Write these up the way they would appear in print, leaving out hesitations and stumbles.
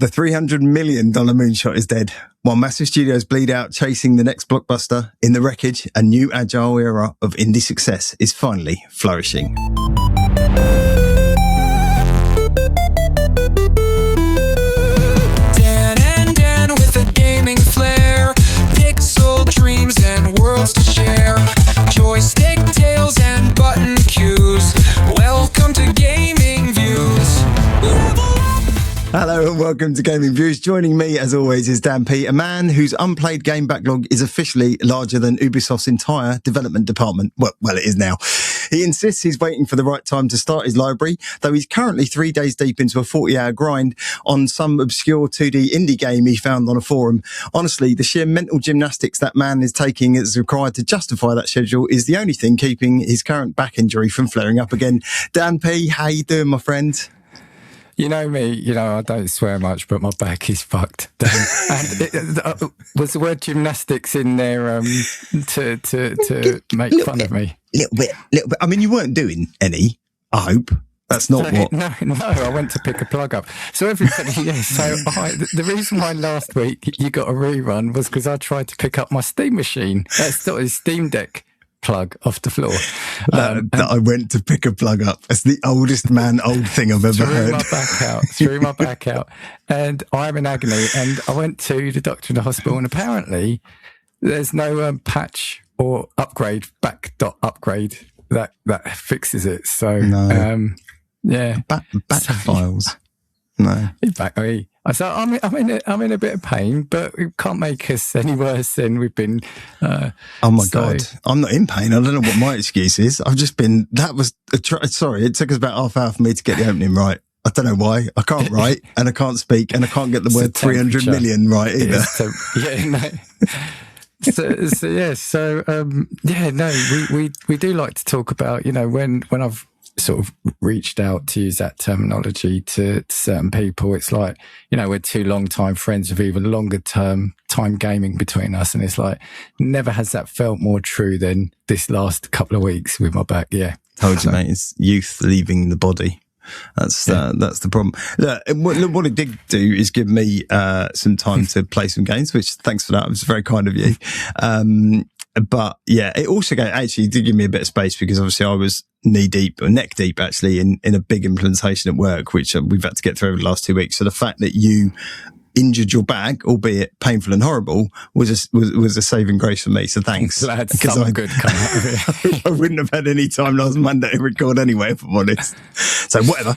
The $300 million moonshot is dead, while massive studios bleed out chasing the next blockbuster. In the wreckage, a new agile era of indie success is finally flourishing. Dan and Dan with a gaming flair, pixel dreams and worlds to share, joystick tales and button cues. Welcome to Gaming Views. Hello and welcome to Gaming Views. Joining me, as always, is Dan P, a man whose unplayed game backlog is officially larger than Ubisoft's entire development department. Well, it is now. He insists he's waiting for the right time to start his library, though he's currently 3 days deep into a 40-hour grind on some obscure 2D indie game he found on a forum. Honestly, the sheer mental gymnastics that man is taking is required to justify that schedule is the only thing keeping his current back injury from flaring up again. Dan P, how you doing, my friend? You know me, I don't swear much, but my back is fucked. And was the word gymnastics in there to make fun of me? Little bit. I mean, you weren't doing any, I hope. That's not what... No, I went to pick a plug up. So everybody, the reason why last week you got a rerun was because I tried to pick up my Steam machine. That's not his Steam Deck plug off the floor. That I went to pick a plug up. That's the oldest old thing I've ever heard. Threw my back out. And I'm in agony. And I went to the doctor in the hospital, and apparently there's no patch or upgrade that fixes it. So, no. Back so, files. No. I'm in a bit of pain, but it can't make us any worse than we've been. Oh my God. I'm not in pain. I don't know what my excuse is. I've just been, sorry, it took us about half hour for me to get the opening right. I don't know why. I can't write and I can't speak and I can't get the word 300 million right either. We do like to talk about, when I've sort of reached out to use that terminology to certain people, it's like, we're two long-time friends with even longer time gaming between us, and it's like, never has that felt more true than this last couple of weeks with my back. Yeah. Told you, mate, it's youth leaving the body. That's the problem. Look, what it did do is give me some time to play some games, which thanks for that. It was very kind of you. But yeah, it also actually did give me a bit of space because obviously I was neck deep actually in a big implementation at work, which we've had to get through over the last 2 weeks. So the fact that you injured your back, albeit painful and horrible, was a saving grace for me. So thanks. I'm glad something good come out of it. I wouldn't have had any time last Monday to record anyway, if I'm honest. So whatever.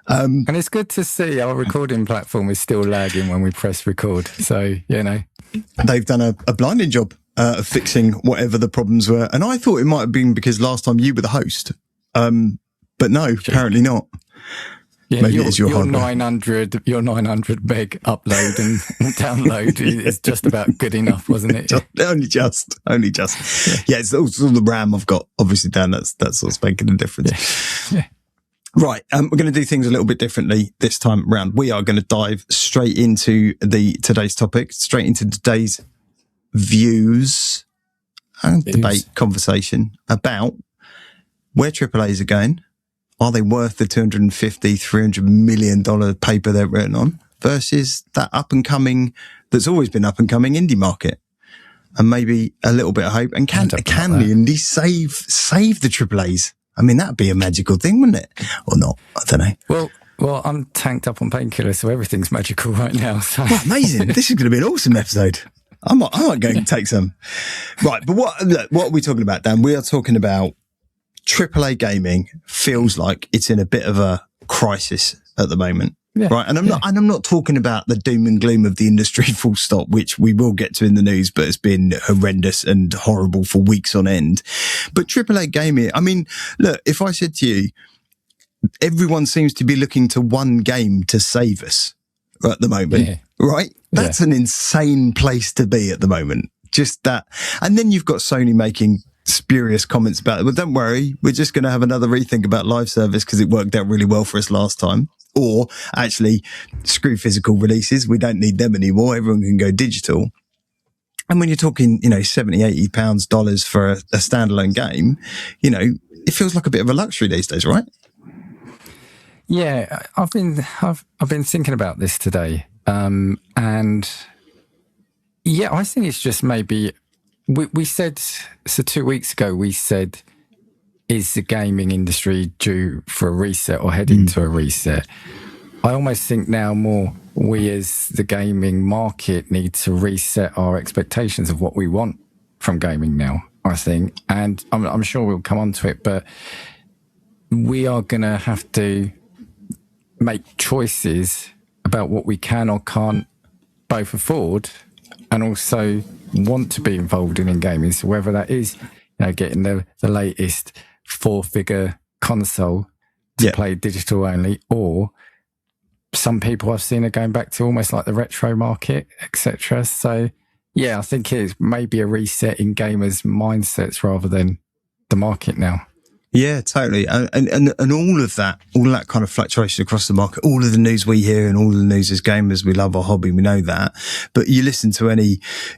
And it's good to see our recording platform is still lagging when we press record. So, They've done a blinding job of fixing whatever the problems were. And I thought it might have been because last time you were the host. But no, apparently not. Yeah, maybe it is your 900 meg upload and download is just about good enough, wasn't it? Only just. Yeah, it's all the RAM I've got. Obviously, Dan, that's what's making a difference. Yeah. Right, we're going to do things a little bit differently this time round. We are going to dive straight into today's topic, straight into today's views and debate conversation about where AAAs are going. Are they worth the $250, $300 million paper they're written on versus that that's always been up and coming indie market? And maybe a little bit of hope. And can the indies save the AAAs? I mean, that'd be a magical thing, wouldn't it? Or not? I don't know. Well, I'm tanked up on painkillers, so everything's magical right now. So. Well, amazing. This is going to be an awesome episode. I might go and take some. Right, but what are we talking about, Dan? We are talking about AAA gaming feels like it's in a bit of a crisis at the moment. Yeah, right. And I'm not talking about the doom and gloom of the industry full stop, which we will get to in the news, but it's been horrendous and horrible for weeks on end. But AAA gaming, I mean, look, if I said to you, everyone seems to be looking to one game to save us at the moment, right? That's an insane place to be at the moment. Just that. And then you've got Sony making spurious comments about it. Well, don't worry, we're just going to have another rethink about live service because it worked out really well for us last time. Or actually, screw physical releases. We don't need them anymore. Everyone can go digital. And when you're talking, $70, $80 dollars for a standalone game, it feels like a bit of a luxury these days, right? Yeah, I've been thinking about this today. And yeah, I think it's just maybe we said, so 2 weeks ago, we said, is the gaming industry due for a reset or heading to a reset? I almost think now more we as the gaming market need to reset our expectations of what we want from gaming now, I think. And I'm sure we'll come on to it, but we are going to have to make choices about what we can or can't both afford and also want to be involved in gaming. So whether that is, getting the latest 4-figure console to play digital only, or some people I've seen are going back to almost like the retro market, etc. So yeah, I think it's maybe a reset in gamers' mindsets rather than the market now. Yeah, totally. And all of that kind of fluctuation across the market, all of the news we hear and all of the news as gamers, we love our hobby, we know that. But you listen to any,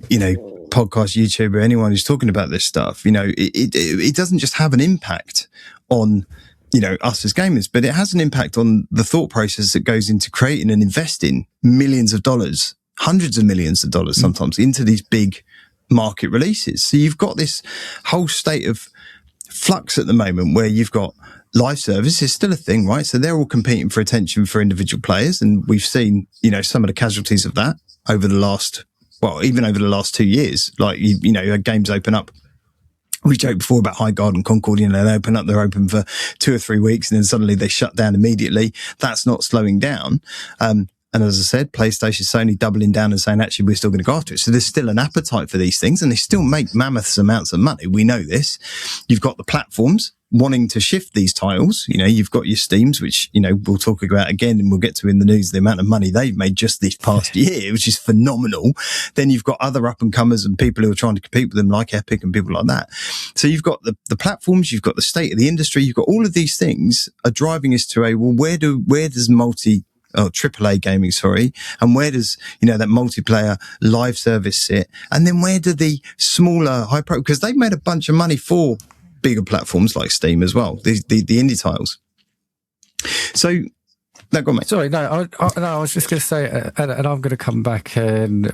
podcast, YouTuber, anyone who's talking about this stuff, it doesn't just have an impact on, us as gamers, but it has an impact on the thought process that goes into creating and investing millions of dollars, hundreds of millions of dollars sometimes into these big market releases. So you've got this whole state of flux at the moment where you've got live service is still a thing, right? So they're all competing for attention for individual players. And we've seen, some of the casualties of that over the last 2 years. Like, games open up. We joked before about High Garden Concord, they're open for 2 or 3 weeks and then suddenly they shut down immediately. That's not slowing down. And as I said, PlayStation, Sony doubling down and saying, actually, we're still going to go after it. So there's still an appetite for these things and they still make mammoth amounts of money. We know this. You've got the platforms wanting to shift these titles. You've got your Steams, which, we'll talk about again and we'll get to in the news, the amount of money they've made just this past year, which is phenomenal. Then you've got other up and comers and people who are trying to compete with them like Epic and people like that. So you've got the platforms, you've got the state of the industry, you've got all of these things are driving us to where does AAA gaming, and where does, that multiplayer live service sit? And then where do the smaller because they've made a bunch of money for bigger platforms like Steam as well, the indie titles. So, no, go on, mate. Sorry, I was just going to say, and I'm going to come back and,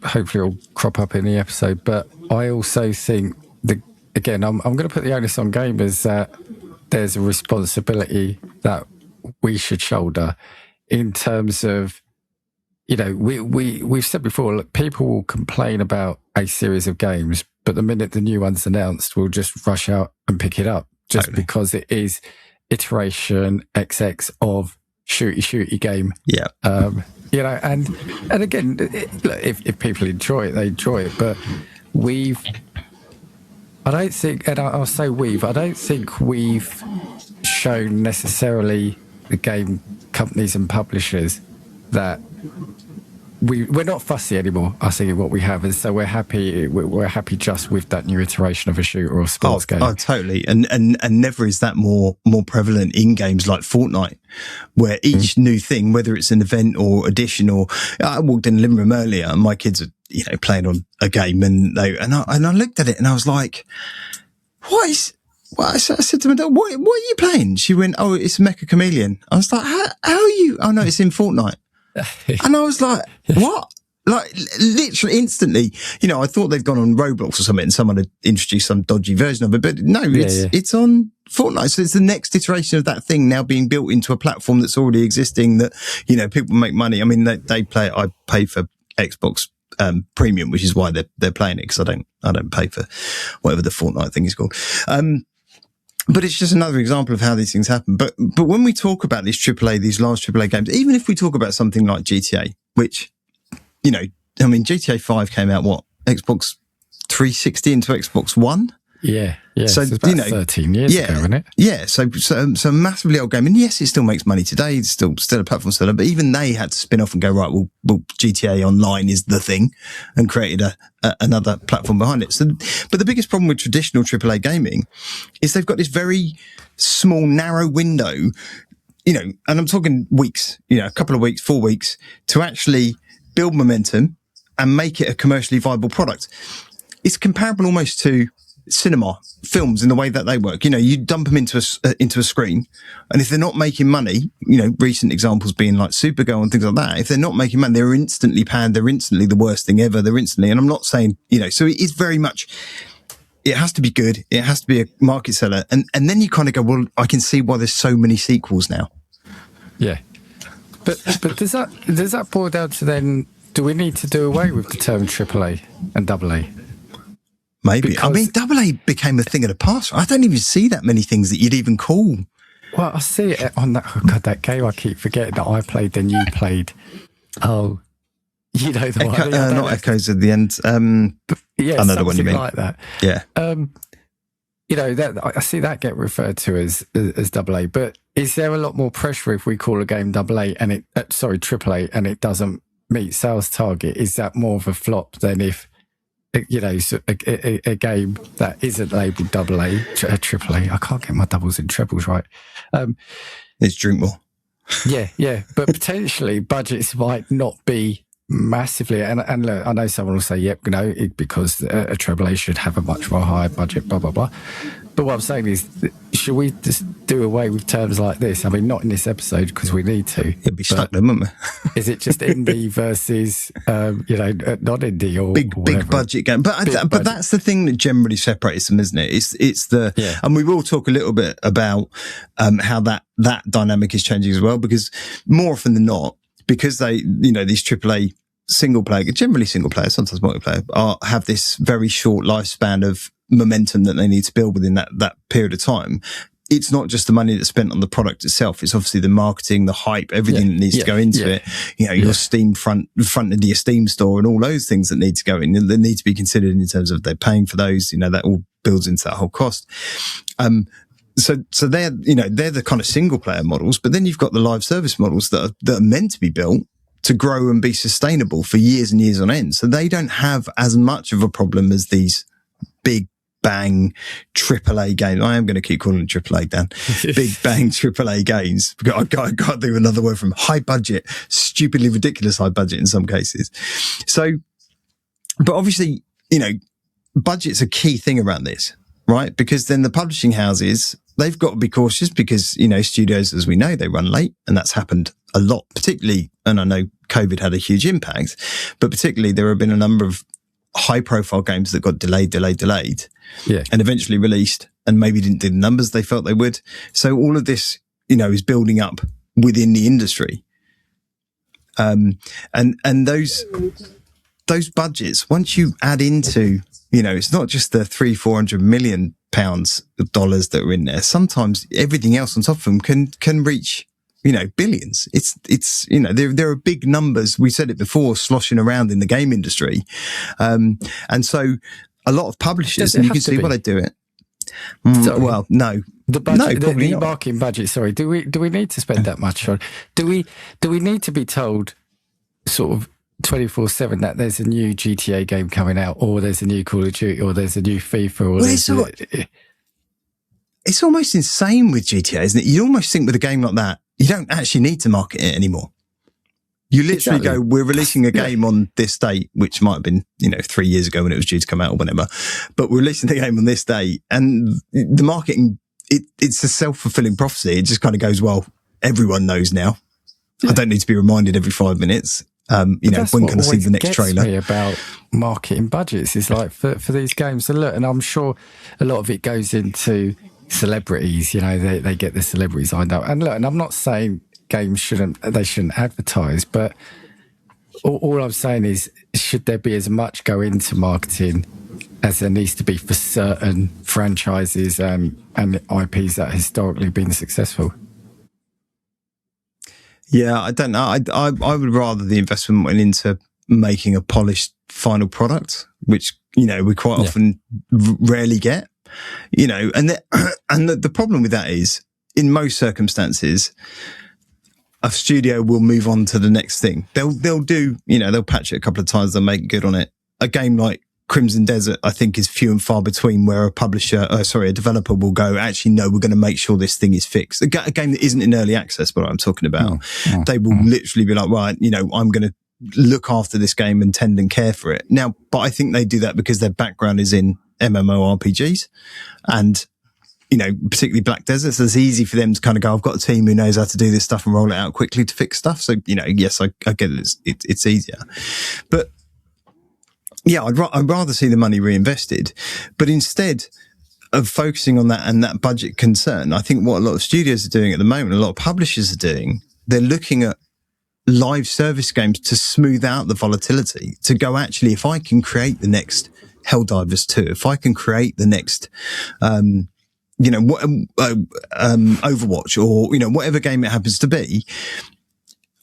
hopefully it'll crop up in the episode, but I also think again, I'm going to put the onus on gamers that there's a responsibility that we should shoulder in terms of, we've said before, look, people will complain about a series of games, but the minute the new one's announced, we'll just rush out and pick it up just because it is iteration XX of shooty game. Yeah. And again, if people enjoy it, they enjoy it. But I don't think we've shown necessarily the game companies and publishers that we're not fussy anymore, I think, what we have, and so we're happy just with that new iteration of a shooter or sports game. Oh, totally. And never is that more prevalent in games like Fortnite, where each new thing, whether it's an event or addition, or I walked in the living room earlier and my kids are playing on a game and I looked at it and I was like, what is? Well, I said to my daughter, what are you playing? She went, oh, it's Mecha Chameleon. I was like, how are you? Oh no, it's in Fortnite. And I was like, what? Like literally instantly, I thought they'd gone on Roblox or something and someone had introduced some dodgy version of it, but no, it's on Fortnite. So it's the next iteration of that thing now being built into a platform that's already existing that, people make money. I mean, they play it. I pay for Xbox Premium, which is why they're playing it, because I don't pay for whatever the Fortnite thing is called. But it's just another example of how these things happen. But when we talk about these large AAA games, even if we talk about something like GTA, which, GTA 5 came out, Xbox 360 into Xbox One? Yeah. So it's about 13 years ago, isn't it? Yeah. So massively old game. And yes, it still makes money today. It's still a platform seller, but even they had to spin off and go, right, well, GTA Online is the thing, and created another platform behind it. So, but the biggest problem with traditional AAA gaming is they've got this very small, narrow window, and I'm talking weeks, a couple of weeks, 4 weeks, to actually build momentum and make it a commercially viable product. It's comparable almost to cinema, films in the way that they work. You know, you dump them into a screen, and if they're not making money, you know, recent examples being like Supergirl and things like that, if they're not making money, they're instantly panned, they're instantly the worst thing ever, and I'm not saying, you know, so it is very much, it has to be good, it has to be a market seller, and then you kind of go, well, I can see why there's so many sequels now. Yeah. But does that boil down to then, do we need to do away with the term AAA and AA? Maybe. Because, I mean, AA became a thing of the past. I don't even see that many things that you'd even call. Well, I see it on that game I keep forgetting that I played, then you played. Oh, you know the one. Not Echoes of the End. Yeah, another one you mean. Like that. Yeah. You know, that I see that get referred to as AA, but is there a lot more pressure if we call a game AA and AAA and it doesn't meet sales target? Is that more of a flop than if, you know, a game that isn't labelled AA, AAA? I can't get my doubles and trebles right. It's drink more. Yeah, but potentially budgets might not be massively, and look, I know someone will say, yep, you know, because a AAA should have a much more higher budget, blah blah blah. But what I'm saying is, should we just do away with terms like this? I mean, not in this episode because we need to. It'd be stuck there, wouldn't we? Is it just indie versus, you know, not indie or big budget game? But that's the thing that generally separates them, isn't it? It's the and we will talk a little bit about how that dynamic is changing as well, because more often than not, because they, you know, these AAA single player, generally single player, sometimes multiplayer, have this very short lifespan of momentum that they need to build within that period of time. It's not just the money that's spent on the product itself. It's obviously the marketing, the hype, everything that needs to go into it. You know, your Steam front of your Steam store and all those things that need to go in. They need to be considered in terms of they're paying for those. You know, that all builds into that whole cost. So they're, you know, they're the kind of single player models, but then you've got the live service models that are meant to be built to grow and be sustainable for years and years on end. So they don't have as much of a problem as these big bang AAA games. I am going to keep calling it AAA, Dan. Big bang AAA games. I can't do another word from high budget, stupidly ridiculous high budget in some cases. So, but obviously, you know, budget's a key thing around this, right? Because then the publishing houses, they've got to be cautious because, you know, studios, as we know, they run late, and that's happened a lot, particularly, and I know COVID had a huge impact, but particularly there have been a number of high profile games that got delayed, and eventually released and maybe didn't do the numbers they felt they would. So all of this, you know, is building up within the industry. And those budgets, once you add into, you know, it's not just the $300-400 million of dollars that are in there. Sometimes everything else on top of them can reach, you know, billions. It's, you know, there are big numbers. We said it before, sloshing around in the game industry. And so a lot of publishers, and you can see why they do it. Well, no. The budget, no, the marketing budget, sorry. Do we need to spend that much on? Do we need to be told sort of 24/7 that there's a new GTA game coming out, or there's a new Call of Duty, or there's a new FIFA, or it's almost insane with GTA, isn't it? You almost think with a game like that, you don't actually need to market it anymore. You literally go, we're releasing a game on this date, which might have been, you know, 3 years ago when it was due to come out or whatever, but we're releasing the game on this date, and the marketing, it's a self-fulfilling prophecy. It just kind of goes, well, everyone knows now. I don't need to be reminded every 5 minutes. You know, when can I see the next trailer? Me about marketing budgets is like for these games. And look, and I'm sure a lot of it goes into celebrities. You know, they get the celebrities lined up. And look, and I'm not saying games shouldn't advertise, but all I'm saying is, should there be as much go into marketing as there needs to be for certain franchises and IPs that have historically been successful? Yeah, I don't know. I would rather the investment went into making a polished final product, which, you know, we quite often rarely get, you know, and the problem with that is, in most circumstances, a studio will move on to the next thing. They'll do, you know, they'll patch it a couple of times, they'll make good on it. A game like Crimson Desert, I think, is few and far between where a developer will go, actually, no, we're going to make sure this thing is fixed. A game that isn't in early access, what I'm talking about, they will literally be like, right, you know, I'm going to look after this game and tend and care for it. Now, but I think they do that because their background is in MMORPGs, and particularly Black Desert. So it's easy for them to kind of go, I've got a team who knows how to do this stuff and roll it out quickly to fix stuff. So, yes, I get it. It's easier. But yeah, I'd rather see the money reinvested. But instead of focusing on that and that budget concern, I think what a lot of studios are doing at the moment, a lot of publishers are doing, they're looking at live service games to smooth out the volatility, to go, actually, if I can create the next Helldivers 2, if I can create the next, Overwatch, or, whatever game it happens to be,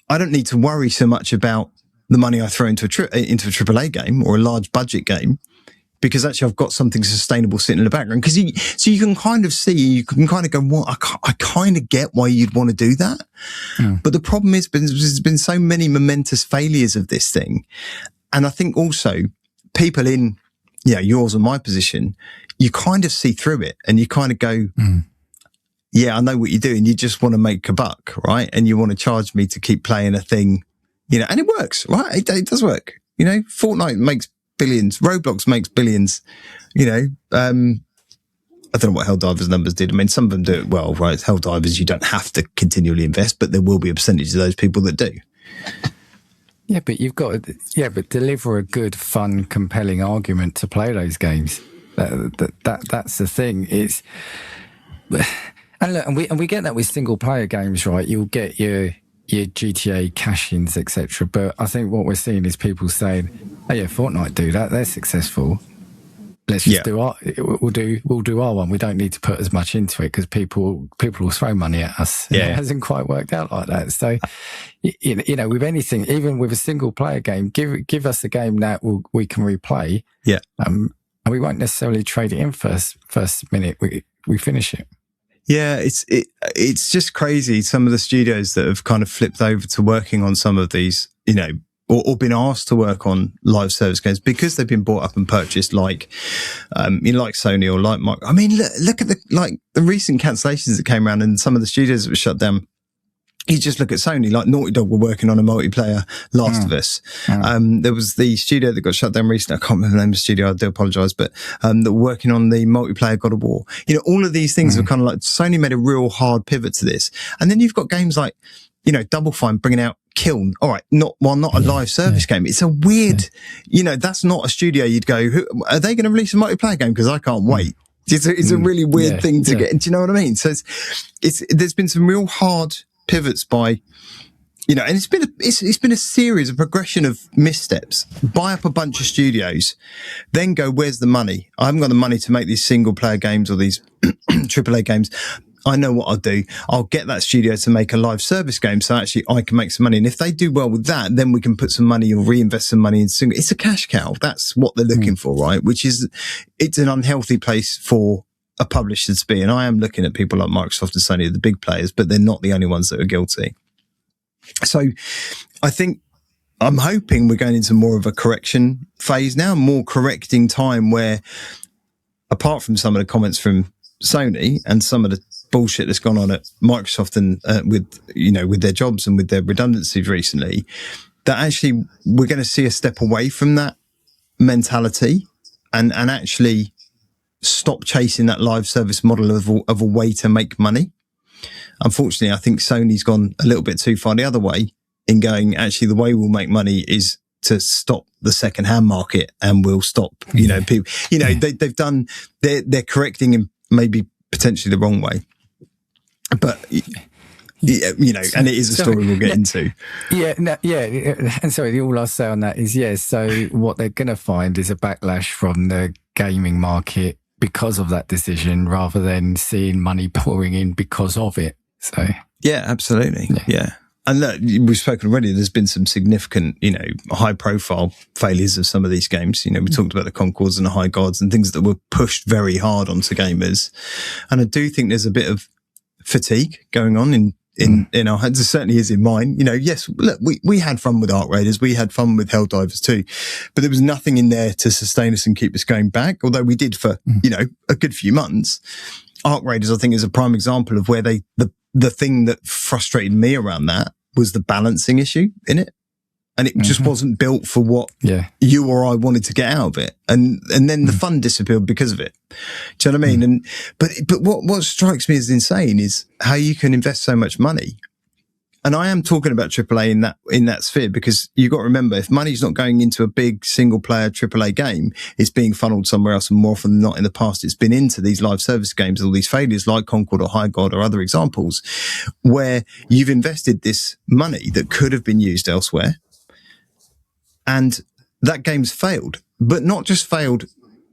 I don't need to worry so much about the money I throw into a AAA game or a large budget game, because actually I've got something sustainable sitting in the background. So you can kind of see, you can kind of go, well, I kind of get why you'd want to do that. But the problem is, there's been so many momentous failures of this thing. And I think also people in, yours or my position, you kind of see through it and you kind of go, yeah, I know what you're doing. You just want to make a buck, right? And you want to charge me to keep playing a thing, and it works, right? It does work. Fortnite makes billions. Roblox makes billions. I don't know what Helldivers numbers did. I mean, some of them do it well, right? Helldivers, you don't have to continually invest, but there will be a percentage of those people that do. Yeah, but you've got to, but deliver a good, fun, compelling argument to play those games. That's the thing. And we get that with single player games, right? You'll get your GTA cash-ins, etc. But I think what we're seeing is people saying, "Oh yeah, Fortnite do that. They're successful. Let's just we'll do our one. We don't need to put as much into it because people will throw money at us." Yeah. It hasn't quite worked out like that. So, with anything, even with a single player game, give us a game that we can replay. Yeah. And we won't necessarily trade it in first minute we finish it. Yeah, it's just crazy. Some of the studios that have kind of flipped over to working on some of these, or been asked to work on live service games because they've been bought up and purchased, like Sony or like Microsoft. I mean, look at the recent cancellations that came around and some of the studios that were shut down. You just look at Sony, like Naughty Dog were working on a multiplayer Last of Us. There was the studio that got shut down recently. I can't remember the name of the studio. I do apologize, but that were working on the multiplayer God of War. All of these things are kind of like Sony made a real hard pivot to this. And then you've got games like, Double Fine bringing out Kiln. All right, not a live service game. It's a weird, that's not a studio you'd go, are they going to release a multiplayer game? Because I can't wait. It's a really weird thing to get. Do you know what I mean? So there's been some real hard pivots by, and it's been a series, a progression of missteps. Buy up a bunch of studios, then go, where's the money? I haven't got the money to make these single player games or these AAA games. I know what I'll do. I'll get that studio to make a live service game so actually I can make some money. And if they do well with that, then we can put some money or reinvest some money in single. It's a cash cow. That's what they're looking for, right? It's an unhealthy place for a publisher to be. And I am looking at people like Microsoft and Sony, the big players, but they're not the only ones that are guilty. So I'm hoping we're going into more of a correction phase now, more correcting time where, apart from some of the comments from Sony and some of the bullshit that's gone on at Microsoft and with their jobs and with their redundancies recently, that actually we're going to see a step away from that mentality and actually stop chasing that live service model of a way to make money. Unfortunately, I think Sony's gone a little bit too far the other way in going, actually, the way we'll make money is to stop the second-hand market and we'll stop, people, they've done, they're correcting in maybe potentially the wrong way. But, and it is a story we'll get into. And sorry, all I'll say on that is, so what they're going to find is a backlash from the gaming market because of that decision rather than seeing money pouring in because of it. So yeah, absolutely. Yeah. And look, we've spoken already, there's been some significant, high profile failures of some of these games. We talked about the Concords and the High Gods and things that were pushed very hard onto gamers. And I do think there's a bit of fatigue going on in our heads. It certainly is in mine. Yes, look, we had fun with Arc Raiders. We had fun with Helldivers too, but there was nothing in there to sustain us and keep us going back. Although we did for, a good few months. Arc Raiders, I think, is a prime example of where the thing that frustrated me around that was the balancing issue in it. and it just wasn't built for what Yeah. you or I wanted to get out of it. And then the fun disappeared because of it. Do you know what I mean? And, but what strikes me as insane is how you can invest so much money. And I am talking about AAA in that sphere, because you've got to remember, if money's not going into a big single player AAA game, it's being funneled somewhere else. And more often than not in the past, it's been into these live service games, all these failures like Concord or High God or other examples, where you've invested this money that could have been used elsewhere. And that game's failed, but not just failed.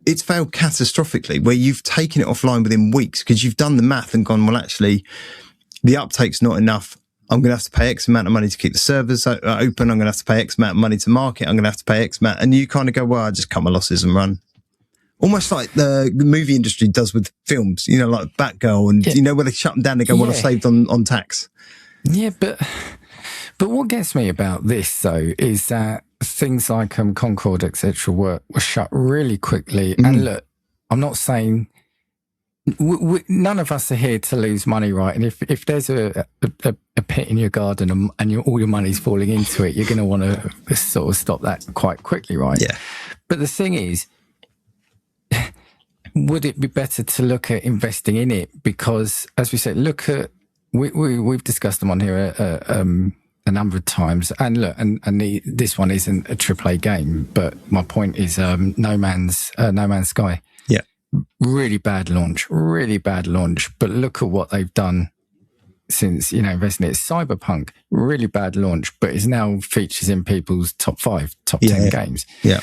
It's failed catastrophically, where you've taken it offline within weeks because you've done the math and gone, well, actually, the uptake's not enough. I'm going to have to pay X amount of money to keep the servers open. I'm going to have to pay X amount of money to market. I'm going to have to pay X amount. And you kind of go, well, I just cut my losses and run. Almost like the movie industry does with films, like Batgirl and, where they shut them down, they go, well, I saved on tax. Yeah, but what gets me about this, though, is that things like Concord, etc., were shut really quickly. And look, I'm not saying... none of us are here to lose money, right? And if there's a pit in your garden and all your money's falling into it, you're going to want to sort of stop that quite quickly, right? Yeah. But the thing is, would it be better to look at investing in it? Because, as we said, we've discussed them on here a number of times, and look, and this one isn't a AAA game, but my point is No Man's Sky. Yeah. Really bad launch, but look at what they've done since, investing in it. Cyberpunk, really bad launch, but it now features in people's top 10 games. Yeah.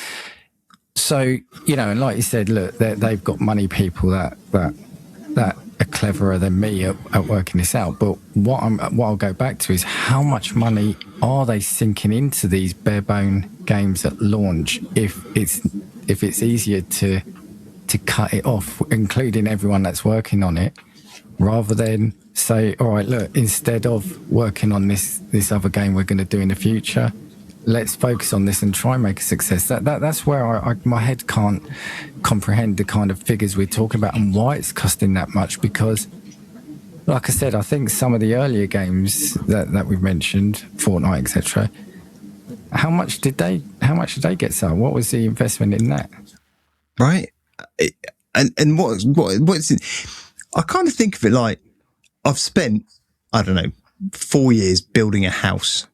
So, and like you said, look, they've got money people that are cleverer than me at working this out. But what I'll go back to is how much money are they sinking into these bare bone games at launch if it's easier to cut it off, including everyone that's working on it, rather than say, all right, look, instead of working on this other game we're going to do in the future, let's focus on this and try and make a success. That's where my head can't comprehend the kind of figures we're talking about and why it's costing that much. Because, like I said, I think some of the earlier games that we've mentioned, Fortnite, etc., how much did they get sold? What was the investment in that? Right. And what's it? I kind of think of it like I've spent, I don't know, 4 years building a house,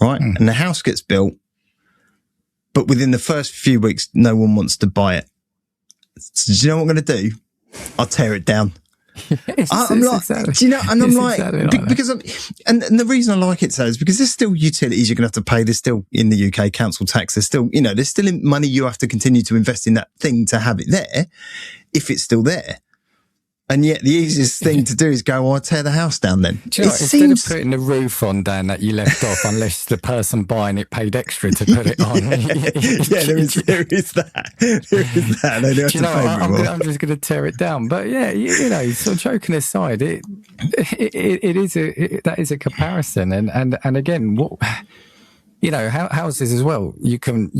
right? And the house gets built, but within the first few weeks, no one wants to buy it. So do you know what I'm going to do? I'll tear it down. I'm like, exactly, do you know? And I'm like, exactly because and the reason I like it so is because there's still utilities you're going to have to pay. There's still in the UK council tax. There's still, there's still money you have to continue to invest in that thing to have it there, if it's still there. And yet the easiest thing to do is go, I'll tear the house down then. Do you know, instead of putting the roof on, Dan, that you left off, unless the person buying it paid extra to put it on. there is that. There is that. They don't have to pay I'm just going to tear it down. But yeah, sort of joking aside, that is a comparison. And again, what, houses as well, you can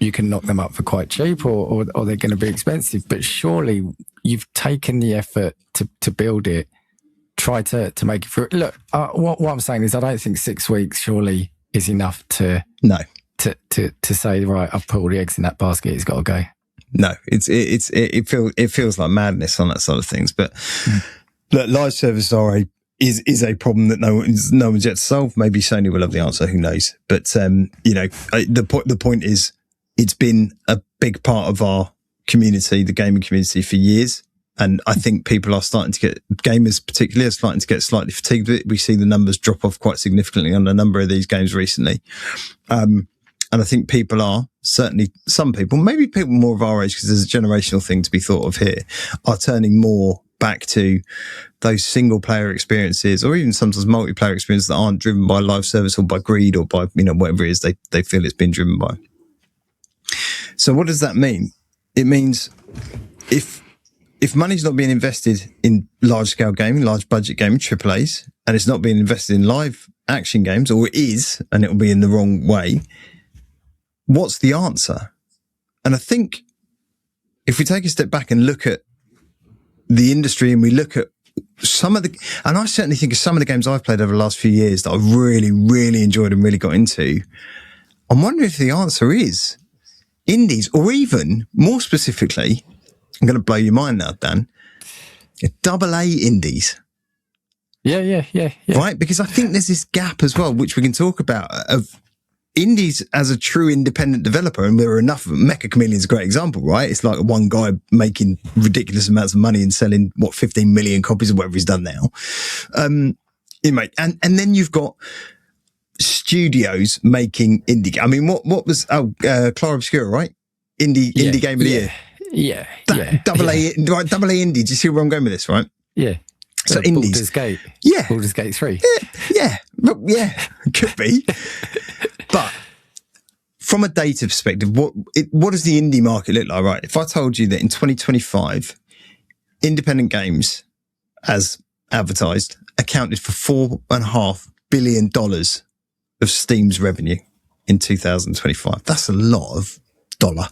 knock them up for quite cheap or they're going to be expensive, but surely you've taken the effort to build it, try to make it through. Look, what I'm saying is I don't think 6 weeks surely is enough to say, right, I've put all the eggs in that basket, it's got to go. No, it feels like madness on that side of things. But look, live service is a problem that no one's yet to solve. Maybe Sony will have the answer, who knows? But the point is, it's been a big part of our community, the gaming community, for years. And I think people are starting to gamers particularly are starting to get slightly fatigued with it. We see the numbers drop off quite significantly on a number of these games recently. And I think people are, certainly some people, maybe people more of our age, because there's a generational thing to be thought of here, are turning more back to those single player experiences, or even sometimes multiplayer experiences that aren't driven by live service or by greed or by, whatever it is they feel it's been driven by. So what does that mean? It means if money's not being invested in large scale gaming, large budget gaming, AAAs, and it's not being invested in live action games, or it is, and it'll be in the wrong way, what's the answer? And I think if we take a step back and look at the industry and we look at and I certainly think of some of the games I've played over the last few years that I've really, really enjoyed and really got into, I'm wondering if the answer is indies, or even more specifically, I'm going to blow your mind now, Dan, AA indies. Yeah. Right? Because I think there's this gap as well, which we can talk about, of indies as a true independent developer. And there are enough of them. Mecha Chameleon's a great example, right? It's like one guy making ridiculous amounts of money and selling, 15 million copies or whatever he's done now. And then you've got studios making indie. I mean, what was, Clara Obscura, right? Indie Game of the Year. Yeah. AA indie. Do you see where I'm going with this, right? Yeah. So indies. Baldur's Gate. Yeah. Baldur's Gate 3. Yeah. Could be. But from a data perspective, what does the indie market look like, right? If I told you that in 2025, independent games, as advertised, accounted for $4.5 billion of Steam's revenue in 2025. That's a lot of dollar.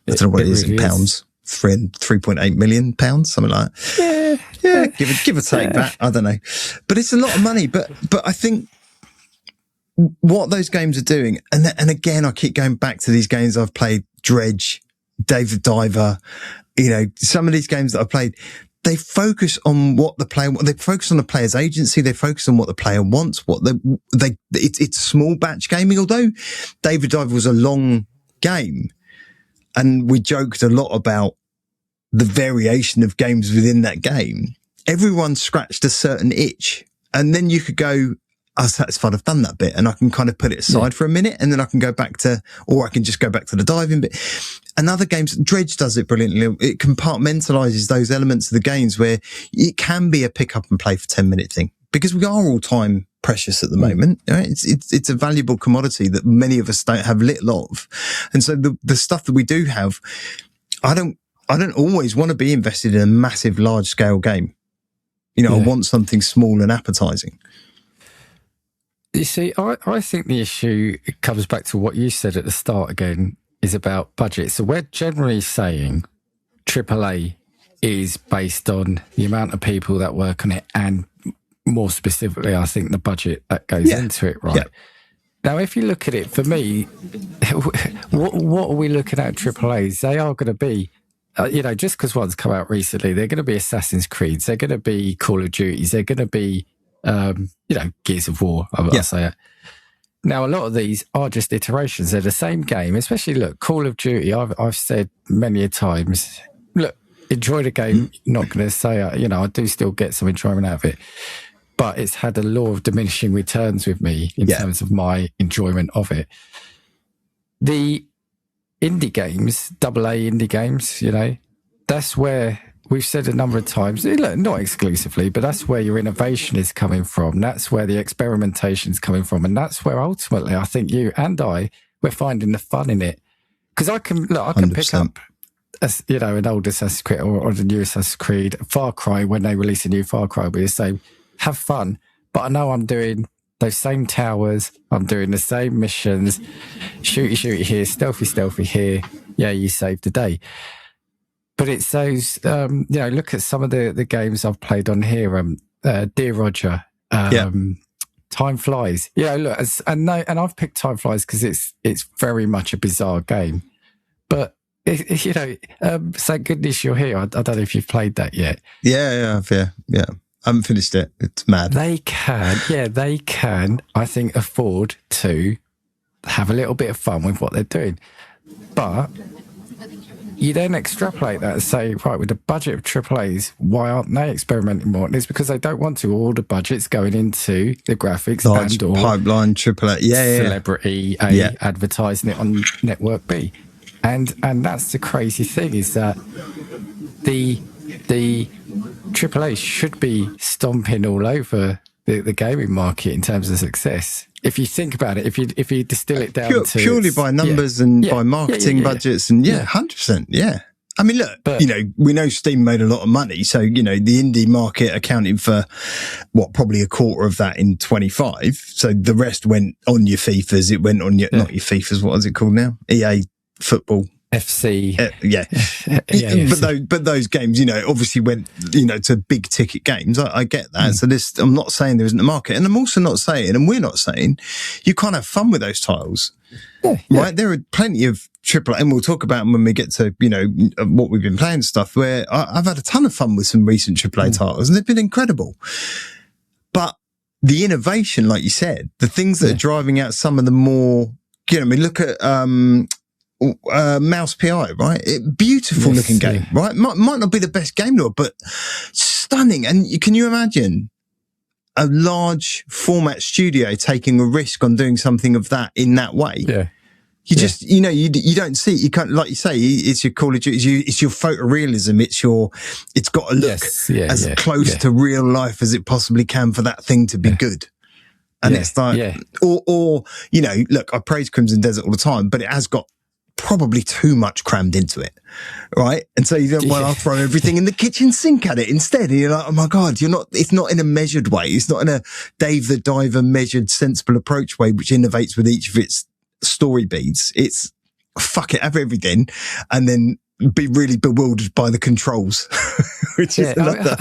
I don't know what it is in pounds. 3.8 million pounds, something like that. Yeah. Give or take that. I don't know, but it's a lot of money. But I think what those games are doing, and again, I keep going back to these games I've played: Dredge, Dave the Diver. Some of these games that I've played, they focus on they focus on the player's agency. They focus on what the player wants. It's small batch gaming. Although Dave the Diver was a long game, and we joked a lot about the variation of games within that game, everyone scratched a certain itch. And then you could go, I'm satisfied I've done that bit, and I can kind of put it aside for a minute, and then I can go back to, or I can just go back to the diving bit. And other games, Dredge does it brilliantly. It compartmentalizes those elements of the games where it can be a pick up and play for 10-minute thing, because we are all time precious at the moment. Right? It's a valuable commodity that many of us don't have little of. And so the stuff that we do have, I don't always want to be invested in a massive, large scale game. I want something small and appetizing. You see, I think the issue comes back to what you said at the start again, is about budget. So we're generally saying AAA is based on the amount of people that work on it, and more specifically, I think the budget that goes into it, right? Yeah. Now, if you look at it, for me, what are we looking at AAAs? They are going to be, just because one's come out recently, they're going to be Assassin's Creeds, they're going to be Call of Duties, they're going to be, Gears of War, I'll say it. Now, a lot of these are just iterations. They're the same game, especially, look, Call of Duty, I've said many a times, look, enjoy the game, not going to say, I do still get some enjoyment out of it, but it's had a law of diminishing returns with me in terms of my enjoyment of it. The indie games, AA indie games, that's where we've said a number of times, look, not exclusively, but that's where your innovation is coming from. That's where the experimentation is coming from. And that's where ultimately I think you and we're finding the fun in it. Because I can pick up, an old Assassin's Creed or the new Assassin's Creed, Far Cry, when they release a new Far Cry, we say, have fun. But I know I'm doing those same towers, I'm doing the same missions, shooty here, stealthy here. Yeah, you saved the day. But it's those, look at some of the games I've played on here. Dear Roger, Time Flies. Look, and I've picked Time Flies because it's very much a bizarre game. But thank goodness you're here. I don't know if you've played that yet. Yeah. I haven't finished it. It's mad. They can, I think, afford to have a little bit of fun with what they're doing. But you then extrapolate that and say, right, with the budget of AAAs, why aren't they experimenting more? And it's because they don't want to. All the budget's going into the graphics large and pipeline AAA, Celebrity A, advertising it on Network B. And that's the crazy thing, is that the AAA should be stomping all over the gaming market in terms of success. If you think about it, if you distill it down to purely by numbers and by marketing budgets and 100%, I mean, look, we know Steam made a lot of money, so the indie market accounted for probably a quarter of that in 25. So the rest went on your FIFAs. It went on your not your FIFAs. What is it called now? EA football. FC. But those games, obviously went, to big ticket games. I get that. So I'm not saying there isn't a market, and I'm also not saying, and we're not saying, you can't have fun with those titles, right? There are plenty of AAA, and we'll talk about them when we get to, what we've been playing stuff, where I've had a ton of fun with some recent AAA titles, and they've been incredible. But the innovation, like you said, the things that are driving out some of the more, look at Mouse PI, right? Beautiful looking game, right? Might not be the best game lore, but stunning. And can you imagine a large format studio taking a risk on doing something of that in that way? Yeah. You just, you don't see it. You can't, like you say, it's your Call of Duty, it's your photorealism. It's got to look as close to real life as it possibly can for that thing to be good. And it's like, or, look, I praise Crimson Desert all the time, but it has got probably too much crammed into it. Right. And so you don't want to throw everything in the kitchen sink at it instead. And you're like, oh my God, it's not in a measured way. It's not in a Dave the Diver measured, sensible approach way, which innovates with each of its story beats. It's fuck it, have everything, and then be really bewildered by the controls, which is another.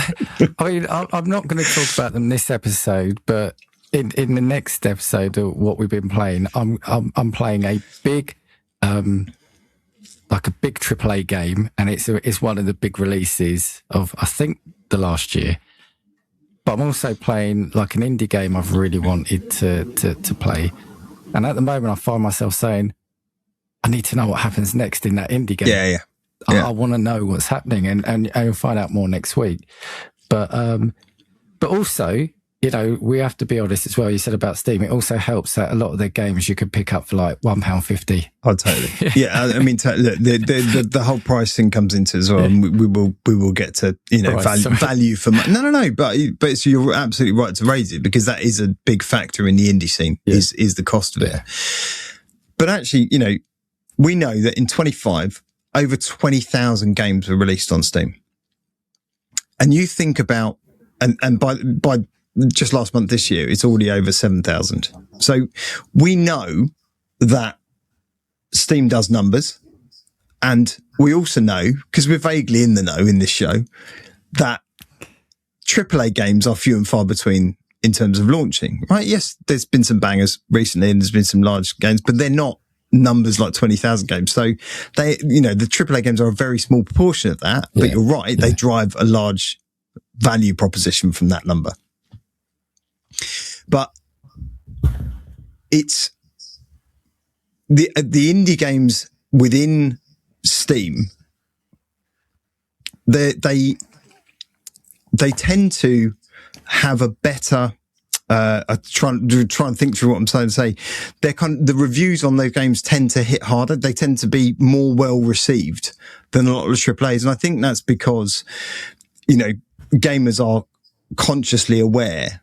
I'm not going to talk about them this episode, but in the next episode of what we've been playing, I'm playing a big, like a big AAA game, and it's one of the big releases of, I think, the last year. But I'm also playing like an indie game I've really wanted to play. And at the moment, I find myself saying, I need to know what happens next in that indie game. Yeah. I want to know what's happening, and you'll find out more next week. But also, we have to be honest as well. You said about Steam, it also helps that a lot of their games you could pick up for like £1.50. Oh, totally. Yeah, I mean, the whole pricing comes into as well, and we will get to value for money. No, but so you're absolutely right to raise it, because that is a big factor in the indie scene. Is the cost of it. But actually, we know that in 25, over 20,000 games were released on Steam, and you think about and by just last month this year, it's already over 7,000. So we know that Steam does numbers. And we also know, because we're vaguely in the know in this show, that AAA games are few and far between in terms of launching, right? Yes, there's been some bangers recently and there's been some large games, but they're not numbers like 20,000 games. So the AAA games are a very small proportion of that, but you're right, they drive a large value proposition from that number. But it's the indie games within Steam. They tend to have a better. I try and think through what I'm trying to say. The reviews on those games tend to hit harder. They tend to be more well received than a lot of the AAAs, and I think that's because gamers are consciously aware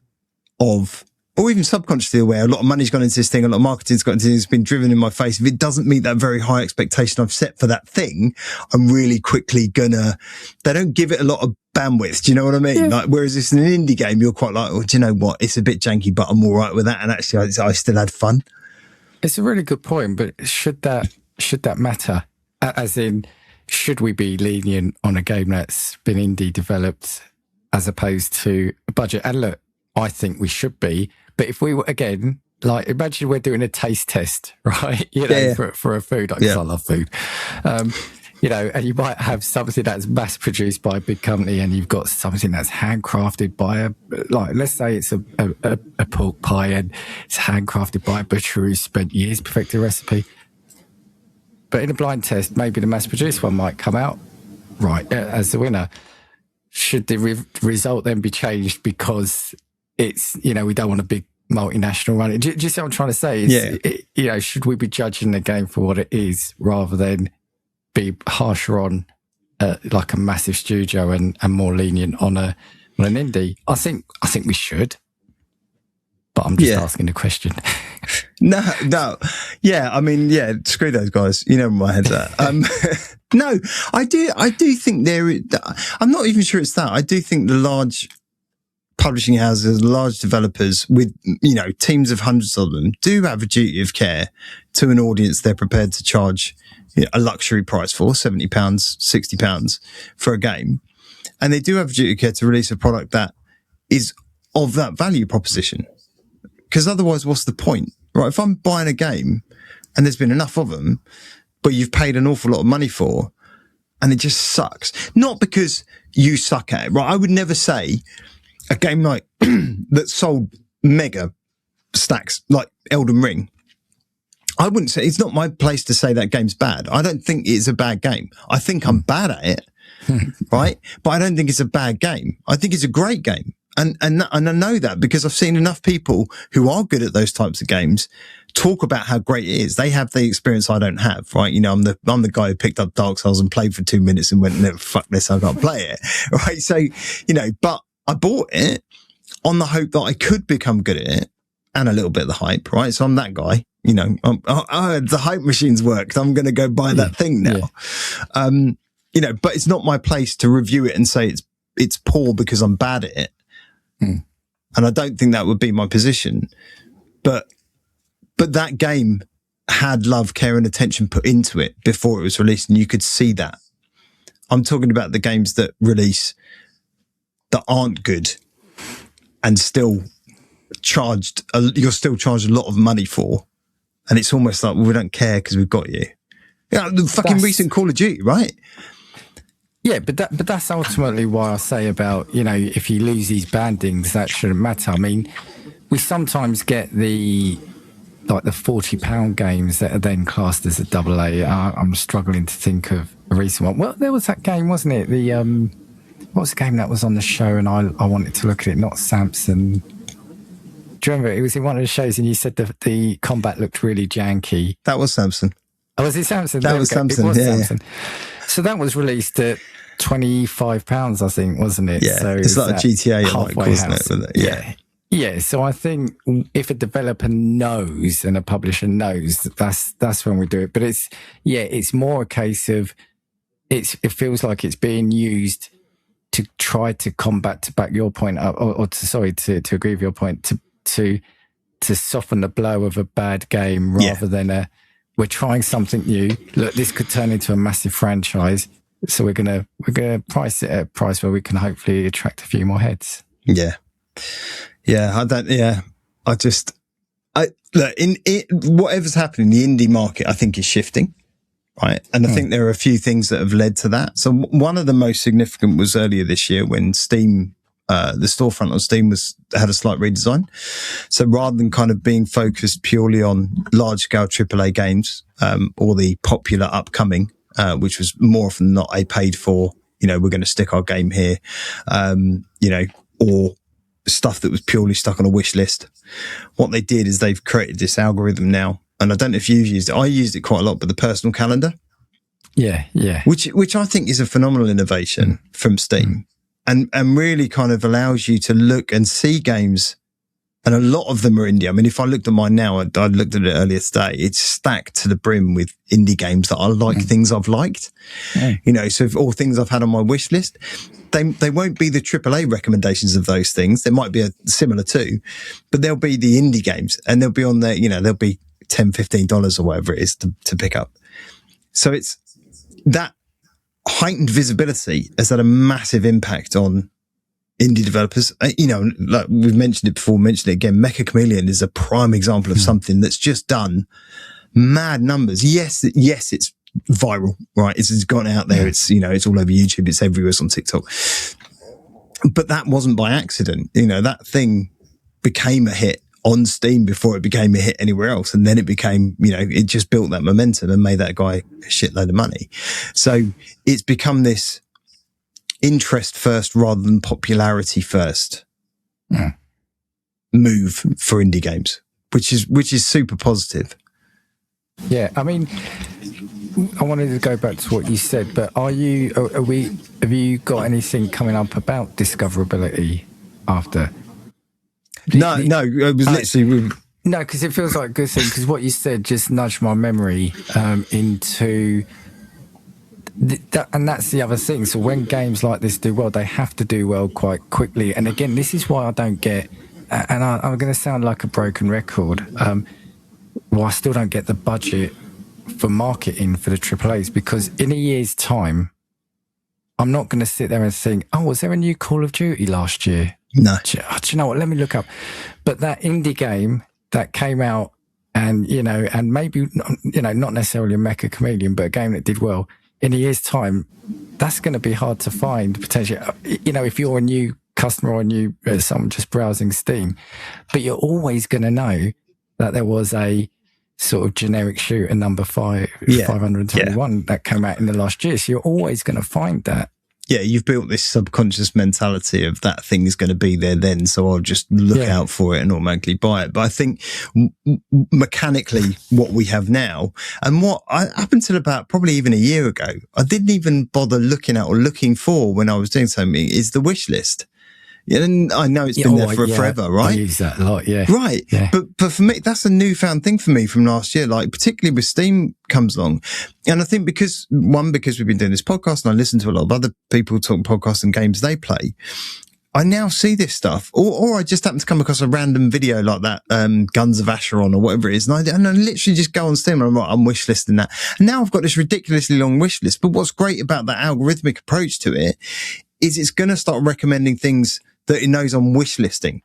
of, or even subconsciously aware, a lot of money's gone into this thing, a lot of marketing's gone into this, it's been driven in my face. If it doesn't meet that very high expectation I've set for that thing, I'm really quickly they don't give it a lot of bandwidth. Do you know what I mean? Yeah. Like, whereas it's an indie game, you're quite like, do you know what? It's a bit janky, but I'm all right with that. And actually, I still had fun. It's a really good point, but should that matter? As in, should we be lenient on a game that's been indie developed as opposed to a budget? And look, I think we should be. But if we were, again, like, imagine we're doing a taste test, right? For a food. I love food. And you might have something that's mass produced by a big company, and you've got something that's handcrafted by let's say it's a pork pie, and it's handcrafted by a butcher who spent years perfecting a recipe. But in a blind test, maybe the mass produced one might come out right as the winner. Should the result then be changed because it's, we don't want a big multinational run it? Do you see what I'm trying to say? Should we be judging the game for what it is rather than be harsher on like a massive studio and more lenient on an indie? I think we should, but I'm just asking the question. No. Yeah, I mean, screw those guys. You know where my head's at. No, I do think I'm not even sure it's that. I do think the large publishing houses, large developers with, teams of hundreds of them do have a duty of care to an audience they're prepared to charge a luxury price for, £70, £60 for a game. And they do have a duty of care to release a product that is of that value proposition. Because otherwise, what's the point? Right? If I'm buying a game and there's been enough of them, but you've paid an awful lot of money for, and it just sucks. Not because you suck at it, right? I would never say a game like that sold mega stacks, like Elden Ring. I wouldn't say, it's not my place to say that game's bad. I don't think it's a bad game. I think I'm bad at it, right? But I don't think it's a bad game. I think it's a great game. And I know that because I've seen enough people who are good at those types of games talk about how great it is. They have the experience I don't have, right? I'm the guy who picked up Dark Souls and played for 2 minutes and went, no, fuck this, I can't play it, right? So, but I bought it on the hope that I could become good at it and a little bit of the hype, right? So I'm that guy, the hype machine's worked. I'm going to go buy that thing now. Yeah. But it's not my place to review it and say it's poor because I'm bad at it. And I don't think that would be my position. But that game had love, care and attention put into it before it was released. And you could see that. I'm talking about the games that release that aren't good and still you're still charged a lot of money for. And it's almost like, well, we don't care because we've got you. The fucking recent Call of Duty, right? Yeah, but that's ultimately why I say about, if you lose these bandings, that shouldn't matter. I mean, we sometimes get the £40 games that are then classed as a AA. I'm struggling to think of a recent one. Well, there was that game, wasn't it? What was the game that was on the show and I wanted to look at it, not Samson. Do you remember? It was in one of the shows and you said the combat looked really janky. That was Samson. Oh, was it Samson? That was Samson, it was yeah. Samson. So that was released at £25, I think, wasn't it? Yeah, so it's like a GTA, wasn't it? With it? Yeah. Yeah, so I think if a developer knows and a publisher knows, that's when we do it. But it's more a case of it feels like it's being used to try to combat, to back your point up, to agree with your point, to soften the blow of a bad game rather than we're trying something new. Look, this could turn into a massive franchise, so we're gonna price it at a price where we can hopefully attract a few more heads. Yeah. Yeah, whatever's happening, the indie market, I think, is shifting, right? And I think there are a few things that have led to that. So one of the most significant was earlier this year when Steam, the storefront on Steam had a slight redesign. So rather than kind of being focused purely on large scale AAA games, or the popular upcoming, which was more often than not a paid for, we're going to stick our game here, or stuff that was purely stuck on a wish list. What they did is they've created this algorithm now, and I don't know if you've used it. I used it quite a lot, but the personal calendar. Yeah. Which I think is a phenomenal innovation from Steam, and really kind of allows you to look and see games, and a lot of them are indie. I mean, if I looked at mine now, I looked at it earlier today, it's stacked to the brim with indie games that I like, things I've liked, or things I've had on my wish list. They won't be the AAA recommendations of those things. There might be a similar too, but they'll be the indie games, and they'll be on there, they'll be $10, $15 or whatever it is to pick up. So it's that heightened visibility has had a massive impact on indie developers. Like we've mentioned it before, mentioned it again. Mecha Chameleon is a prime example of something that's just done mad numbers. Yes, it's viral, right? It's gone out there. It's, it's all over YouTube. It's everywhere. It's on TikTok. But that wasn't by accident. That thing became a hit on Steam before it became a hit anywhere else. And then it became, it just built that momentum and made that guy a shitload of money. So it's become this interest first rather than popularity first move for indie games, which is super positive. Yeah, I mean, I wanted to go back to what you said, but have you got anything coming up about discoverability after? No, it was literally... No, because it feels like a good thing, because what you said just nudged my memory into And that's the other thing. So when games like this do well, they have to do well quite quickly. And again, this is why I don't get, and I'm going to sound like a broken record, well, I still don't get the budget for marketing for the AAAs, because in a year's time, I'm not going to sit there and think, oh, was there a new Call of Duty last year? No. Do you know what? Let me look up. But that indie game that came out and, and maybe, not necessarily a Mecha Chameleon, but a game that did well, in a year's time, that's going to be hard to find potentially. If you're a new customer or someone just browsing Steam, but you're always going to know that there was a sort of generic shooter number 521 that came out in the last year. So you're always going to find that. Yeah, you've built this subconscious mentality of that thing is going to be there then, so I'll just look out for it and automatically buy it. But I think mechanically what we have now, and what up until about probably even a year ago, I didn't even bother looking at or looking for when I was doing something, is the wish list. Yeah, and I know it's been there for forever, right? I use that a lot, yeah. Right. Yeah. But for me, that's a newfound thing for me from last year, like particularly with Steam comes along. And I think because we've been doing this podcast and I listen to a lot of other people talk podcasts and games they play, I now see this stuff. Or I just happen to come across a random video like that, Guns of Acheron or whatever it is. And I literally just go on Steam and I'm wish listing that. And now I've got this ridiculously long wish list. But what's great about that algorithmic approach to it is it's going to start recommending things that it knows I'm wish listing.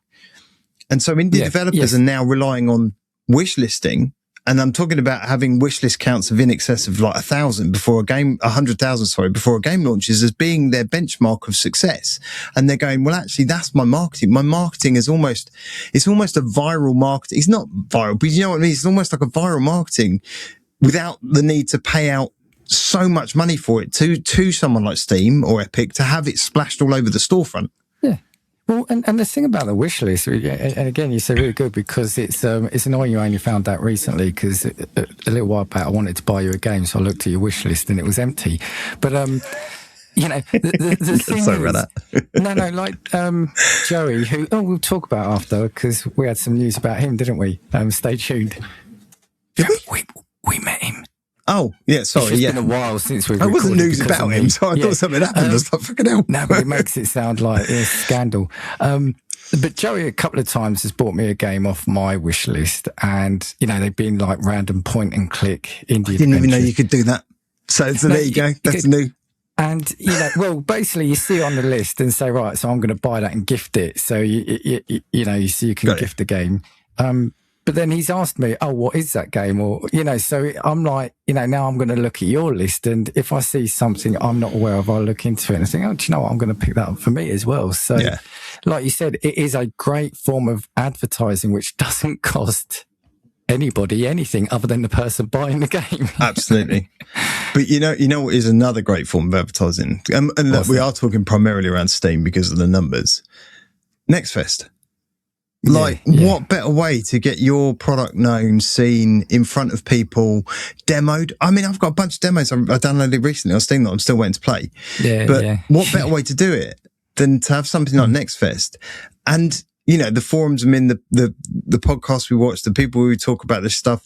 And so indie developers are now relying on wish listing. And I'm talking about having wish list counts of in excess of like 100,000 before a game launches as being their benchmark of success. And they're going, well, actually, that's my marketing. My marketing is almost a viral marketing. It's not viral, but you know what I mean? It's almost like a viral marketing without the need to pay out so much money for it to someone like Steam or Epic to have it splashed all over the storefront. Yeah. Well, and the thing about the wish list, and again, you say really good, because it's annoying you only found that recently, because a little while back I wanted to buy you a game, so I looked at your wish list and it was empty. But the thing sorry about that. like Joey, who we'll talk about after, because we had some news about him, didn't we? Stay tuned. We met him. Oh, yeah, sorry, It's been a while since we've recorded. It wasn't news about him, so I thought something happened. I was like, fucking hell. No, but it makes it sound like a scandal. But Joey a couple of times has bought me a game off my wish list, and, they've been like random point and click indie. I didn't even know you could do that. So there you go. That's new. And, well, basically you see it on the list and say, right, so I'm going to buy that and gift it. So, you can gift the game. But then he's asked me, oh, what is that game? Or, so I'm like, now I'm going to look at your list. And if I see something I'm not aware of, I'll look into it and think, oh, do you know what? I'm going to pick that up for me as well. So, like you said, it is a great form of advertising, which doesn't cost anybody anything other than the person buying the game. Absolutely. But you know what is another great form of advertising? And look, we are talking primarily around Steam because of the numbers. NextFest. What better way to get your product known, seen, in front of people, demoed? I mean, I've got a bunch of demos I downloaded recently on Steam that I'm still waiting to play. What better way to do it than to have something like NextFest? And, the forums, the podcasts we watch, the people who talk about this stuff,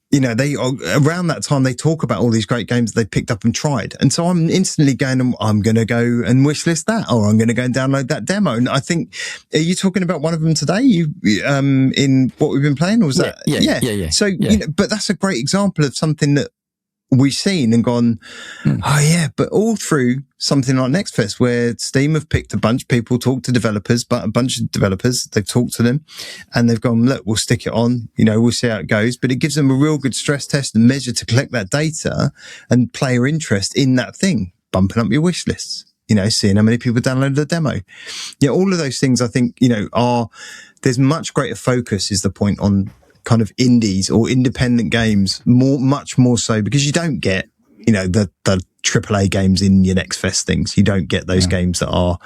they around that time, they talk about all these great games they picked up and tried. And so I'm instantly going, I'm going to go and wishlist that, or I'm going to go and download that demo. And I think, are you talking about one of them today? In what we've been playing, or was that? Yeah. So, but that's a great example of something that we've seen and gone, but all through something like NextFest, where Steam have picked a bunch of people, talked to developers, but a bunch of developers, they've talked to them and they've gone, look, we'll stick it on, we'll see how it goes. But it gives them a real good stress test and measure to collect that data and player interest in that thing, bumping up your wish lists, seeing how many people downloaded the demo. Yeah, all of those things I think, there's much greater focus is the point on kind of indies or independent games, much more so, because you don't get, the AAA games in your NextFest things. You don't get those games that are,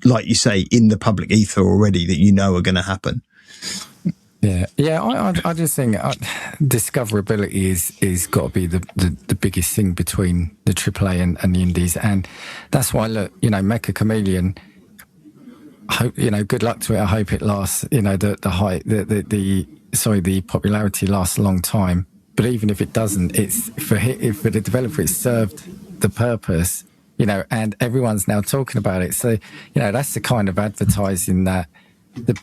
like you say, in the public ether already that are going to happen. Yeah. I just think discoverability is got to be the biggest thing between the AAA and the indies, and that's why look, Mecha Chameleon. Hope good luck to it. I hope it lasts. The popularity lasts a long time. But even if it doesn't, it's for the developer. It's served the purpose, you know, and everyone's now talking about it. So, you know, that's the kind of advertising that the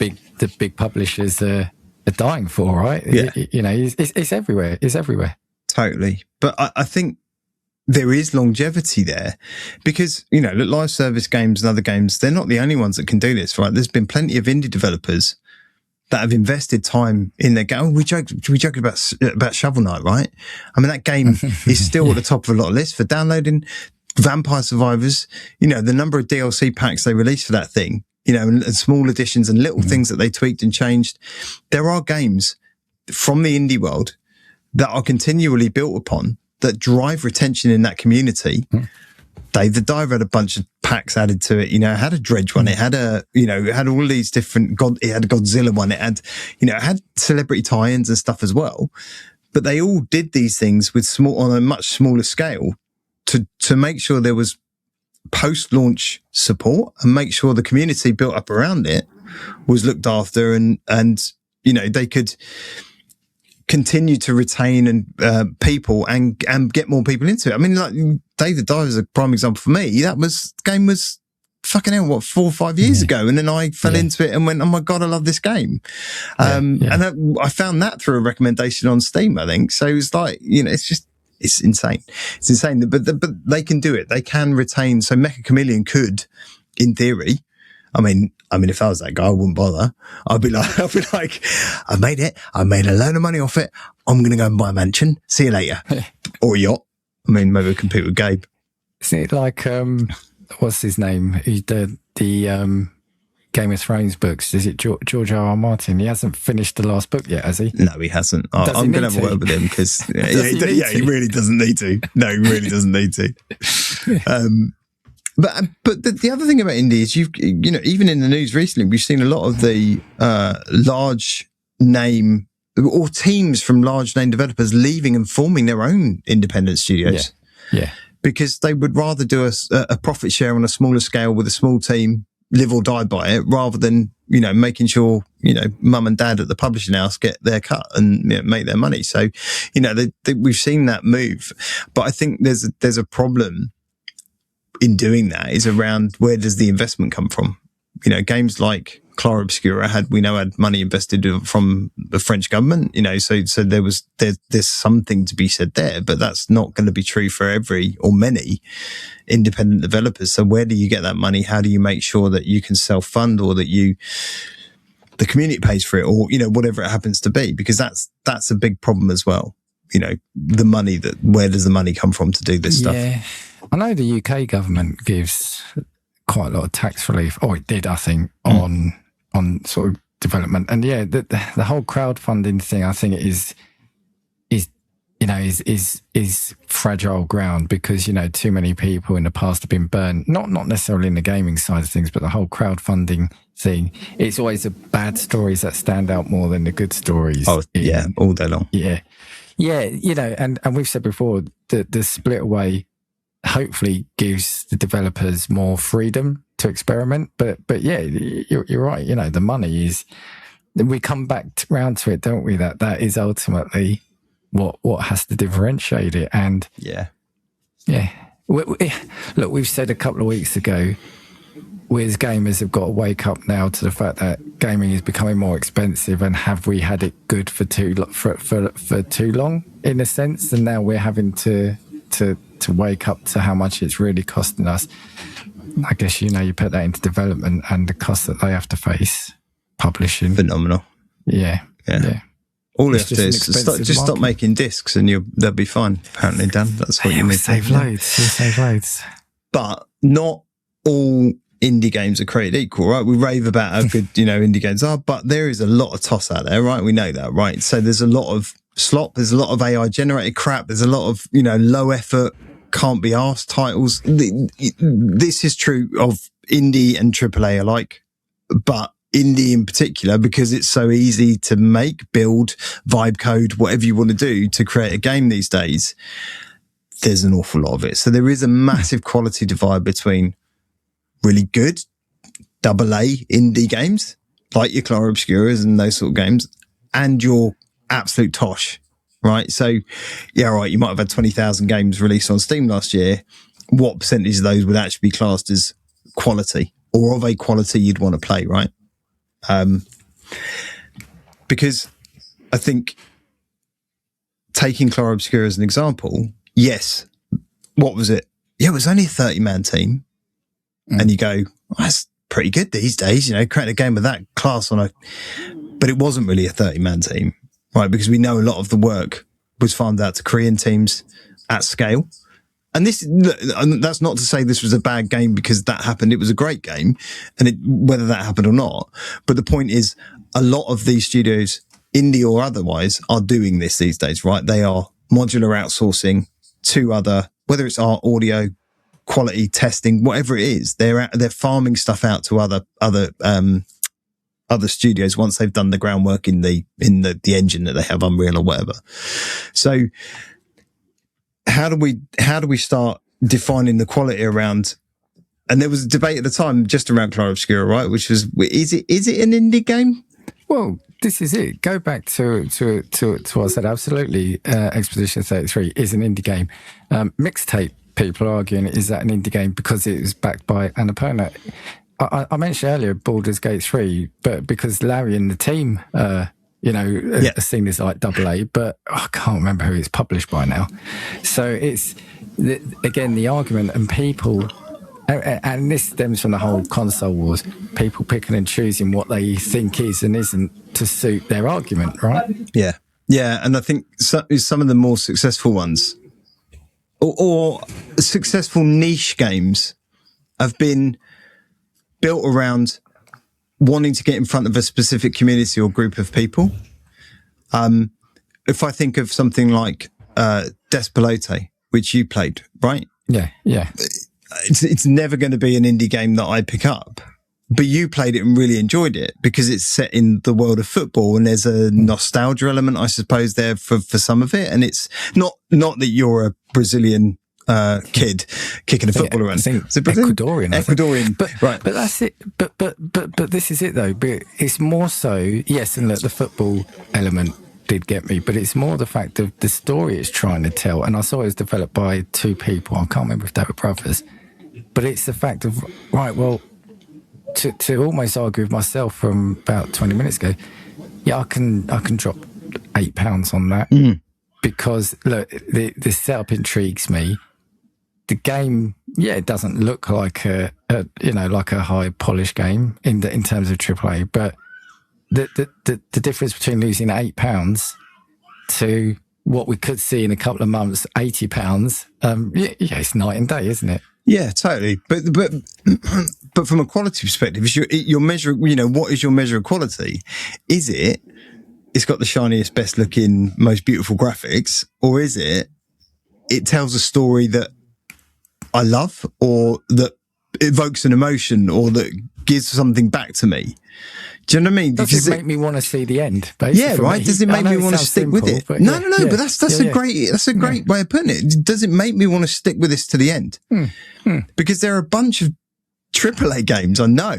big publishers are dying for, right? Yeah. You know, it's everywhere. It's everywhere. Totally. But I think there is longevity there because, you know, live service games and other games, they're not the only ones that can do this, right? There's been plenty of indie developers that have invested time in their game. We joke about Shovel Knight, right? I mean, that game is still at the top of a lot of lists for downloading. Vampire Survivors, you know, the number of DLC packs they released for that thing, you know, and small additions and little things that they tweaked and changed. There are games from the indie world that are continually built upon that drive retention in that community. Dave the Diver had a bunch of packs added to it, you know, it had a Dredge one, it had it had all these different, it had a Godzilla one, it had, you know, it had celebrity tie-ins and stuff as well. But they all did these things on a much smaller scale to make sure there was post-launch support and make sure the community built up around it was looked after and you know, they could continue to retain and people and get more people into it. I mean, like Dave the Diver is a prime example for me. The game was fucking hell, what, 4 or 5 years ago, and then I fell into it and went, oh my god, I love this game. And I found that through a recommendation on Steam, I think. So it's like, you know, it's insane. It's insane, but they can do it. They can retain. So Mecha Chameleon could, in theory. I mean, if I was that guy, I wouldn't bother. I'd be like, I made it. I made a load of money off it. I'm going to go and buy a mansion. See you later. Or a yacht. I mean, maybe we'll compete with Gabe. Isn't it like, what's his name? He's the Game of Thrones books. Is it George R.R. Martin? He hasn't finished the last book yet, has he? No, he hasn't. I'm going to have a word with him because he really doesn't need to. No, he really doesn't need to. But the other thing about indie is you know, even in the news recently, we've seen a lot of the large name or teams from large name developers leaving and forming their own independent studios. Yeah. Because they would rather do a profit share on a smaller scale with a small team, live or die by it, rather than, you know, making sure, you know, mum and dad at the publishing house get their cut and, you know, make their money. So, you know, we've seen that move. But I think there's a problem in doing that is around where does the investment come from? You know, games like Clara Obscura had money invested from the French government, you know, so there's something to be said there, but that's not going to be true for every or many independent developers. So where do you get that money? How do you make sure that you can self-fund or that the community pays for it, or, you know, whatever it happens to be, because that's a big problem as well. You know, where does the money come from to do this stuff? Yeah. I know the UK government gives quite a lot of tax relief. Oh, it did, I think, on sort of development. And yeah, the whole crowdfunding thing, I think is fragile ground because, you know, too many people in the past have been burned, not necessarily in the gaming side of things, but the whole crowdfunding thing. It's always the bad stories that stand out more than the good stories. Oh, yeah, all day long. Yeah. Yeah, you know, and we've said before that the split away hopefully gives the developers more freedom to experiment. But yeah, you're right. You know, the money is, we come back round to it, don't we? That is ultimately what has to differentiate it. And yeah. Look, we've said a couple of weeks ago, we as gamers have got to wake up now to the fact that gaming is becoming more expensive, and have we had it good for too long in a sense, and now we're having to wake up to how much it's really costing us. I guess, you know, you put that into development and the cost that they have to face, publishing. Phenomenal. Yeah. All you have to do is stop making discs and they'll be fine. Apparently, Dan, that's what you need to save loads. You save loads. But not all indie games are created equal, right? We rave about how good, you know, indie games are, but there is a lot of toss out there, right? We know that, right? So there's a lot of slop, there's a lot of AI generated crap, there's a lot of, you know, low effort, can't be asked titles. This is true of indie and AAA alike, but indie in particular, because it's so easy to make, build, vibe code, whatever you want to do to create a game these days, there's an awful lot of it. So there is a massive quality divide between really good AA indie games like your Clara Obscuras and those sort of games, and your absolute tosh, right? So yeah, right, you might have had 20,000 games released on Steam last year, what percentage of those would actually be classed as quality or of a quality you'd want to play, right? Because I think taking Claro Obscura as an example, yes, what was it? Yeah, it was only a 30-man team. And you go, well, that's pretty good these days, create a game with that class but it wasn't really a 30-man team, right? Because we know a lot of the work was farmed out to Korean teams at scale. And that's not to say this was a bad game because that happened. It was a great game, and whether that happened or not. But the point is, a lot of these studios, indie or otherwise, are doing this these days, right? They are modular outsourcing to other, whether it's art, audio, quality testing, whatever it is. They're farming stuff out to other studios once they've done the groundwork in the engine that they have, Unreal or whatever. So how do we start defining the quality around? And there was a debate at the time just around Claro Obscura, right? Which was, is it an indie game? Well, this is it. Go back to what I said. Absolutely, Expedition 33 is an indie game. Mixtape people are arguing, is that an indie game because it was backed by Annapurna? I mentioned earlier Baldur's Gate 3, but because Larry and the team, are seen as like AA, but I can't remember who it's published by now. So it's, again, the argument and people, and this stems from the whole console wars, people picking and choosing what they think is and isn't to suit their argument, right? Yeah. Yeah, and I think some of the more successful ones, or successful niche games, have been built around wanting to get in front of a specific community or group of people. If I think of something like Despelote, which you played, right? Yeah. It's never going to be an indie game that I pick up. But you played it and really enjoyed it because it's set in the world of football, and there's a nostalgia element, I suppose, there for some of it. And it's not that you're a Brazilian kid kicking a football around. It's Ecuadorian. But right. But that's it. But this is it though. But it's more so, yes, and look, the football element did get me, but it's more the fact of the story it's trying to tell. And I saw it was developed by two people. I can't remember if they were brothers. But it's the fact of, right, well, to almost argue with myself from about 20 minutes ago, yeah, I can drop £8 on that because look, the setup intrigues me. The game, yeah, it doesn't look like a high polished game in terms of AAA, but the difference between losing £8 to what we could see in a couple of months, £80, yeah, it's night and day, isn't it? Yeah, totally. But from a quality perspective, is your measure, what is your measure of quality? Is it's got the shiniest, best looking, most beautiful graphics, or is it tells a story that I love, or that evokes an emotion, or that gives something back to me? Do you know what I mean? Does it make me want to see the end? Basically, yeah, right. Does it make me want to stick with it? But no. But that's a great way of putting it. Does it make me want to stick with this to the end? Because there are a bunch of AAA games I know,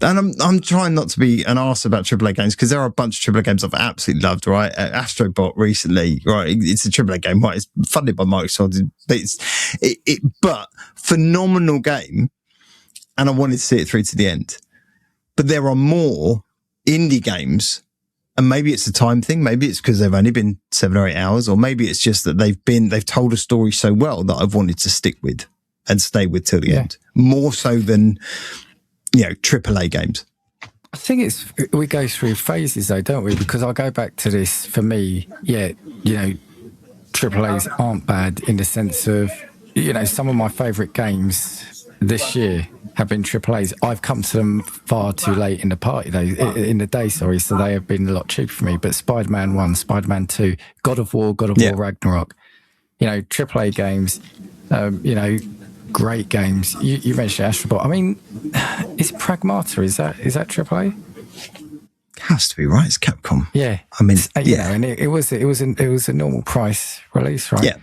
and I'm trying not to be an arse about AAA games because there are a bunch of AAA games I've absolutely loved. Right, Astrobot recently. Right, it's a AAA game. Right, it's funded by Microsoft, but phenomenal game, and I wanted to see it through to the end. But there are more indie games, and maybe it's a time thing. Maybe it's because they've only been 7 or 8 hours, or maybe it's just that they've told a story so well that I've wanted to stick with and stay with till the end, more so than, AAA games. I think we go through phases though, don't we? Because I go back to this, for me, AAAs aren't bad in the sense of, some of my favourite games this year have been AAAs. I've come to them far too late in the day, so they have been a lot cheaper for me. But Spider-Man 1, Spider-Man 2, God of War Ragnarok, AAA games, great games. You mentioned Astrobot. I mean, is Pragmata, is that AAA? Has to be, right? It's Capcom. Yeah. I mean, and it was a normal price release, right? Yeah.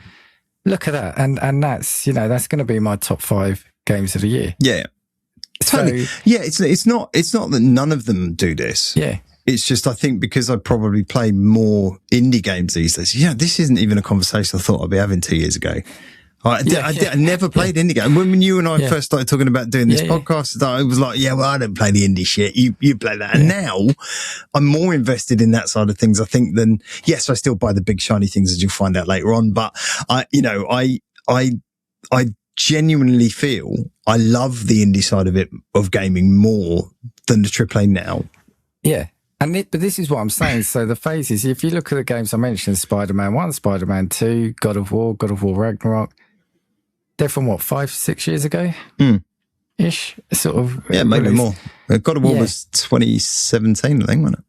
Look at that, and that's that's going to be my top 5 games of the year. Yeah. Totally. So, yeah, it's not that none of them do this. Yeah. It's just, I think, because I probably play more indie games these days. Yeah, this isn't even a conversation I thought I'd be having 2 years ago. I never played indie games. When you and I first started talking about doing this podcast, I was like, well, I don't play the indie shit. You play that. And now I'm more invested in that side of things, I think, than, yes, I still buy the big shiny things, as you'll find out later on. But I genuinely feel I love the indie side of gaming more than the AAA now. Yeah. But this is what I'm saying. So the phases, if you look at the games I mentioned, Spider-Man 1, Spider-Man 2, God of War Ragnarok, they're from what, 5-6 years ago? Ish, sort of. Yeah, maybe more. God of War was 2017, I think, wasn't it?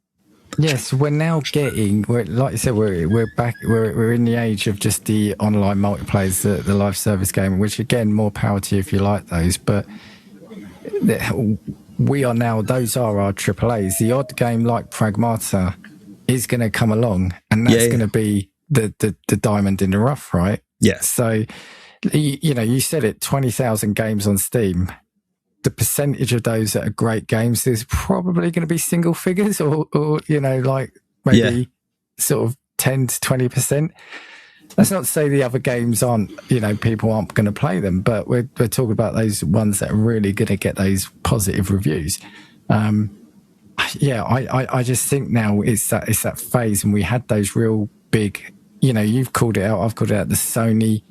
Yes, we're now getting, like you said, we're back, we're in the age of just the online multiplayers, the live service game, which again, more power to you if you like those, but we are now, those are our AAAs. The odd game like Pragmata is going to come along, and that's going to be the diamond in the rough, right? Yeah. So, you said it, 20,000 games on Steam. The percentage of those that are great games is probably going to be single figures or like maybe sort of 10 to 20%. That's not to say the other games aren't, people aren't going to play them, but we're talking about those ones that are really going to get those positive reviews. I just think now it's that phase, and we had those real big, you've called it out, I've called it out, the Sony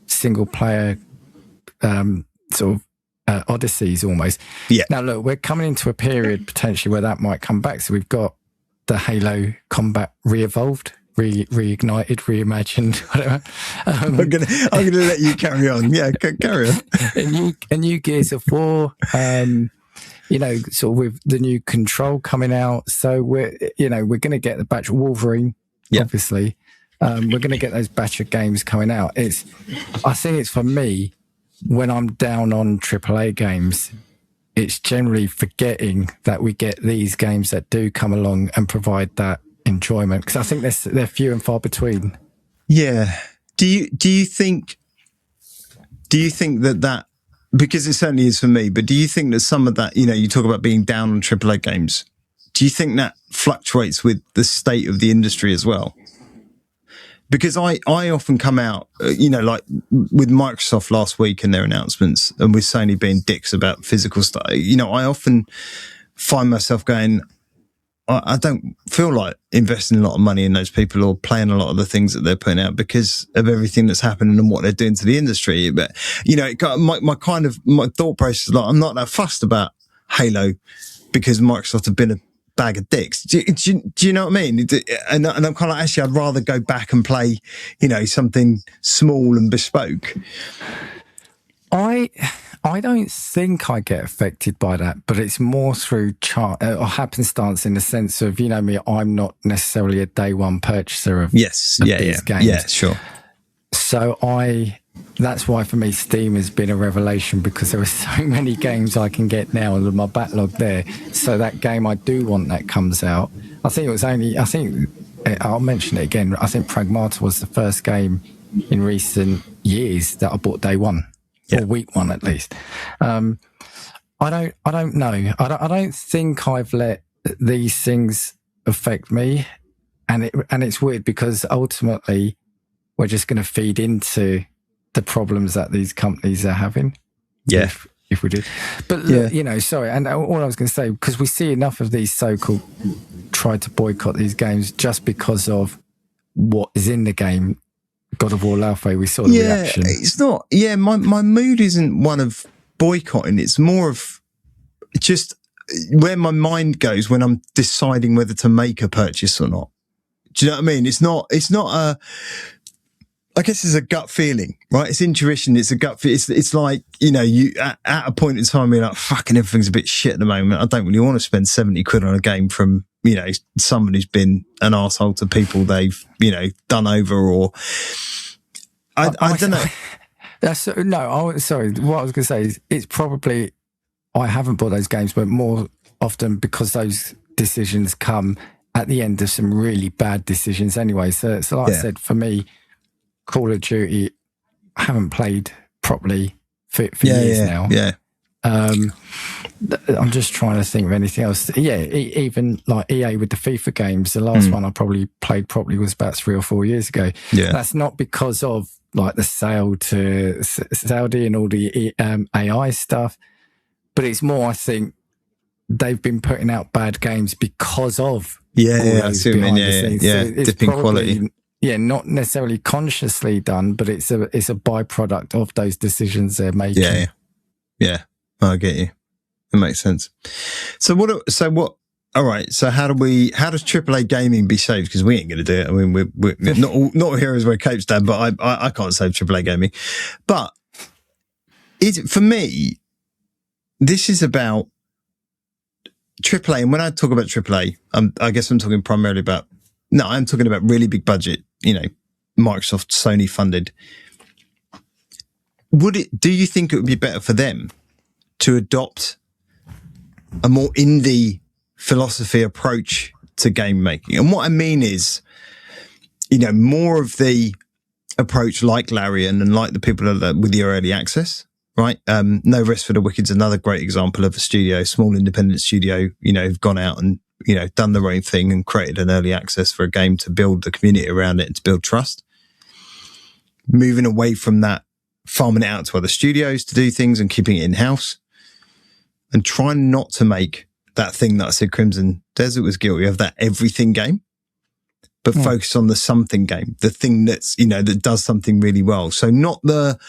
single player sort of odysseys almost. Yeah. Now look, we're coming into a period potentially where that might come back. So we've got the Halo combat re-evolved, reignited, reimagined, whatever. I'm gonna let you carry on. Yeah, carry on. a new Gears of War. Sort of with the new Control coming out. So we're going to get the batch of Wolverine, obviously. We're going to get those batch of games coming out. I think it's for me, when I'm down on AAA games, it's generally forgetting that we get these games that do come along and provide that enjoyment, because I think they're few and far between. Yeah. Do you think that, because it certainly is for me, but do you think that some of that, you talk about being down on AAA games, do you think that fluctuates with the state of the industry as well? Because I often come out, like with Microsoft last week and their announcements, and with Sony being dicks about physical stuff, I often find myself going, I don't feel like investing a lot of money in those people or playing a lot of the things that they're putting out because of everything that's happening and what they're doing to the industry. But, my thought process is like, I'm not that fussed about Halo because Microsoft have been a bag of dicks. Do you know what I mean? And I'm kind of actually, I'd rather go back and play, something small and bespoke. I don't think I get affected by that, but it's more through or happenstance, in the sense of, me, I'm not necessarily a day one purchaser of these games. Yeah, sure. So that's why for me Steam has been a revelation, because there are so many games I can get now and my backlog there. So that game I do want that comes out. I'll mention it again, I think Pragmata was the first game in recent years that I bought day one, or week one at least. I don't know. I don't think I've let these things affect me, and it's weird because ultimately we're just going to feed into the problems that these companies are having. Yeah. If we did. But, sorry. And all I was going to say, because we see enough of these so-called try to boycott these games just because of what is in the game. God of War Laufey, we saw the reaction. It's not, my mood isn't one of boycotting. It's more of just where my mind goes when I'm deciding whether to make a purchase or not. Do you know what I mean? It's not I guess it's a gut feeling, right? It's intuition. It's a gut feel. It's like, you at a point in time, you're like, fucking everything's a bit shit at the moment. I don't really want to spend 70 quid on a game from, someone who's been an arsehole to people they've, done over, or I don't know. Sorry. What I was going to say is it's probably, I haven't bought those games, but more often because those decisions come at the end of some really bad decisions anyway. So like I said, for me, Call of Duty, I haven't played properly for years now. Yeah. I'm just trying to think of anything else. Yeah, even like EA with the FIFA games, the last one I probably played properly was about 3 or 4 years ago. Yeah. That's not because of like the sale to Saudi and all the AI stuff. But it's more, I think, they've been putting out bad games because of that's what I mean. So it's dipping probably, quality. Yeah, not necessarily consciously done, but it's a byproduct of those decisions they're making. Yeah. I get you. It makes sense. So what? All right. So how does AAA gaming be saved? Because we ain't going to do it. I mean, we're not all heroes wear capes, Dan, but I can't save AAA gaming. But for me, this is about AAA. And when I talk about AAA, I guess I'm talking primarily about, I'm talking about really big budget, Microsoft, Sony funded. Do you think it would be better for them to adopt a more indie philosophy approach to game making? And what I mean is, more of the approach like Larian and like the people with the early access, right? No Rest for the Wicked's another great example of a studio, small independent studio, who've gone out and, done their own thing and created an early access for a game to build the community around it and to build trust. Moving away from that, farming it out to other studios to do things and keeping it in-house, and trying not to make that thing that I said Crimson Desert was guilty of, that everything game, but focus on the something game, the thing that's, that does something really well. So not the,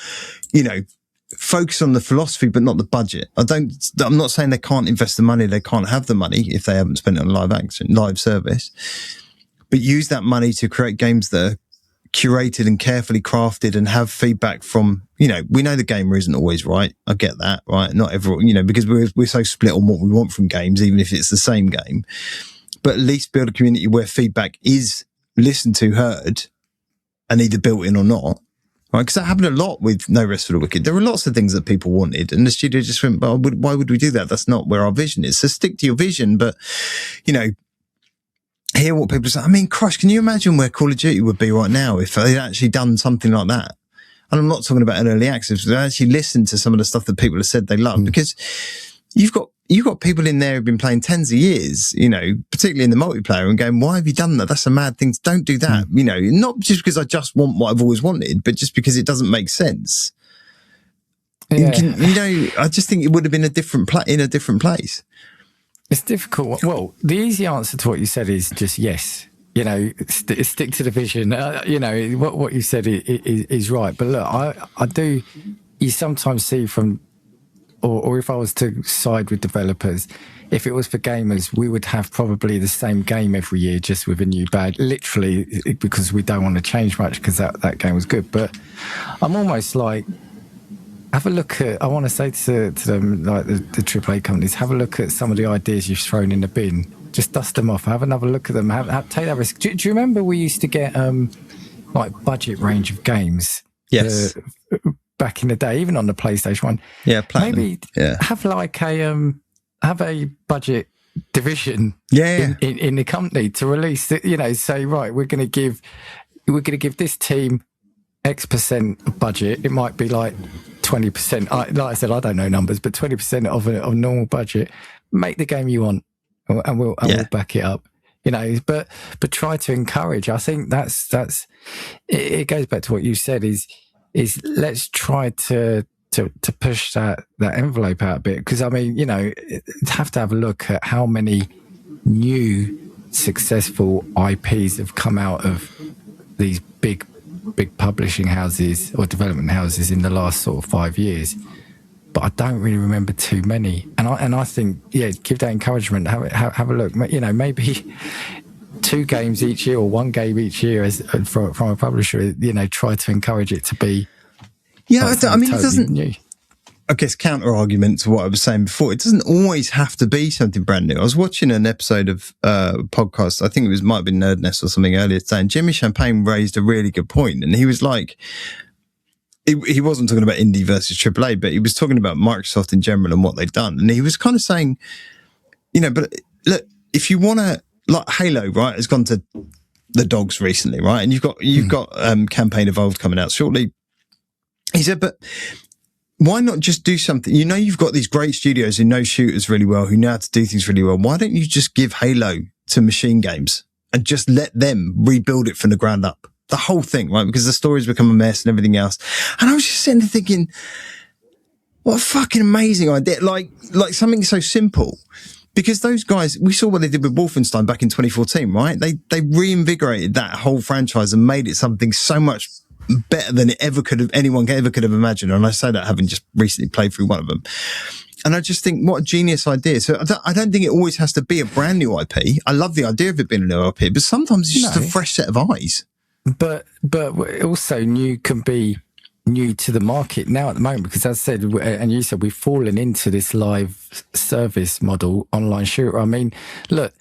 focus on the philosophy, but not the budget. I'm not saying they can't invest the money. They can't have the money if they haven't spent it on live service, but use that money to create games that are curated and carefully crafted and have feedback from, we know the gamer isn't always right. I get that, right? Not everyone, because we're so split on what we want from games, even if it's the same game, but at least build a community where feedback is listened to, heard, and either built in or not. Right? Because that happened a lot with No Rest for the Wicked. There were lots of things that people wanted, and the studio just went, well, why would we do that? That's not where our vision is. So stick to your vision, but, hear what people say. I mean, Crush, can you imagine where Call of Duty would be right now if they'd actually done something like that? And I'm not talking about an early access, but they actually listened to some of the stuff that people have said they love, because you've got people in there who've been playing tens of years, particularly in the multiplayer, and going, why have you done that? That's a mad thing. Don't do that. Not just because I just want what I've always wanted, but just because it doesn't make sense. Yeah. I just think it would have been in a different place. It's difficult. Well, the easy answer to what you said is just yes. Stick to the vision. What you said is right. But look, I do. You sometimes see from, or if I was to side with developers, if it was for gamers, we would have probably the same game every year, just with a new badge. Literally, because we don't want to change much because that game was good. But I'm almost like, have a look at, I want to say to them, like the AAA companies, have a look at some of the ideas you've thrown in the bin. Just dust them off. Have another look at them. Take that risk. Do you remember we used to get like budget range of games? Yes. Back in the day, even on the PlayStation 1. Yeah, Platinum. Maybe have like have a budget division in the company to release it, say, right, we're going to give this team X% of budget. It might be like 20%. Like I said, I don't know numbers, but 20% of a normal budget. Make the game you want, and we'll back it up. But try to encourage. I think that's it goes back to what you said is let's try to push that envelope out a bit, because I mean, have to have a look at how many new successful IPs have come out of these big publishing houses or development houses in the last sort of 5 years. But I don't really remember too many. And I think, give that encouragement. Have a look. Maybe 2 games each year or 1 game each year from a publisher. Try to encourage it to be. Yeah, it doesn't. New. I guess counter argument to what I was saying before. It doesn't always have to be something brand new. I was watching an episode of podcast. I think might have been Nerd Nest or something earlier today. And Jimmy Champagne raised a really good point, and he was like, he wasn't talking about indie versus AAA, but he was talking about Microsoft in general and what they've done. And he was kind of saying, but look, if you want to, like Halo, right, has gone to the dogs recently, right? And you've got Campaign Evolved coming out shortly. He said, but why not just do something? You've got these great studios who know shooters really well, who know how to do things really well. Why don't you just give Halo to Machine Games and just let them rebuild it from the ground up? the whole thing, right? Because the story's become a mess and everything else. And I was just sitting there thinking, what a fucking amazing idea. Like something so simple. Because those guys, we saw what they did with Wolfenstein back in 2014, right? They reinvigorated that whole franchise and made it something so much better than anyone ever could have imagined. And I say that having just recently played through one of them. And I just think, what a genius idea. So I don't think it always has to be a brand new IP. I love the idea of it being a new IP, but sometimes it's just a fresh set of eyes. But also new can be new to the market now at the moment, because as I said, and you said, we've fallen into this live service model online shooter. I mean, look,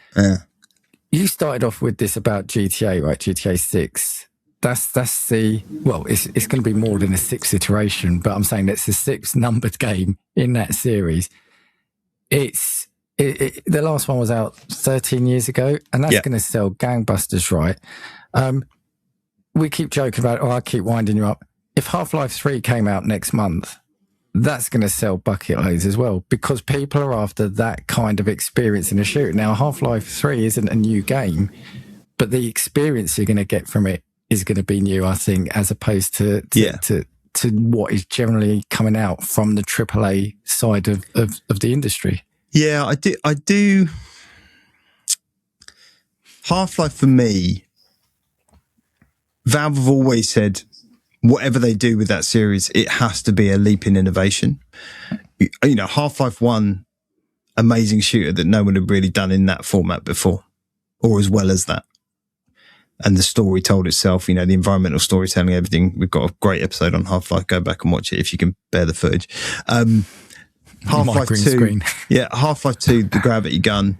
you started off with this about GTA, right? GTA 6. That's it's going to be more than a 6th iteration, but I'm saying that's the 6th numbered game in that series. The last one was out 13 years ago, and that's going to sell gangbusters, right? We keep joking about, I keep winding you up. If Half-Life 3 came out next month, that's going to sell bucket loads as well, because people are after that kind of experience in a shooter. Now, Half-Life 3 isn't a new game, but the experience you're going to get from it is going to be new, I think, as opposed to what is generally coming out from the AAA side of the industry. Yeah, I do. Half-Life for me, Valve have always said, whatever they do with that series, it has to be a leap in innovation. You know, Half-Life 1, amazing shooter that no one had really done in that format before, or as well as that. And the story told itself, you know, the environmental storytelling, everything. We've got a great episode on Half-Life. Go back and watch it if you can bear the footage. Half-Life 2, screen. Yeah, Half-Life 2, the gravity gun,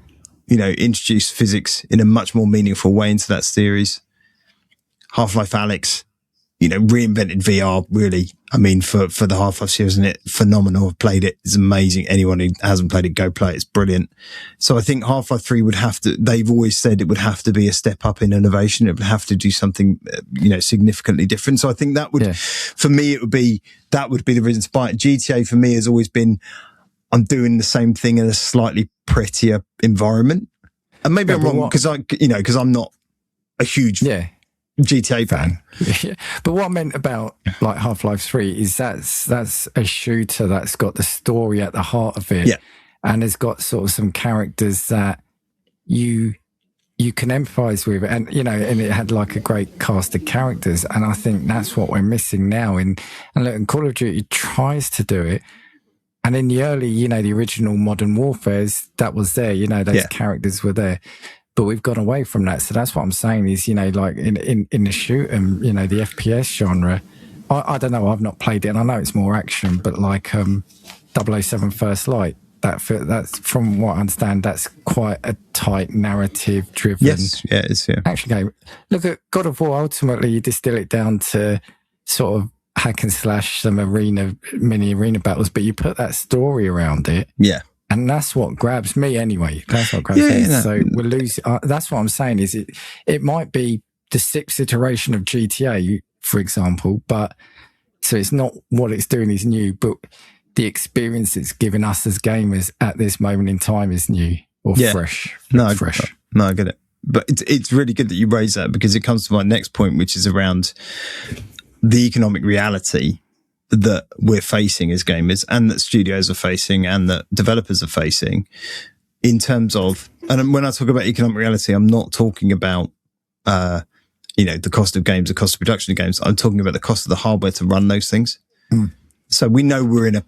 you know, introduced physics in a much more meaningful way into that series. Half-Life Alyx, you know, reinvented VR, really. I mean, for the Half-Life series, isn't it phenomenal? I've played it. It's amazing. Anyone who hasn't played it, go play it. It's brilliant. So I think Half-Life 3 would have to, they've always said it would have to be a step up in innovation. It would have to do something, you know, significantly different. So I think that would, for me, that would be the reason to buy it. GTA for me has always been, I'm doing the same thing in a slightly prettier environment. And maybe I'm wrong because I'm not a huge GTA fan. Yeah. But what I meant about like Half-Life 3 is that's a shooter that's got the story at the heart of it, and has got sort of some characters that you can empathize with, and you know, and it had like a great cast of characters, and I think that's what we're missing now. And look, and Call of Duty tries to do it, and in the early, you know, the original Modern Warfares, that was there, you know, those characters were there. But we've gone away from that. So that's what I'm saying is, you know, like in the shoot and, you know, the FPS genre, I don't know, I've not played it, and I know it's more action, but like 007 First Light, that's from what I understand, that's quite a tight narrative driven action game. Look at God of War, ultimately you distill it down to sort of hack and slash, some mini arena battles, but you put that story around it. Yeah. And that's what grabs me anyway. That's what grabs me. No. So we're losing. That's what I'm saying is it might be the 6th iteration of GTA, for example, but so it's not what it's doing is new, but the experience it's giving us as gamers at this moment in time is new or fresh. Fresh. No, I get it. But it's really good that you raise that, because it comes to my next point, which is around the economic reality that we're facing as gamers, and that studios are facing, and that developers are facing, in terms of, and when I talk about economic reality, I'm not talking about, you know, the cost of games, the cost of production of games. I'm talking about the cost of the hardware to run those things. So we know we're in a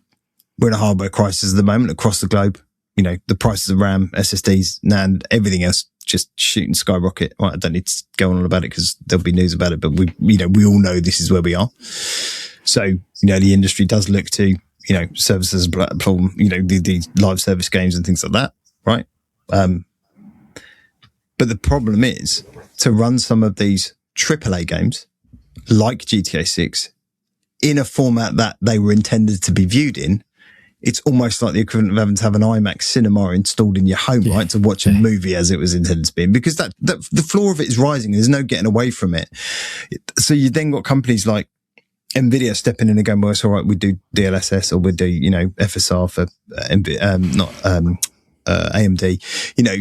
hardware crisis at the moment across the globe. You know, the prices of RAM, SSDs, NAND, everything else just shooting skyrocket. Well, I don't need to go on about it because there'll be news about it, but we all know this is where we are. So, you know, the industry does look to, you know, services platform, you know, the live service games and things like that, right? But the problem is to run some of these AAA games like GTA 6 in a format that they were intended to be viewed in. It's almost like the equivalent of having to have an IMAX cinema installed in your home, right, to watch a movie as it was intended to be in, because that the floor of it is rising. There's no getting away from it. So you then got companies like NVIDIA stepping in and going, well, it's all right, we do DLSS, or we do, you know, FSR for AMD, you know,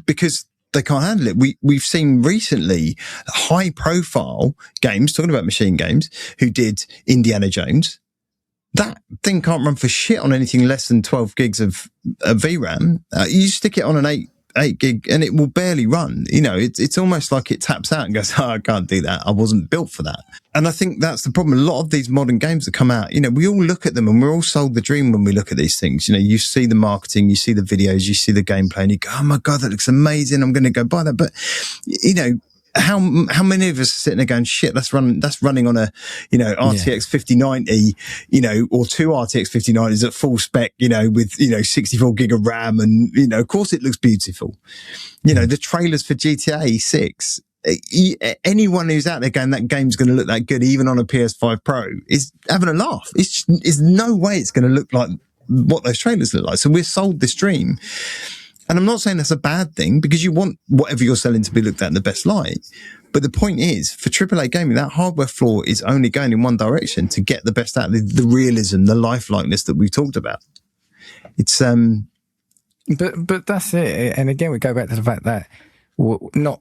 because they can't handle it. We've seen recently high profile games, talking about machine games, who did Indiana Jones. That thing can't run for shit on anything less than 12 gigs of VRAM. You stick it on an 8 gig and it will barely run. You know, it's almost like it taps out and goes, I can't do that. I wasn't built for that. And I think that's the problem. A lot of these modern games that come out, you know, we all look at them and we're all sold the dream when we look at these things. You know, you see the marketing, you see the videos, you see the gameplay and you go, oh my God, that looks amazing. I'm going to go buy that. But, you know, how many of us are sitting there going, shit, that's running on a, you know, RTX 5090, you know, or two RTX 5090s at full spec, you know, with, you know, 64 gig of RAM. And, you know, of course it looks beautiful. You know, the trailers for GTA 6, anyone who's out there going, that game's going to look that good, even on a PS5 Pro, is having a laugh. It's no way it's going to look like what those trailers look like. So we're sold this dream. And I'm not saying that's a bad thing, because you want whatever you're selling to be looked at in the best light. But the point is, for AAA gaming, that hardware floor is only going in one direction to get the best out of the realism, the lifelikeness that we've talked about. It's But that's it. And again, we go back to the fact that not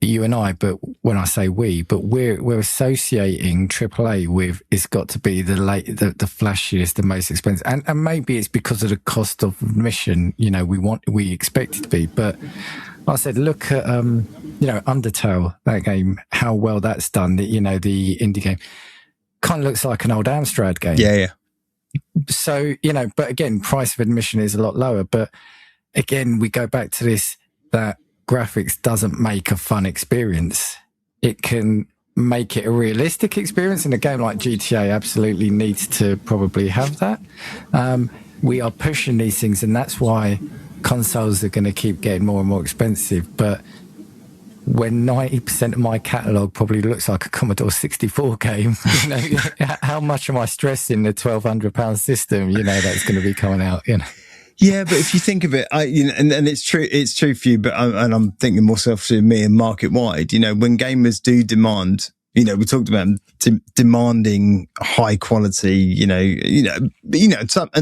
you and I, but when I say we're associating AAA with, it's got to be the flashiest, the most expensive, and maybe it's because of the cost of admission. You know, we expect it to be, but like I said, look at you know, Undertale, that game, how well that's done. You know, the indie game kind of looks like an old Amstrad game. Yeah. So, you know, but again, price of admission is a lot lower. But again, we go back to this, that graphics doesn't make a fun experience. It can make it a realistic experience, and a game like GTA absolutely needs to probably have that. We are pushing these things, and that's why consoles are going to keep getting more and more expensive. But when 90% of my catalogue probably looks like a Commodore 64 game, you know, how much am I stressing the £1,200 system, you know, that's going to be coming out, you know? Yeah, but if you think of it, you know, and it's true for you, but I'm thinking more selfishly of me and market wide. You know, when gamers do demand, you know, we talked about demanding high quality, you know,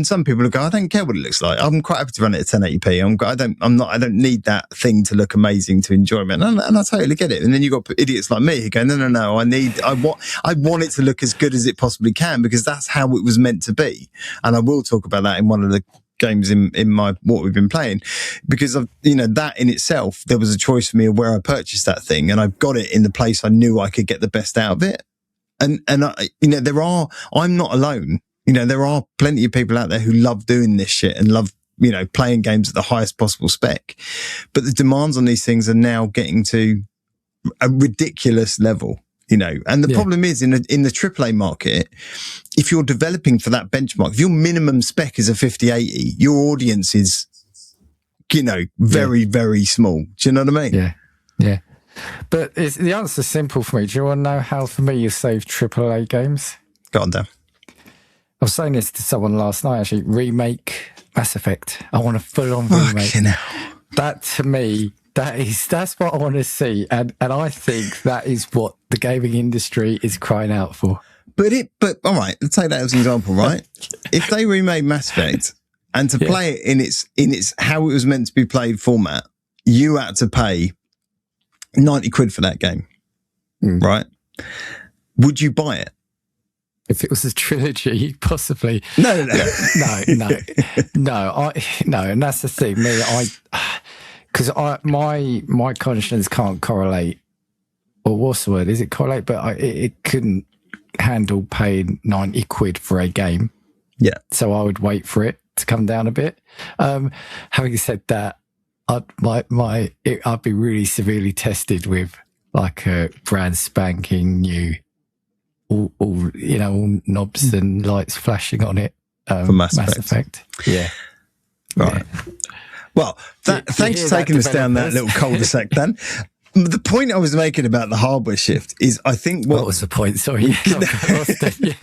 some people will go, I don't care what it looks like. I'm quite happy to run it at 1080p. I don't need that thing to look amazing to enjoy it. And I totally get it. And then you've got idiots like me who go, no, I want it to look as good as it possibly can, because that's how it was meant to be. And I will talk about that in one of the games in my what we've been playing, because of, you know, that in itself, there was a choice for me of where I purchased that thing, and I've got it in the place I knew I could get the best out of it. And I, you know, I'm not alone. You know, there are plenty of people out there who love doing this shit and love, you know, playing games at the highest possible spec. But the demands on these things are now getting to a ridiculous level. You know, and the problem is in the AAA market, if you're developing for that benchmark, if your minimum spec is a 5080, your audience is, you know, very, very small. Do you know what I mean? Yeah. But the answer's simple for me. Do you want to know how, for me, you save AAA games? Go on, Dan. I was saying this to someone last night, actually. Remake Mass Effect. I want a full-on remake. That, to me, that's what I want to see, and I think that is what the gaming industry is crying out for. But all right, let's take that as an example, right? If they remade Mass Effect and to play it in its how it was meant to be played format, you had to pay 90 quid for that game, right? Would you buy it? If it was a trilogy, possibly. No. And that's the thing. Because my conscience can't correlate, or what's the word? Is it correlate? But it couldn't handle paying 90 quid for a game. Yeah. So I would wait for it to come down a bit. Having said that, I'd be really severely tested with like a brand spanking new, all knobs and lights flashing on it. For Mass Effect. Yeah. Right. Yeah. Well, thanks for taking us down that little cul-de-sac, Dan. The point I was making about the hardware shift is, I think what was the point? Sorry. The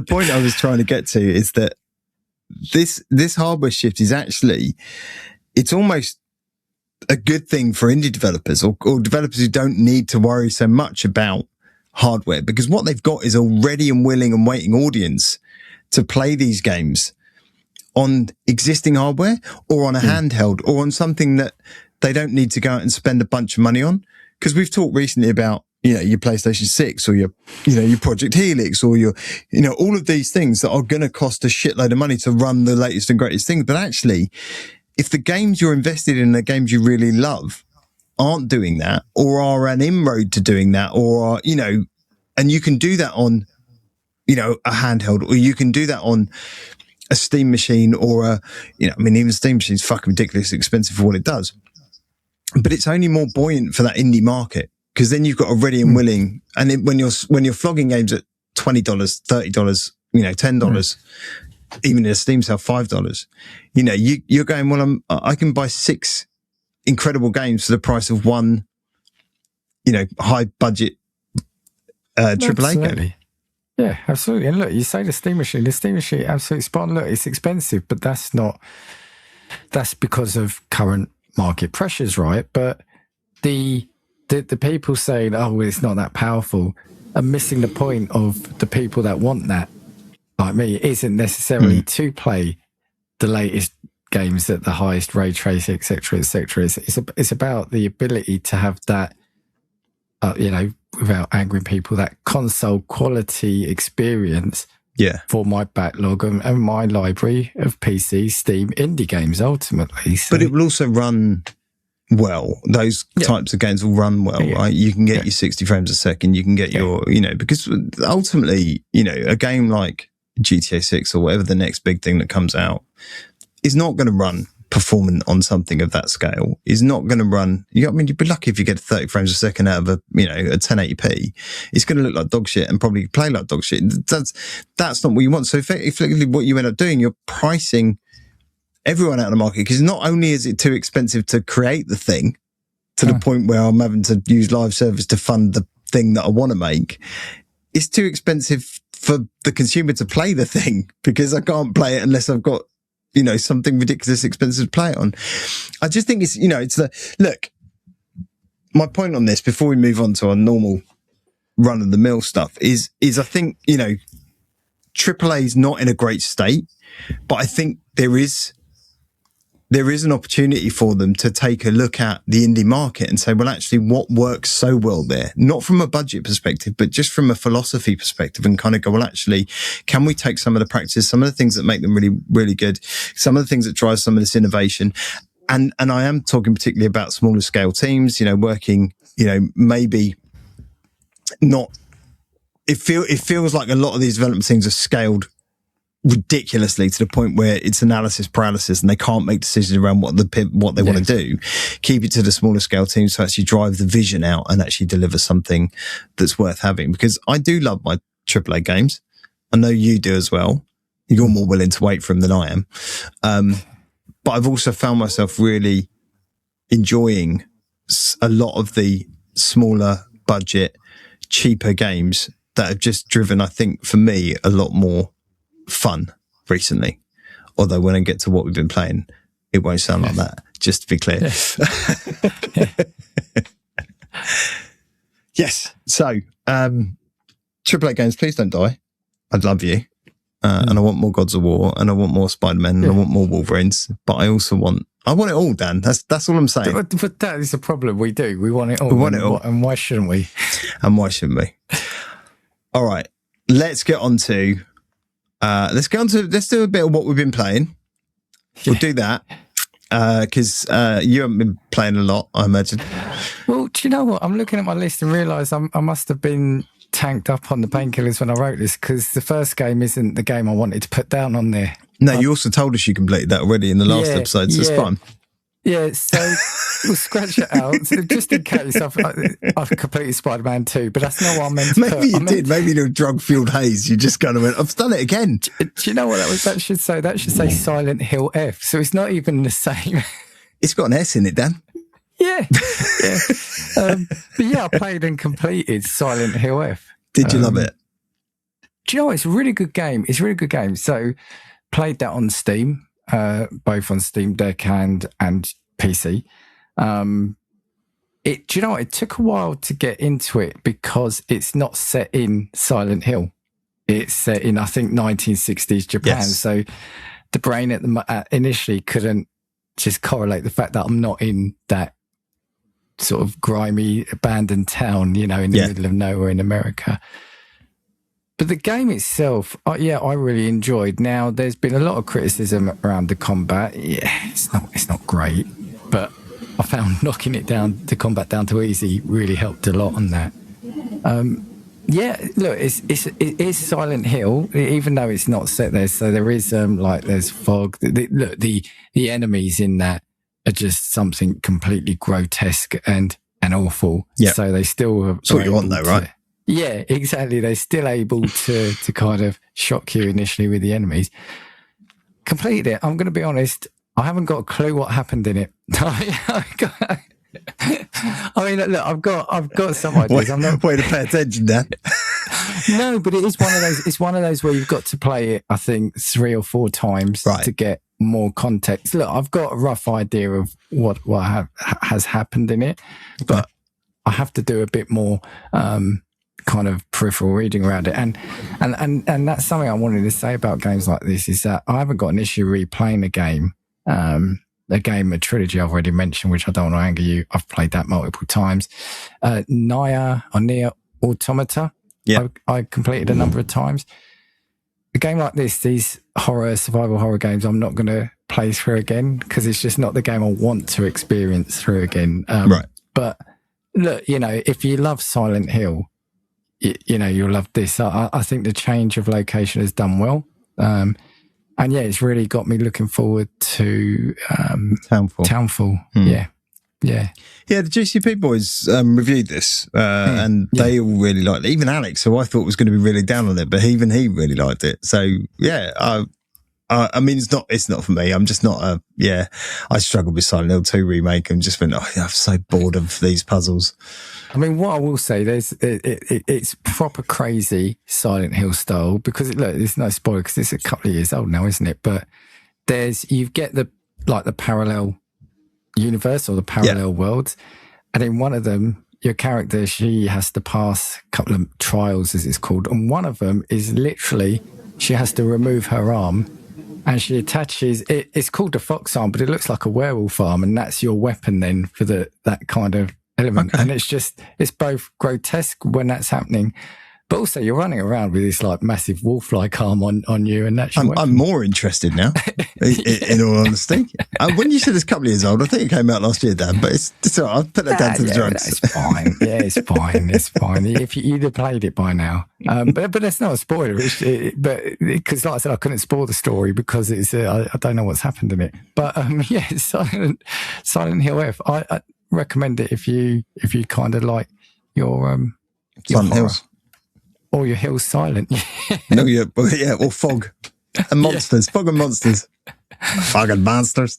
point I was trying to get to is that this hardware shift is actually, it's almost a good thing for indie developers or developers who don't need to worry so much about hardware, because what they've got is a ready and willing and waiting audience to play these games on existing hardware or on a handheld or on something that they don't need to go out and spend a bunch of money on. Because we've talked recently about, your PlayStation 6 or your Project Helix or all of these things that are going to cost a shitload of money to run the latest and greatest things. But actually, if the games you're invested in are games you really love aren't doing that or are an inroad to doing that or are, and you can do that on, a handheld or you can do that on a Steam machine or even Steam machine's fucking ridiculously expensive for what it does. But it's only more buoyant for that indie market. Because then you've got a ready and willing, and when you're flogging games at $20, $30, $10, even in a Steam sale $5, you're going, well, I can buy 6 incredible games for the price of one, high budget AAA game. Yeah, absolutely. And look, you say the Steam machine, absolutely spot on. Look, it's expensive, but that's because of current market pressures, right? But the people saying, oh, well, it's not that powerful, are missing the point of the people that want that, like me. It isn't necessarily to play the latest games at the highest ray trace, etc., etc. It's about the ability to have that, without angering people, that console quality experience for my backlog and my library of PC, Steam, indie games, ultimately. So, but it will also run well. Those types of games will run well, right? You can get your 60 frames a second. You can get your, because ultimately, a game like GTA 6 or whatever the next big thing that comes out is not going to run performant on something of that scale. Is not going to run. You'd be lucky if you get 30 frames a second out of a 1080p. It's going to look like dog shit and probably play like dog shit. That's not what you want. So effectively, what you end up doing, you're pricing everyone out of the market, because not only is it too expensive to create the thing to the point where I'm having to use live service to fund the thing that I want to make, it's too expensive for the consumer to play the thing, because I can't play it unless I've got, something ridiculous expensive to play it on. I just think it's, look, my point on this before we move on to our normal run of the mill stuff is I think, AAA is not in a great state, but I think there is an opportunity for them to take a look at the indie market and say, well, actually, what works so well there? Not from a budget perspective, but just from a philosophy perspective, and kind of go, well, actually, can we take some of the practices, some of the things that make them really, really good, some of the things that drive some of this innovation? And I am talking particularly about smaller scale teams, working, maybe not. It feels like a lot of these development teams are scaled ridiculously to the point where it's analysis paralysis and they can't make decisions around what they want to do. Keep it to the smaller scale teams to actually drive the vision out and actually deliver something that's worth having. Because I do love my AAA games. I know you do as well. You're more willing to wait for them than I am. But I've also found myself really enjoying a lot of the smaller budget, cheaper games that have just driven, I think, for me, a lot more fun recently. Although when I get to what we've been playing, it won't sound like that, just to be clear. Yes. So, AAA games, please don't die. I'd love you. And I want more Gods of War, and I want more Spider-Man, and I want more Wolverines. But I also want it all, Dan. That's all I'm saying. But that is the problem. We do. We want it all. We want it all. And why shouldn't we? And why shouldn't we? All right. Let's get on to let's do a bit of what we've been playing. We'll do that. Because you haven't been playing a lot, I imagine. Well, do you know what? I'm looking at my list and realise I must have been tanked up on the painkillers when I wrote this, because the first game isn't the game I wanted to put down on there. No, you also told us you completed that already in the last episode, so it's fine. Yeah, so we'll scratch it out. So just in case I've completed Spider-Man 2, but that's not what I meant to Maybe you did. Maybe in a drug-fueled haze, you just kind of went, I've done it again. Do you know what that should say? That should say Silent Hill F. So it's not even the same. It's got an S in it, Dan. Yeah. But yeah, I played and completed Silent Hill F. Did you love it? Do you know what? It's a really good game. So played that on Steam. Both on Steam Deck and PC. Do you know what? It took a while to get into it because it's not set in Silent Hill. It's set in, I think, 1960s Japan. Yes. So the brain initially couldn't just correlate the fact that I'm not in that sort of grimy abandoned town, in the middle of nowhere in America. But the game itself, I really enjoyed. Now, there's been a lot of criticism around the combat. Yeah, it's not great, but I found knocking the combat down to easy really helped a lot on that. Look, it is Silent Hill, even though it's not set there. So there is there's fog. The enemies in that are just something completely grotesque and awful. Yeah. So they still have. That's what you want, though, right? Yeah, exactly. They're still able to kind of shock you initially with the enemies. Completed it. I'm going to be honest. I haven't got a clue what happened in it. I mean, look, I've got some ideas. I'm not way to pay attention, Dan. No, but it is one of those. It's one of those where you've got to play it, I think, 3 or 4 times to get more context. Look, I've got a rough idea of what has happened in it, but I have to do a bit more kind of peripheral reading around it. And that's something I wanted to say about games like this, is that I haven't got an issue replaying a game. A trilogy I've already mentioned, which I don't want to anger you. I've played that multiple times. Nier Automata. Yeah, I completed a number of times. A game like this, these survival horror games, I'm not going to play through again because it's just not the game I want to experience through again. Right. But look, if you love Silent Hill, you'll love this. I think the change of location has done well. And yeah, it's really got me looking forward to Townfall. Yeah. The GCP boys reviewed this, and they all really liked it. Even Alex, who I thought was going to be really down on it, but even he really liked it. So yeah, I mean, it's not for me. I'm just not I struggled with Silent Hill 2 remake and just went, I'm so bored of these puzzles. I mean, what I will say, it's proper crazy Silent Hill style, because there's no spoiler because it's a couple of years old now, isn't it? But you get the parallel universe or the parallel worlds, and in one of them, your character, she has to pass a couple of trials, as it's called, and one of them is literally she has to remove her arm. And she attaches it's called the fox arm, but it looks like a werewolf arm, and that's your weapon then for that kind of element. Okay. And it's both grotesque when that's happening, but also you're running around with this massive wolf-like arm on you, and that's I'm more interested now. in all honesty, when you said it's a couple of years old, I think it came out last year, Dan. But it's all right. I'll put that down to the drugs. It's fine. Yeah, it's fine. It's fine. If you'd have played it by now, but that's not a spoiler. But because, like I said, I couldn't spoil the story because it's I don't know what's happened in it. But Silent Hill F. I recommend it if you kind of like your Silent Hills. Or your hill's silent. or fog and monsters. Fog and monsters. Fog and monsters.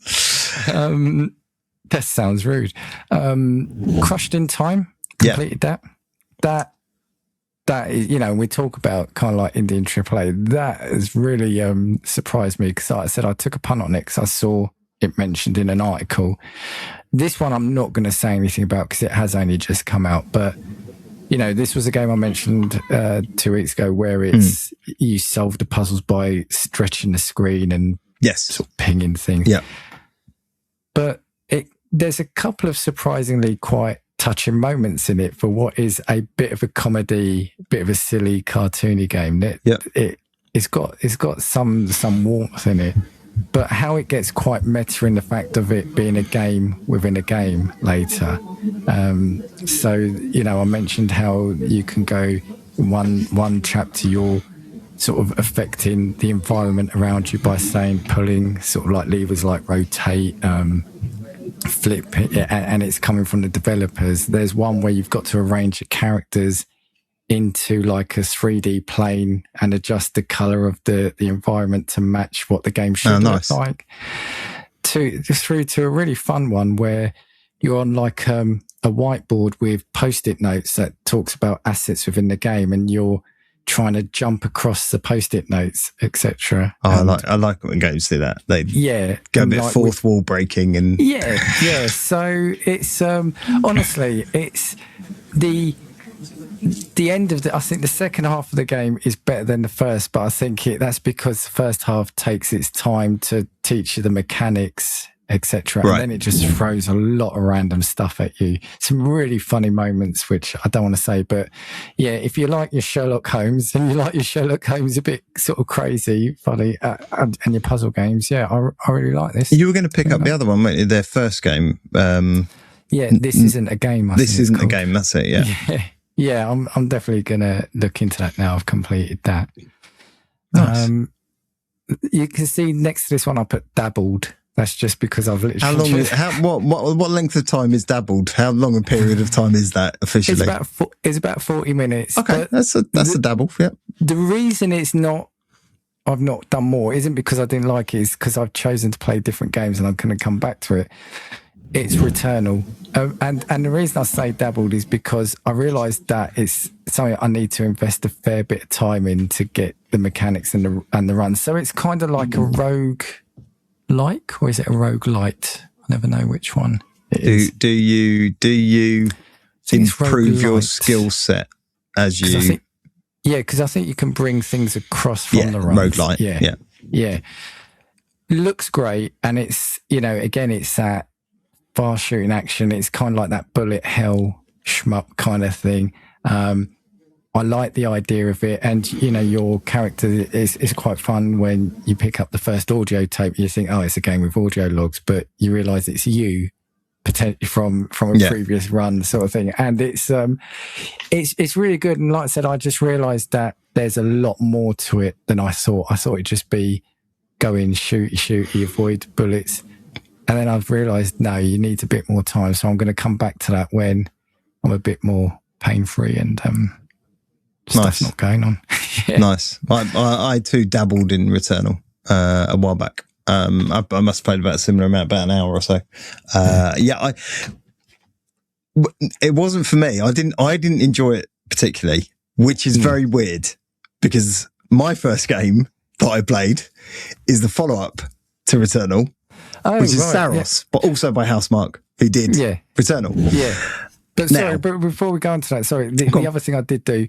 That sounds rude. Crushed in Time. Completed that. That is, we talk about kind of like Indian AAA. That has really surprised me because, like I said, I took a punt on it because I saw it mentioned in an article. This one I'm not going to say anything about because it has only just come out, but this was a game I mentioned 2 weeks ago where it's you solve the puzzles by stretching the screen and sort of pinging things. Yeah. But there's a couple of surprisingly quite touching moments in it for what is a bit of a comedy, bit of a silly, cartoony game. It's got some warmth in it. But how it gets quite meta in the fact of it being a game within a game later. So, I mentioned how you can go one chapter, you're sort of affecting the environment around you by pulling sort of like levers like rotate, flip, and it's coming from the developers. There's one where you've got to arrange the characters into like a 3D plane and adjust the color of the environment to match what the game should look like. Through to a really fun one where you're on like a whiteboard with post-it notes that talks about assets within the game, and you're trying to jump across the post-it notes, etc. I like when games do that. They go a bit fourth wall breaking and So it's honestly, it's the end of I think the second half of the game is better than the first, but I think that's because the first half takes its time to teach you the mechanics etc. Right. And then it just throws a lot of random stuff at you. Some really funny moments, which I don't want to say, but yeah, if you like your Sherlock Holmes and you like your Sherlock Holmes a bit sort of crazy, funny, and your puzzle games, yeah, I really like this. You were going to pick up the other one, weren't you? Their first game. Yeah, this isn't a game. This isn't a game. That's it. Yeah. Yeah, I'm definitely going to look into that now. I've completed that. Nice. You can see next to this one I put dabbled. That's just because I've literally... What length of time is dabbled? How long a period of time is that officially? It's about 40 minutes. Okay, that's a dabble. Yeah. The reason I've not done more isn't because I didn't like it. It's because I've chosen to play different games and I'm going to come back to it. It's Returnal. And the reason I say dabbled is because I realised that it's something I need to invest a fair bit of time in to get the mechanics and the run. So it's kind of like a rogue-like, or is it a roguelite? I never know which one it is. Do you improve your skill set as you... Because I think you can bring things across from the runs. Roguelite. Yeah. Looks great. And it's, again, it's that fast shooting action. It's kind of like that bullet hell shmup kind of thing. I like the idea of it. And, your character is quite fun when you pick up the first audio tape. You think, oh, it's a game with audio logs, but you realise it's you potentially from a previous run sort of thing. And it's really good. And like I said, I just realised that there's a lot more to it than I thought. I thought it'd just be go in, shooty, avoid bullets. And then I've realised, no, you need a bit more time. So I'm going to come back to that when I'm a bit more pain-free and stuff's not going on. Yeah. Nice. I too dabbled in Returnal a while back. I must have played about a similar amount, about an hour or so. It wasn't for me. I didn't enjoy it particularly, which is very weird because my first game that I played is the follow-up to Returnal, which is Saros, but also by Housemarque, who did Returnal. Yeah. But before we go on to that, the other thing I did do,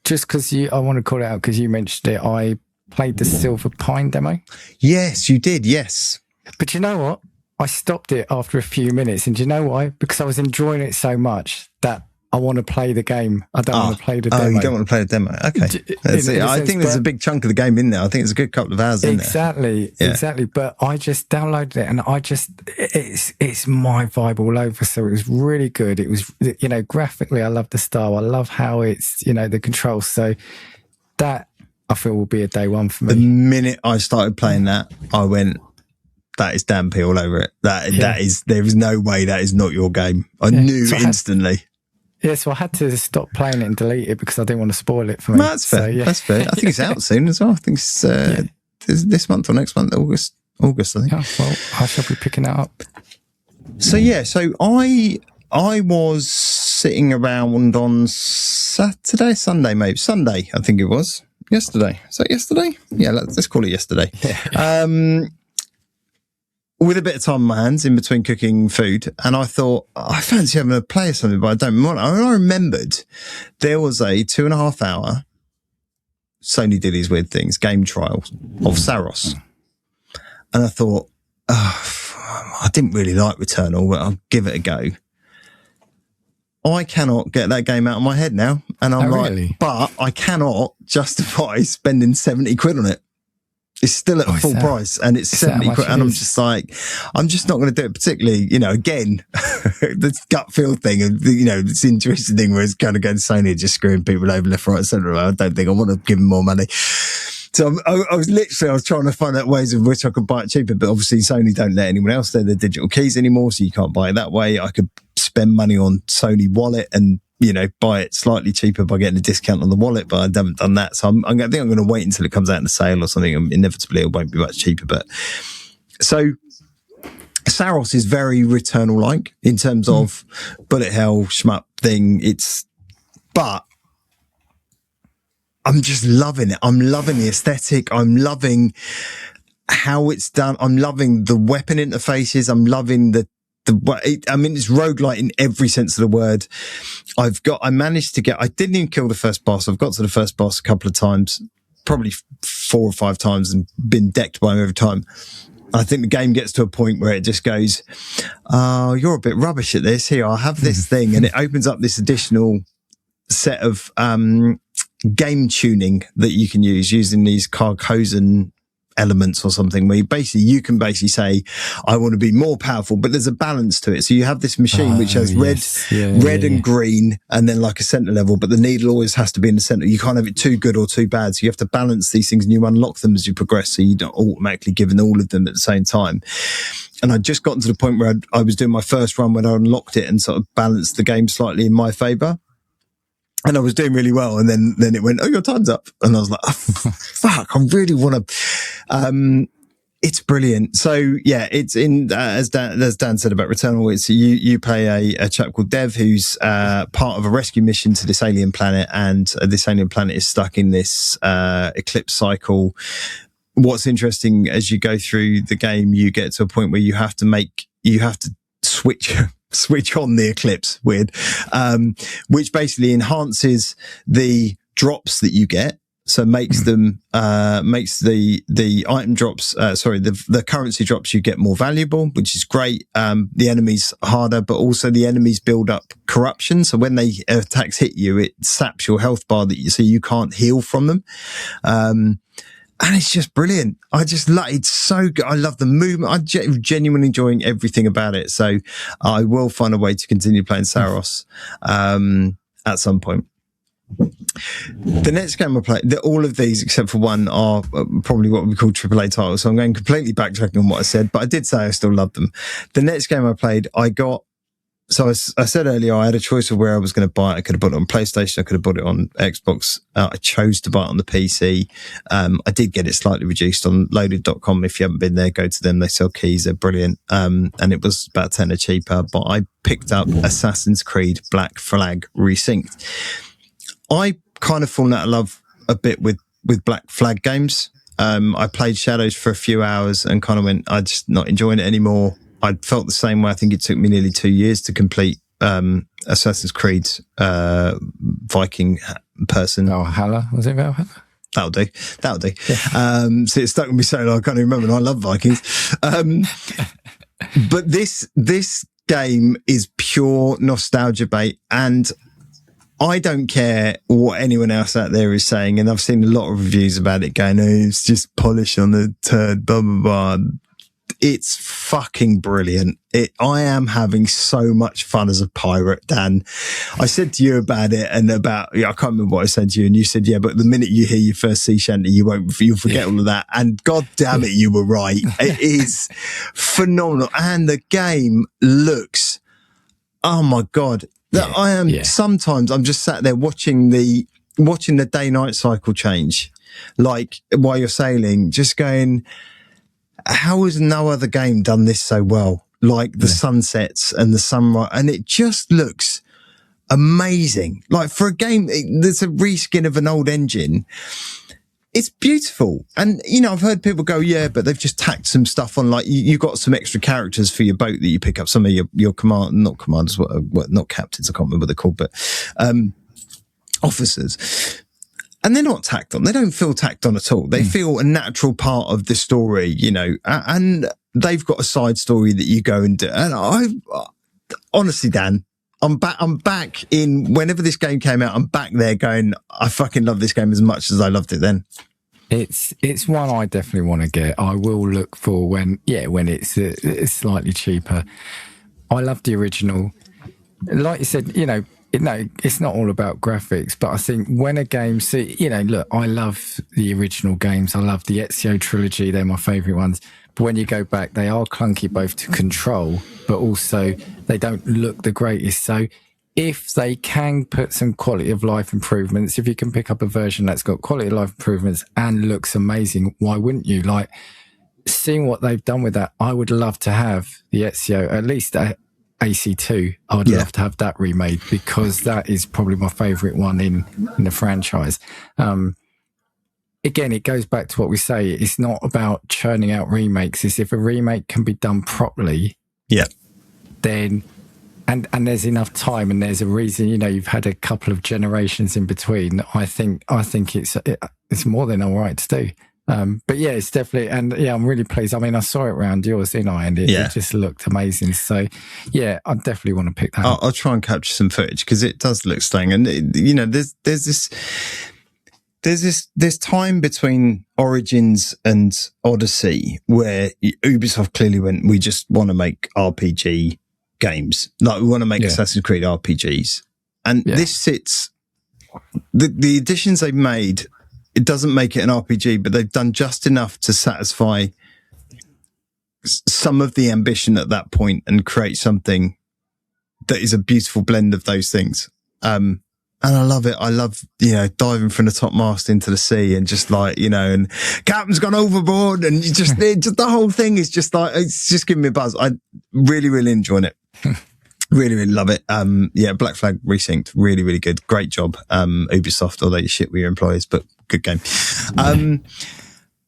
just because I want to call it out because you mentioned it, I played the Silver Pine demo. Yes, you did. Yes. But you know what? I stopped it after a few minutes. And do you know why? Because I was enjoying it so much that I want to play the game. I don't want to play the demo. Oh, you don't want to play the demo. Okay. I think there's a big chunk of the game in there. I think it's a good couple of hours in there. Exactly. But I just downloaded it and it's my vibe all over. So it was really good. It was, graphically, I love the style. I love how it's, the controls. So that I feel will be a day one for me. The minute I started playing that, I went, that is Dan P all over it. That is, there is no way that is not your game. I knew instantly. So I had to stop playing it and delete it because I didn't want to spoil it for me. That's fair. So, That's fair. I think it's out soon as well. I think it's this month or next month, August, I think. Oh, well, I shall be picking that up. So I was sitting around on Sunday, I think it was. Yesterday. Is that yesterday? Yeah, let's call it yesterday. Yeah. With a bit of time on my hands in between cooking food, and I thought, I fancy having a play or something, but I don't want. I remembered there was a 2.5 hour Sony did these weird things game trial of Saros, and I thought, I didn't really like Returnal, but I'll give it a go. I cannot get that game out of my head now, and I'm really? But I cannot justify spending 70 quid on it. It's still at full price and it's 70 quid. And I'm just like, I'm just not going to do it, particularly, again, the gut feel thing and, this interesting thing where it's kind of going Sony just screwing people over left, right, centre. I don't think I want to give them more money. So I was trying to find out ways of which I could buy it cheaper, but obviously Sony don't let anyone else their digital keys anymore. So you can't buy it that way. I could spend money on Sony wallet and, buy it slightly cheaper by getting a discount on the wallet, but I haven't done that. So I think I'm going to wait until it comes out in a sale or something. Inevitably, it won't be much cheaper. But so Saros is very Returnal-like in terms of bullet hell shmup thing. But I'm just loving it. I'm loving the aesthetic. I'm loving how it's done. I'm loving the weapon interfaces. I'm loving it's roguelite in every sense of the word. I didn't even kill the first boss. I've got to the first boss a couple of times, probably 4 or 5 times and been decked by him every time. I think the game gets to a point where it just goes, "Oh, you're a bit rubbish at this. Here, I'll have this thing," and it opens up this additional set of game tuning that you can use using these Carcosan elements or something, where you can basically say, I want to be more powerful, but there's a balance to it. So you have this machine which has red and green, and then like a center level, but the needle always has to be in the center. You can't have it too good or too bad. So you have to balance these things, and you unlock them as you progress, so you don't automatically given all of them at the same time. And I'd just gotten to the point where I was doing my first run when I unlocked it and sort of balanced the game slightly in my favor. And I was doing really well. And then it went, "Oh, your time's up." And I was like, oh, fuck, I really want to, it's brilliant. So yeah, it's in, as Dan said about Returnal, it's you play a chap called Dev who's, part of a rescue mission to this alien planet. And this alien planet is stuck in this, eclipse cycle. What's interesting, as you go through the game, you get to a point where you have to switch on the eclipse, which basically enhances the drops that you get. So makes them, makes the item drops, the currency drops you get more valuable, which is great. The enemies harder, but also the enemies build up corruption. So when they attacks hit you, it saps your health bar so you can't heal from them. And it's just brilliant. It's so good. I love the movement. I'm genuinely enjoying everything about it. So I will find a way to continue playing Saros, at some point. The next game I played, all of these except for one are probably what we call AAA titles. So I'm going completely backtracking on what I said, but I did say I still love them. The next game I played, so I said earlier, I had a choice of where I was going to buy it. I could have bought it on PlayStation. I could have bought it on Xbox. I chose to buy it on the PC. I did get it slightly reduced on loaded.com. If you haven't been there, go to them. They sell keys. They're brilliant. And it was about $10 cheaper, but I picked up Assassin's Creed Black Flag Resynced. I kind of fallen out of love a bit with Black Flag games. I played Shadows for a few hours and kind of went, I'm just not enjoying it anymore. I felt the same way. I think it took me nearly 2 years to complete Assassin's Creed Viking person. Valhalla, was it Valhalla? That'll do. Yeah. So it stuck with me so long I can't even remember. And I love Vikings. But this game is pure nostalgia bait, and I don't care what anyone else out there is saying. And I've seen a lot of reviews about it going, "Oh, it's just polish on the turd, blah, blah, blah." It's fucking brilliant. I am having so much fun as a pirate, Dan. I said to you about it I can't remember what I said to you, and you said, yeah, but the minute you hear your first sea shanty, you'll forget all of that. And god damn it, you were right. It is phenomenal. And the game looks, oh my God. Sometimes I'm just sat there watching the day-night cycle change, like while you're sailing, just going, how has no other game done this so well? Like the sunsets and the sunrise, and it just looks amazing. Like for a game that's a reskin of an old engine, it's beautiful. And, I've heard people go, yeah, but they've just tacked some stuff on, like you got some extra characters for your boat that you pick up, some of your not commanders, not captains, I can't remember what they're called, but officers. And they're not tacked on. They don't feel tacked on at all. They feel a natural part of the story, and they've got a side story that you go and do. And honestly, Dan, I'm back in, whenever this game came out, I'm back there going, I fucking love this game as much as I loved it then. It's one I definitely want to get. I will look for when it's slightly cheaper. I love the original. Like you said, it's not all about graphics, but I think when a game, look, I love the original games. I love the Ezio trilogy. They're my favourite ones. But when you go back, they are clunky both to control, but also they don't look the greatest. So if they can put some quality of life improvements, if you can pick up a version that's got quality of life improvements and looks amazing, why wouldn't you? Like, seeing what they've done with that, I would love to have the Ezio, at least AC2. I would love to have that remade, because that is probably my favourite one in the franchise. Again, it goes back to what we say. It's not about churning out remakes. It's if a remake can be done properly, then and there's enough time and there's a reason, you've had a couple of generations in between. I think it's more than all right to do. But yeah, it's definitely, and yeah, I'm really pleased. I mean, I saw it around yours, didn't I? And it just looked amazing. So yeah, I definitely want to pick that up. I'll try and capture some footage because it does look stunning. And there's this time between Origins and Odyssey where Ubisoft clearly went, we just want to make RPG games. Like we want to make Assassin's Creed RPGs. And this sits, the additions they've made, it doesn't make it an RPG, but they've done just enough to satisfy some of the ambition at that point and create something that is a beautiful blend of those things. And I love it. I love, diving from the top mast into the sea and just like, and captain's gone overboard and just the whole thing is just like, it's just giving me a buzz. I really, really enjoying it. Really, really love it. Black Flag Resynced, really, really good. Great job, Ubisoft, although you shit with your employees, but good game.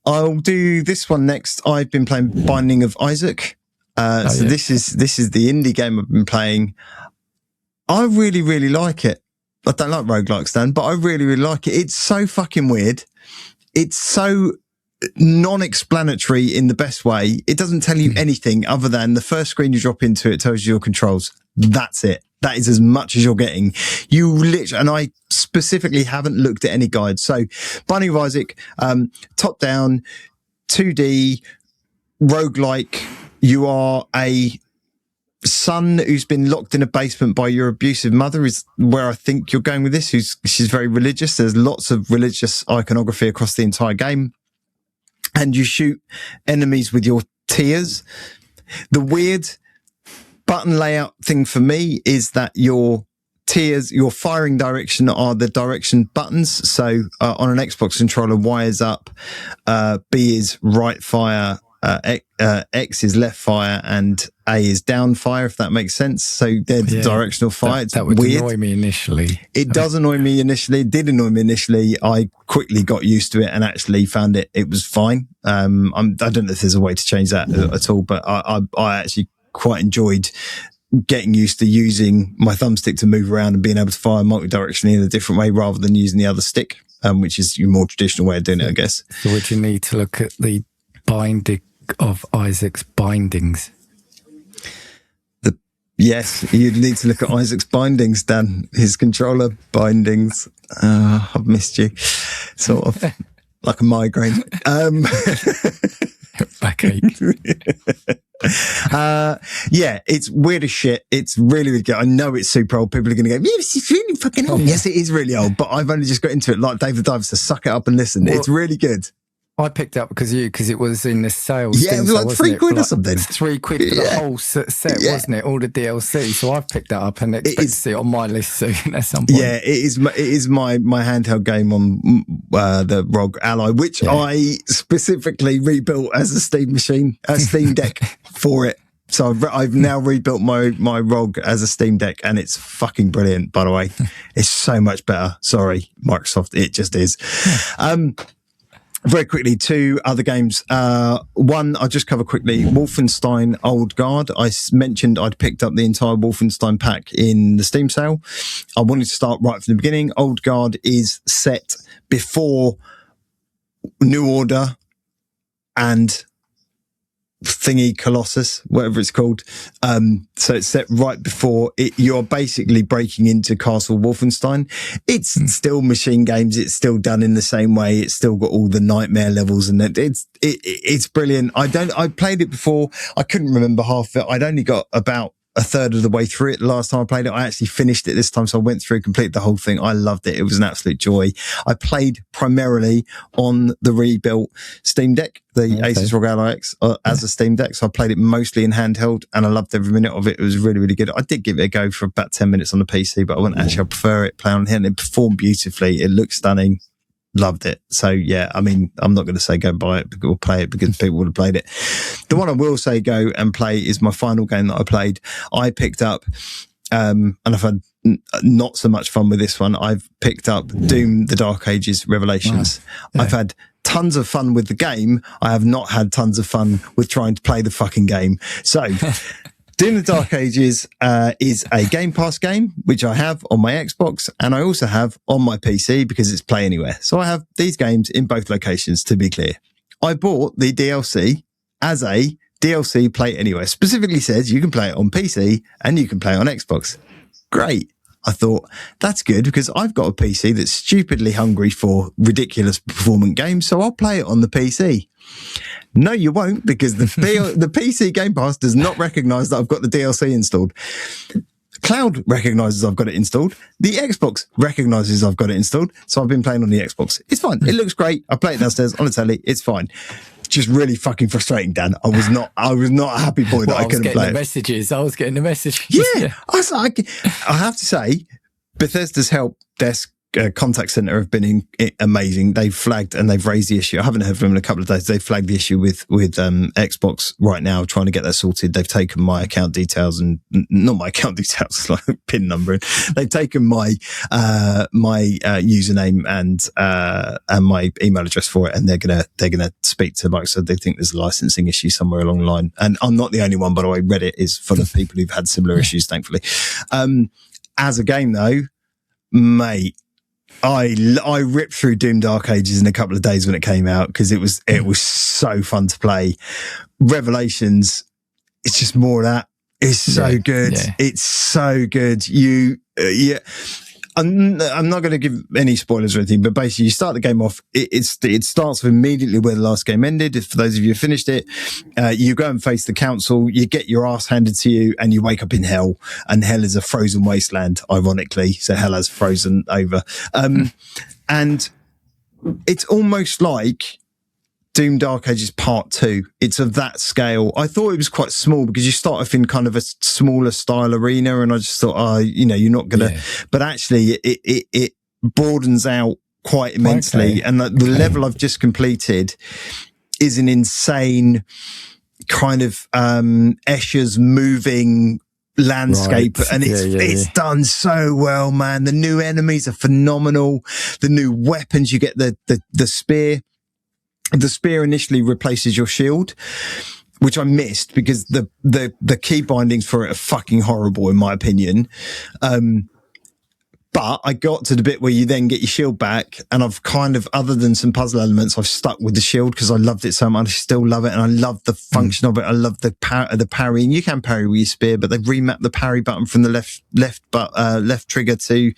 I'll do this one next. I've been playing Binding of Isaac. This is the indie game I've been playing. I really, really like it. I don't like roguelikes, Dan, but I really, really like it. It's so fucking weird. It's so non-explanatory in the best way. It doesn't tell you anything other than the first screen you drop into, it tells you your controls. That's it. That is as much as you're getting. You literally, and I specifically haven't looked at any guides. So Binding of Isaac, top down, 2D, roguelike. You are a son who's been locked in a basement by your abusive mother is where I think you're going with this. She's very religious. There's lots of religious iconography across the entire game. And you shoot enemies with your tears. The weird button layout thing for me is that your tears, your firing direction are the direction buttons. So on an Xbox controller, Y is up, B is right fire, X is left fire, and A is down fire, if that makes sense. So they're the directional fire. It's that would weird. Annoy me initially. It does annoy me initially. It did annoy me initially. I quickly got used to it and actually found it was fine. I don't know if there's a way to change that at all, but I actually quite enjoyed getting used to using my thumbstick to move around and being able to fire multi-directionally in a different way rather than using the other stick, which is your more traditional way of doing it, I guess. So would you need to look at the Binding of Isaac's bindings? Yes, you'd need to look at Isaac's bindings, Dan. His controller bindings. I've missed you. Sort of like a migraine. Backache. It's weird as shit. It's really, really good. I know it's super old. People are going to go, yes, it's really fucking old. Yes, it is really old, but I've only just got into it like David Dives to suck it up and listen. It's really good. I picked up because it was in the sales. Yeah, it was like £3 or something. £3 for the whole set, wasn't it? All the DLC. So I've picked that up and expect to see it on my list soon at some point. Yeah, it is my handheld game on the ROG Ally, which I specifically rebuilt as a Steam machine, a Steam Deck for it. So I've now rebuilt my ROG as a Steam Deck, and it's fucking brilliant, by the way. It's so much better. Sorry, Microsoft. It just is. Very quickly, two other games. One, I'll just cover quickly. Wolfenstein Old Guard. I mentioned I'd picked up the entire Wolfenstein pack in the Steam sale. I wanted to start right from the beginning. Old Guard is set before New Order and thingy Colossus, whatever it's called. So it's set right before it. You're basically breaking into Castle Wolfenstein. It's still machine games. It's still done in the same way. It's still got all the nightmare levels, and it's brilliant. I played it before. I couldn't remember half of it. I'd only got about a third of the way through it the last time I played it. I actually finished it this time, so I went through, completed the whole thing. I loved it. It was an absolute joy. I played primarily on the rebuilt Steam Deck, the Asus ROG Ally X, as a Steam Deck. So I played it mostly in handheld, and I loved every minute of it. It was really, really good. I did give it a go for about 10 minutes on the PC, but I wouldn't actually. I prefer it playing on hand. It performed beautifully. It looked stunning. Loved it. So yeah, I mean, I'm not going to say go buy it or play it because people would have played it. The one I will say go and play is my final game that I played. I picked up, and I've had not so much fun with this one. I've picked up Doom: The Dark Ages Revelations. Wow. Yeah. I've had tons of fun with the game. I have not had tons of fun with trying to play the fucking game. So Doom the Dark Ages is a Game Pass game, which I have on my Xbox, and I also have on my PC because it's Play Anywhere. So I have these games in both locations, to be clear. I bought the DLC as a DLC Play Anywhere. Specifically says you can play it on PC and you can play it on Xbox. Great. I thought, that's good because I've got a PC that's stupidly hungry for ridiculous performant games, so I'll play it on the PC. No, you won't, because the PC Game Pass does not recognise that I've got the DLC installed. Cloud recognises I've got it installed. The Xbox recognises I've got it installed. So I've been playing on the Xbox. It's fine. It looks great. I play it downstairs on the telly. It's fine. Just really fucking frustrating, Dan. I was not a happy boy that I couldn't play it. I was getting the messages. Yeah. I have to say, Bethesda's help desk contact center have been amazing. They've flagged and they've raised the issue. I haven't heard from them in a couple of days. They've flagged the issue with Xbox right now, trying to get that sorted. They've taken my account details and not my account details, like PIN number. They've taken my username and my email address for it, and they're gonna speak to Microsoft. They think there's a licensing issue somewhere along the line, and I'm not the only one, by the way. Reddit is full of people who've had similar issues, thankfully. As a game though, mate, I ripped through Doom Dark Ages in a couple of days when it came out because it was so fun to play. Revelations, it's just more of that. It's so good. Yeah. It's so good. I'm not going to give any spoilers or anything, but basically you start the game off. It starts immediately where the last game ended. For those of you who finished it, you go and face the council. You get your ass handed to you, and you wake up in hell. And hell is a frozen wasteland, ironically. So hell has frozen over. And it's almost like Doom Dark Ages Part 2. It's of that scale. I thought it was quite small because you start off in kind of a smaller style arena, and I just thought, you're not gonna. Yeah. But actually, it broadens out quite immensely, and the level I've just completed is an insane kind of Escher's moving landscape, right. And it's done so well, man. The new enemies are phenomenal. The new weapons, you get the spear. The spear initially replaces your shield, which I missed because the key bindings for it are fucking horrible in my opinion. But I got to the bit where you then get your shield back, and I've kind of, other than some puzzle elements, I've stuck with the shield because I loved it so much. I still love it, and I love the function of it. I love the parry, and you can parry with your spear, but they've remapped the parry button from the left trigger to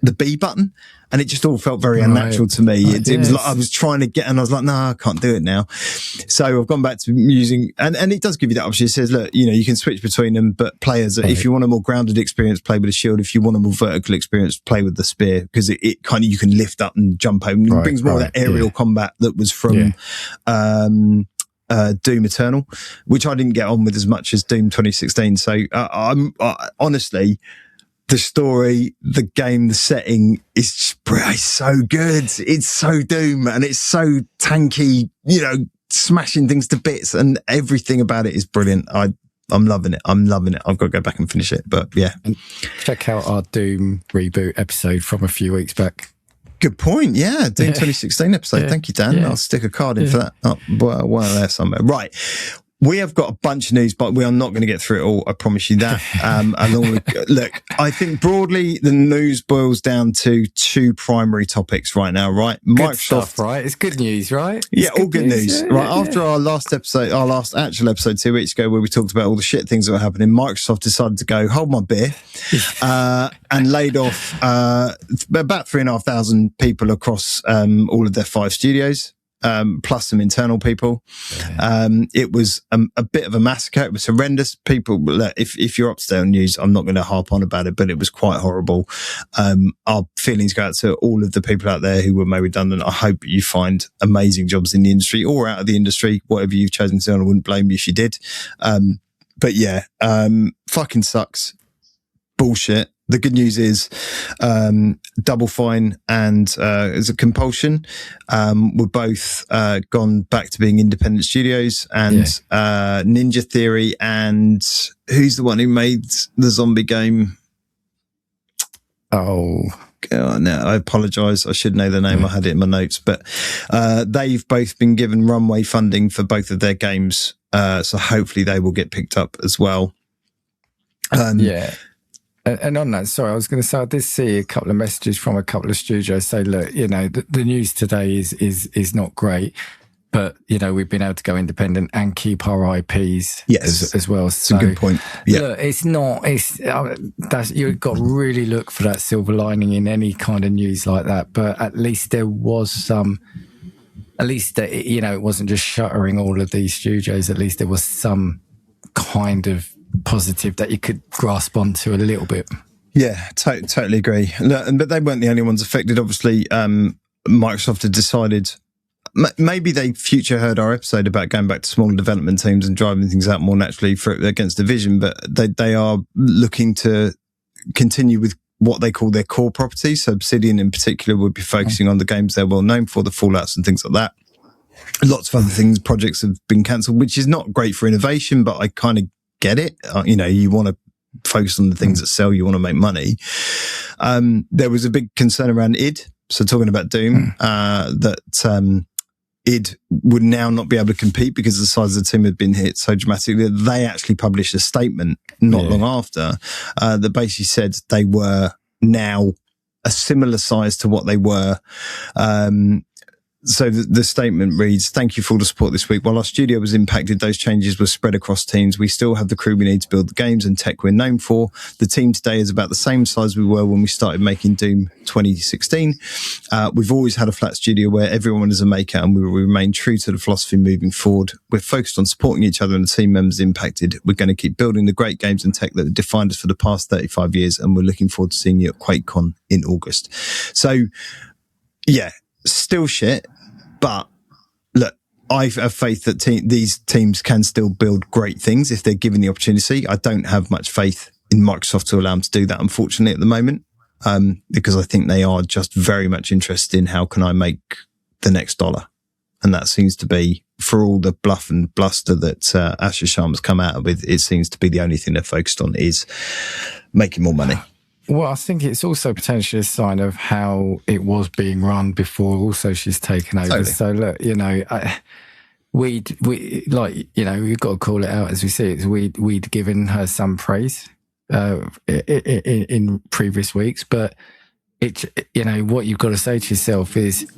the B button. And it just all felt very unnatural to me. It was like I was trying to get, and I was like, no, I can't do it now. So I've gone back to using, and it does give you that option. It says, look, you can switch between them, but players, if you want a more grounded experience, play with a shield. If you want a more vertical experience, play with the spear, because it kind of, you can lift up and jump over. It brings more of that aerial combat that was from, Doom Eternal, which I didn't get on with as much as Doom 2016. So I'm honestly, the story, the game, the setting is so good. It's so Doom, and it's so tanky, smashing things to bits, and everything about it is brilliant. I'm loving it. I've got to go back and finish it, but yeah. And check out our Doom reboot episode from a few weeks back. Good point. Yeah. Doom 2016 episode. Thank you, Dan. I'll stick a card in for that. Oh, well, there somewhere. Right. We have got a bunch of news, but we are not going to get through it all. I promise you that. Look, I think broadly the news boils down to two primary topics right now, right? Good stuff, right? It's good news, right? It's all good news. Right. After our last actual episode 2 weeks ago, where we talked about all the shit things that were happening, Microsoft decided to go, hold my beer, and laid off, about 3,500 people across, all of their 5 studios. Plus some internal people. It was a bit of a massacre. It was horrendous. People, if you're up to date on news, I'm not going to harp on about it, but it was quite horrible. Our feelings go out to all of the people out there who were made redundant. I hope you find amazing jobs in the industry or out of the industry, whatever you've chosen to do. I wouldn't blame you if you did. But yeah, fucking sucks. Bullshit. The good news is, Double Fine and as a Compulsion were both gone back to being independent studios, and Ninja Theory and who's the one who made the zombie game? Oh no, I apologise. I should know the name. I had it in my notes, but they've both been given runway funding for both of their games, so hopefully they will get picked up as well. Yeah. And on that, sorry, I was going to say, I did see a couple of messages from a couple of studios say, look, you know, the news today is not great, but, you know, we've been able to go independent and keep our IPs as well. It's a good point. Yeah. Look, you've got to really look for that silver lining in any kind of news like that. But at least there was you know, it wasn't just shuttering all of these studios. At least there was some kind of positive that you could grasp onto a little bit. Yeah, totally agree. But they weren't the only ones affected. Obviously, Microsoft had decided, maybe they future heard our episode about going back to smaller development teams and driving things out more naturally against Division, but they are looking to continue with what they call their core properties. So Obsidian in particular would be focusing on the games they're well known for, the Fallouts and things like that. Lots of other projects have been cancelled, which is not great for innovation, but I kind of get it. You know, you want to focus on the things that sell, you want to make money. There was a big concern around id. So talking about Doom, that id would now not be able to compete because the size of the team had been hit so dramatically. They actually published a statement not long after that basically said they were now a similar size to what they were. So the statement reads, "Thank you for all the support this week. While our studio was impacted, those changes were spread across teams. We still have the crew we need to build the games and tech we're known for. The team today is about the same size we were when we started making Doom 2016. We've always had a flat studio where everyone is a maker and we will remain true to the philosophy moving forward. We're focused on supporting each other and the team members impacted. We're going to keep building the great games and tech that have defined us for the past 35 years and we're looking forward to seeing you at QuakeCon in August." So, yeah. Still shit, but look, I have faith that these teams can still build great things if they're given the opportunity. I don't have much faith in Microsoft to allow them to do that, unfortunately, at the moment, because I think they are just very much interested in how can I make the next dollar. And that seems to be, for all the bluff and bluster that Asher Sharma's come out with, it seems to be the only thing they're focused on is making more money. Well, I think it's also potentially a sign of how it was being run before also she's taken over. Totally. So look, you know, we like, you know, we've got to call it out as we see it. We'd given her some praise in previous weeks, but you know, what you've got to say to yourself is,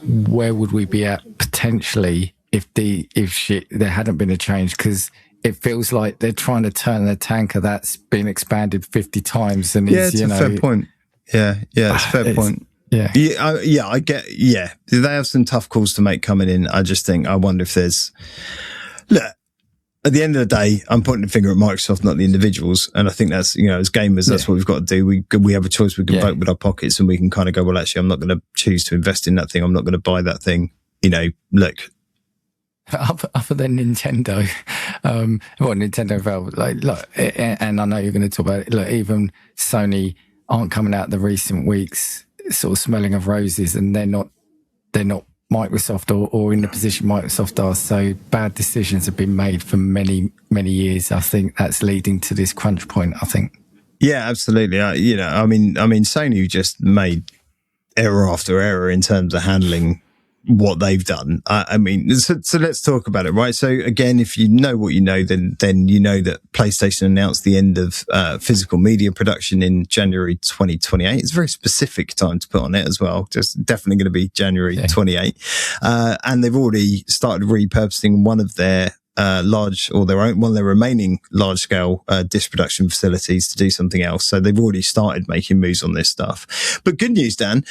where would we be at potentially if there hadn't been a change? Because it feels like they're trying to turn a tanker that's been expanded 50 times. And it's a fair point. Yeah, it's a fair point. Yeah, I get. Yeah, they have some tough calls to make coming in. I just think, I wonder if there's. Look, at the end of the day, I'm pointing the finger at Microsoft, not the individuals. And I think that's, you know, as gamers, that's what we've got to do. We have a choice. We can vote with our pockets, and we can kind of go, well, actually, I'm not going to choose to invest in that thing. I'm not going to buy that thing. You know, look. Other than Nintendo, Nintendo Valve, look, and I know you're going to talk about it. Look, even Sony aren't coming out the recent weeks sort of smelling of roses, and they're not Microsoft or in the position Microsoft are. So bad decisions have been made for many years. I think that's leading to this crunch point. I think. Yeah, absolutely. You know, I mean, Sony just made error after error in terms of handling what they've done. I mean, so let's talk about it, right? So again, if you know what you know, then you know that PlayStation announced the end of physical media production in January 2028. It's a very specific time to put on it as well. Just definitely going to be January 28. And they've already started repurposing one of their one of their remaining large scale disc production facilities to do something else. So they've already started making moves on this stuff. But good news, Dan,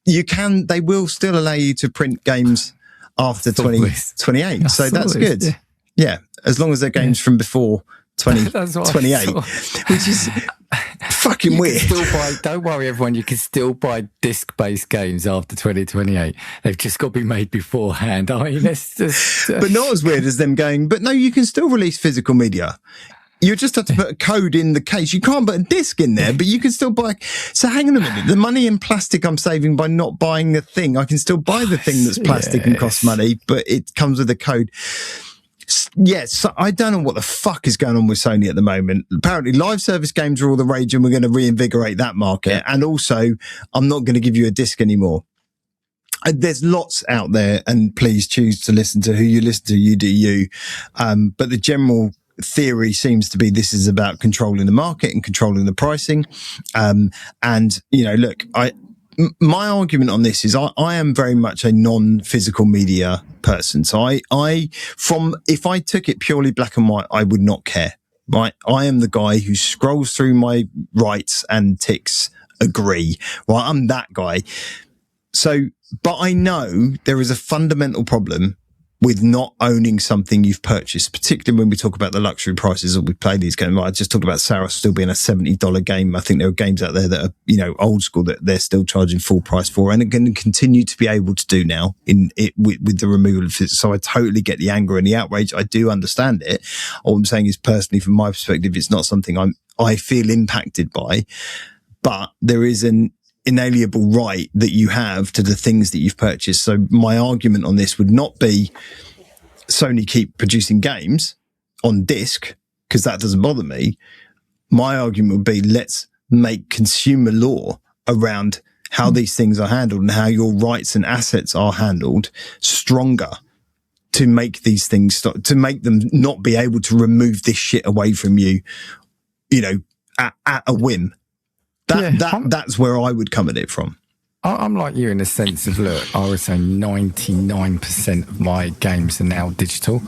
they will still allow you to print games after 2028. So that's good. Yeah. As long as they're games from before 2028, which is fucking weird. Don't worry, everyone. You can still buy disc-based games after 2028. They've just got to be made beforehand. I mean, it's just, but not as weird as them going, but no, you can still release physical media. You just have to put a code in the case. You can't put a disc in there, but you can still buy. So hang on a minute. The money in plastic I'm saving by not buying the thing. I can still buy the thing that's plastic and costs money, but it comes with a code. Yes, so I don't know what the fuck is going on with Sony at the moment. Apparently live service games are all the rage and we're going to reinvigorate that market. Yeah. And also, I'm not going to give you a disc anymore. There's lots out there, and please choose to listen to who you listen to. You do you. But the general theory seems to be this is about controlling the market and controlling the pricing. And, you know, look, my argument on this is I am very much a non-physical media person. So if I took it purely black and white, I would not care, right? I am the guy who scrolls through my rights and ticks agree. Well, I'm that guy. So, but I know there is a fundamental problem with not owning something you've purchased, particularly when we talk about the luxury prices that we play these games. I just talked about Saros still being a $70 game. I think there are games out there that are, you know, old school that they're still charging full price for and are going to continue to be able to do now with the removal of it. So I totally get the anger and the outrage. I do understand it. All I'm saying is personally, from my perspective, it's not something I feel impacted by, but there is an inalienable right that you have to the things that you've purchased. So my argument on this would not be Sony keep producing games on disc, because that doesn't bother me. My argument would be let's make consumer law around how these things are handled and how your rights and assets are handled stronger to make these things stop, to make them not be able to remove this shit away from you, you know, at a whim. That's where I would come at it from. I'm like you in the sense of, look, I would say 99% of my games are now digital.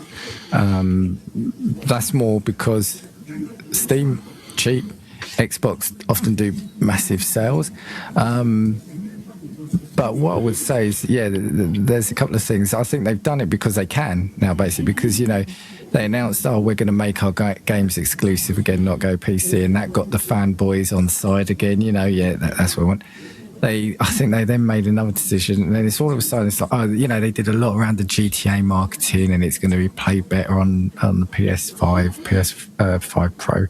That's more because Steam, cheap, Xbox often do massive sales. But what I would say is, yeah, there's a couple of things. I think they've done it because they can now, basically, because, you know, they announced, oh, we're going to make our games exclusive again, not go PC, and that got the fanboys on side again, you know, yeah, that's what I want. I think they then made another decision, and then it's all of a sudden, it's like, oh, you know, they did a lot around the GTA marketing, and it's going to be played better on the PS5, PS5 Pro.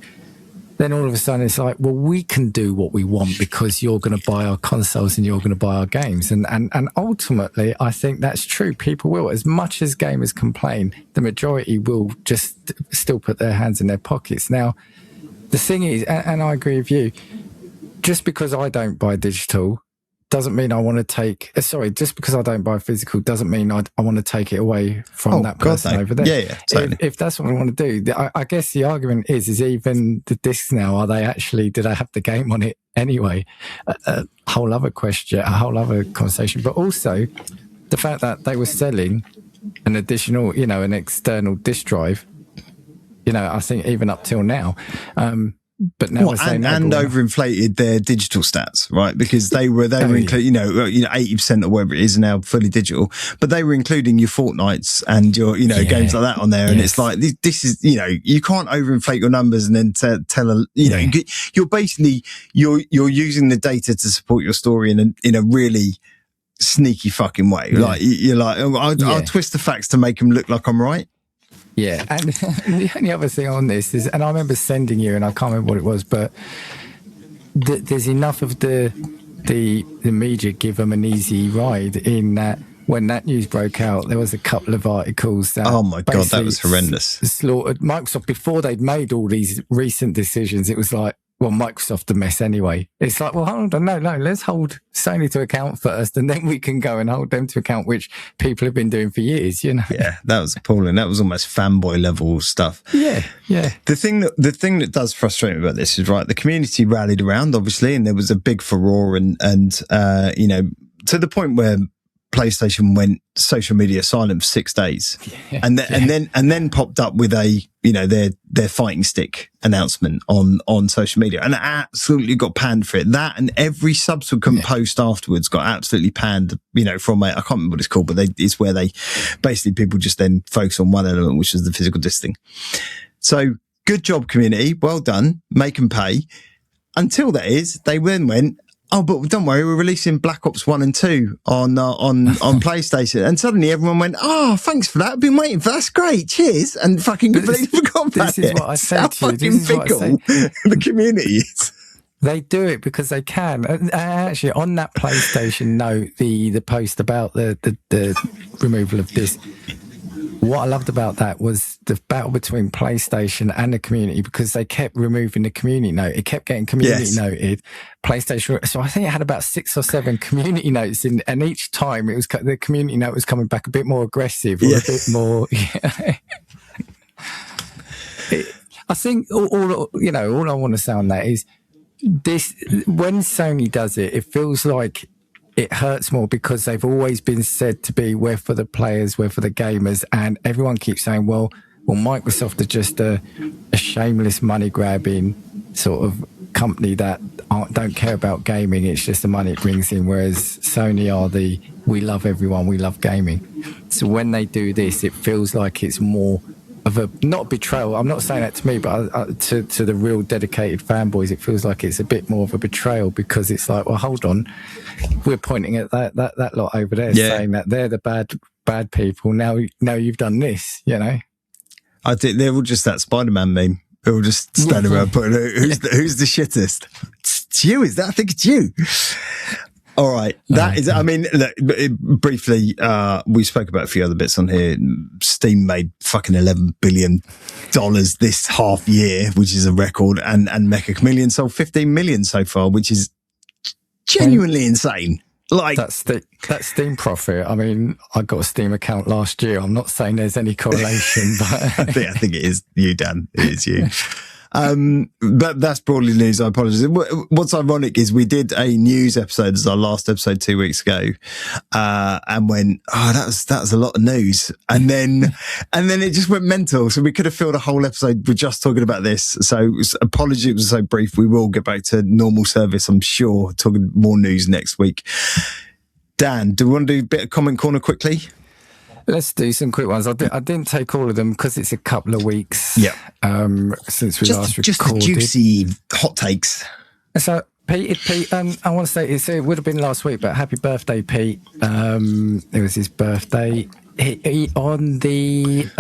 Then all of a sudden it's like, well, we can do what we want because you're going to buy our consoles and you're going to buy our games. And ultimately, I think that's true. People will. As much as gamers complain, the majority will just still put their hands in their pockets. Now, the thing is, and I agree with you, just because I don't buy digital doesn't mean I want to take, just because I don't buy physical doesn't mean I want to take it away from that person over there. Yeah, totally. If that's what I want to do, I guess the argument is even the discs now, do they have the game on it anyway? A whole other question, a whole other conversation. But also the fact that they were selling an additional, you know, an external disc drive, you know, I think even up till now, but now and overinflated their digital stats, right? Because they were including, you know, 80% or whatever it is now fully digital, but they were including your Fortnites and your, you know, games like that on there. And it's like, this is, you know, you can't overinflate your numbers and then tell know, you're basically, you're using the data to support your story in a really sneaky fucking way. Yeah. Like, you're like, I'll twist the facts to make them look like I'm right. Yeah, and the only other thing on this is, and I remember sending you, and I can't remember what it was, but there's enough of the media give them an easy ride in that when that news broke out, there was a couple of articles that oh my God, that was horrendous. Slaughtered Microsoft before they'd made all these recent decisions. It was like, well, Microsoft a mess anyway. It's like, well, hold on, no, let's hold Sony to account first, and then we can go and hold them to account, which people have been doing for years, you know? Yeah, that was appalling. That was almost fanboy level stuff. Yeah. The thing that does frustrate me about this is, right, the community rallied around, obviously, and there was a big furore and you know, to the point where PlayStation went social media silent for 6 days, and then popped up with a, you know, their fighting stick announcement on social media, and absolutely got panned for it. That and every subsequent post afterwards got absolutely panned. You know, from I can't remember what it's called, but it's where they basically people just then focus on one element, which is the physical disc thing. So good job, community. Well done. Make them pay. Until that is, they then went, oh, but don't worry, we're releasing Black Ops 1 and 2 on PlayStation. And suddenly everyone went, oh, thanks for that. I've been waiting for that. That's great. Cheers. And fucking completely forgot about it. This is what I say to you. This is what I say. The community is. They do it because they can. And actually, on that PlayStation note, the post about the removal of this, what I loved about that was the battle between PlayStation and the community, because they kept removing the community note. It kept getting community noted. PlayStation. So I think it had about 6 or 7 community notes in, and each time it was the community note was coming back a bit more aggressive or a bit more. I think all I want to say on that is this: when Sony does it, it feels like it hurts more because they've always been said to be we're for the players, we're for the gamers, and everyone keeps saying, well, Microsoft are just a shameless money grabbing sort of company that don't care about gaming. It's just the money it brings in. Whereas Sony are we love everyone, we love gaming. So when they do this, it feels like it's more of a, not betrayal. I'm not saying that to me, but to the real dedicated fanboys, it feels like it's a bit more of a betrayal because it's like, well, hold on, we're pointing at that lot over there, saying that they're the bad people. Now you've done this, you know. I think they're all just that Spider-Man meme. They're all just standing around putting, who's the shittest? It's you, is that? I think it's you. All right. That is, I mean, look, briefly, we spoke about a few other bits on here. Steam made fucking $11 billion this half year, which is a record. And Mecha Chameleon sold 15 million so far, which is genuinely insane. Like that's Steam profit. I mean, I got a Steam account last year. I'm not saying there's any correlation, but I think it is you, Dan. It is you. But that's broadly news. I apologize. What's ironic is we did a news episode as our last episode 2 weeks ago, and went, that was a lot of news, and then it just went mental. So we could have filled a whole episode with just talking about this. So apologies, it was so brief. We will get back to normal service, I'm sure, talking more news next week. Dan, do we want to do a bit of comment corner quickly? Let's do some quick ones. I didn't take all of them because it's a couple of weeks since we last recorded. Just the juicy hot takes. So, Pete, I want to say it would have been last week, but happy birthday, Pete. It was his birthday. He, on the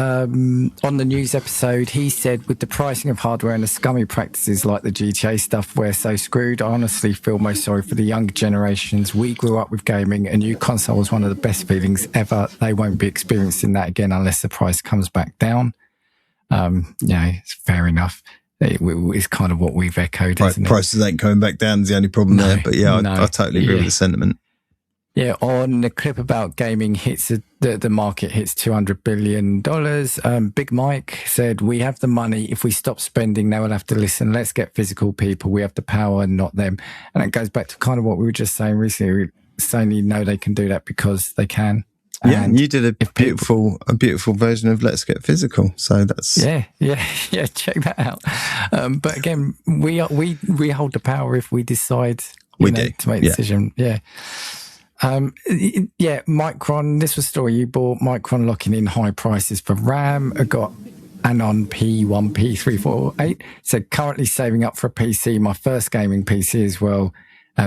news episode, he said, with the pricing of hardware and the scummy practices like the GTA stuff, we're so screwed. I honestly feel most sorry for the younger generations. We grew up with gaming. A new console was one of the best feelings ever. They won't be experiencing that again unless the price comes back down. It's fair enough. It's kind of what we've echoed, isn't it? Prices ain't coming back down is the only problem there. But I totally agree with the sentiment. Yeah, on the clip about gaming hits the market hits $200 billion. Big Mike said, we have the money. If we stop spending, they will have to listen. Let's get physical people. We have the power, not them. And it goes back to kind of what we were just saying recently. Sony know they can do that because they can. And you did a beautiful version of Let's Get Physical. So that's yeah. Check that out. But again, we hold the power if we decide to make the decision. Yeah. Micron, this was a story you bought. Micron locking in high prices for RAM. I got Anon P1P348. Said currently saving up for a PC, my first gaming PC as well.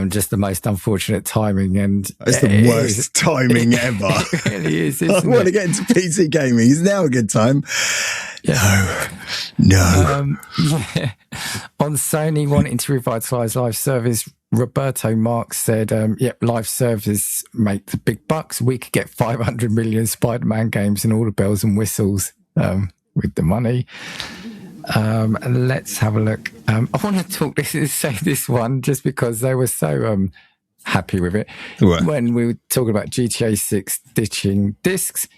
Just the most unfortunate timing, and it's the worst timing ever. It really is. I want to get into PC gaming. Is now a good time? Yeah. No. On Sony wanting to revitalise live service, Roberto Marx said, live service make the big bucks. We could get 500 million Spider-Man games and all the bells and whistles with the money. Let's have a look. I want to say this one just because they were so happy with it. Right. When we were talking about GTA 6 ditching discs,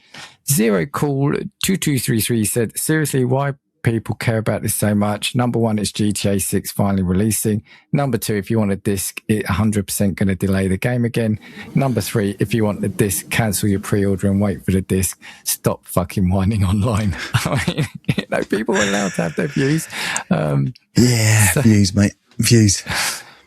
Zero Cool 2233 said, seriously, why people care about this so much? Number one, it's GTA 6 finally releasing. Number two, if you want a disc, it's 100% going to delay the game again. Number three, if you want the disc, cancel your pre-order and wait for the disc. Stop fucking whining online. I mean, people are allowed to have their views. Views, mate. Views.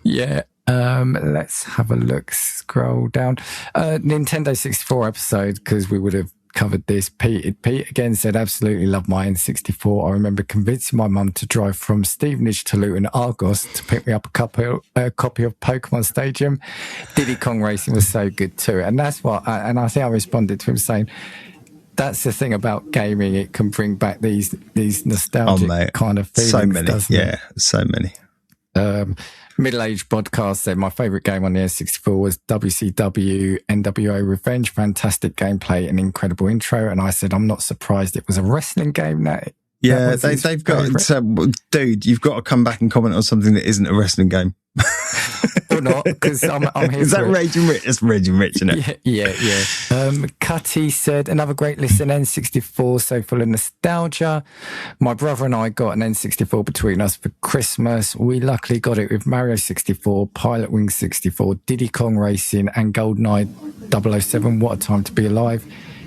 Yeah. Let's have a look. Scroll down. Nintendo 64 episode, because we would have covered this. Pete again said, absolutely love my N64. I remember convincing my mum to drive from Stevenage to Luton Argos to pick me up a copy of Pokemon Stadium. Diddy Kong Racing was so good too. And that's what, and I think I responded to him saying, that's the thing about gaming. It can bring back these nostalgic kind of feelings. So many. Doesn't it? So many. Middle-aged podcast said my favourite game on the N64 was WCW NWO Revenge. Fantastic gameplay and incredible intro. And I said, I'm not surprised it was a wrestling game. They've got. So, dude, you've got to come back and comment on something that isn't a wrestling game. or not, because I'm here Is that for it. Raging Rich? That's Raging Rich, isn't it? Yeah. Cutty said, another great listen, N64, so full of nostalgia. My brother and I got an N64 between us for Christmas. We luckily got it with Mario 64, Pilot Wing 64, Diddy Kong Racing, and GoldenEye 007. What a time to be alive.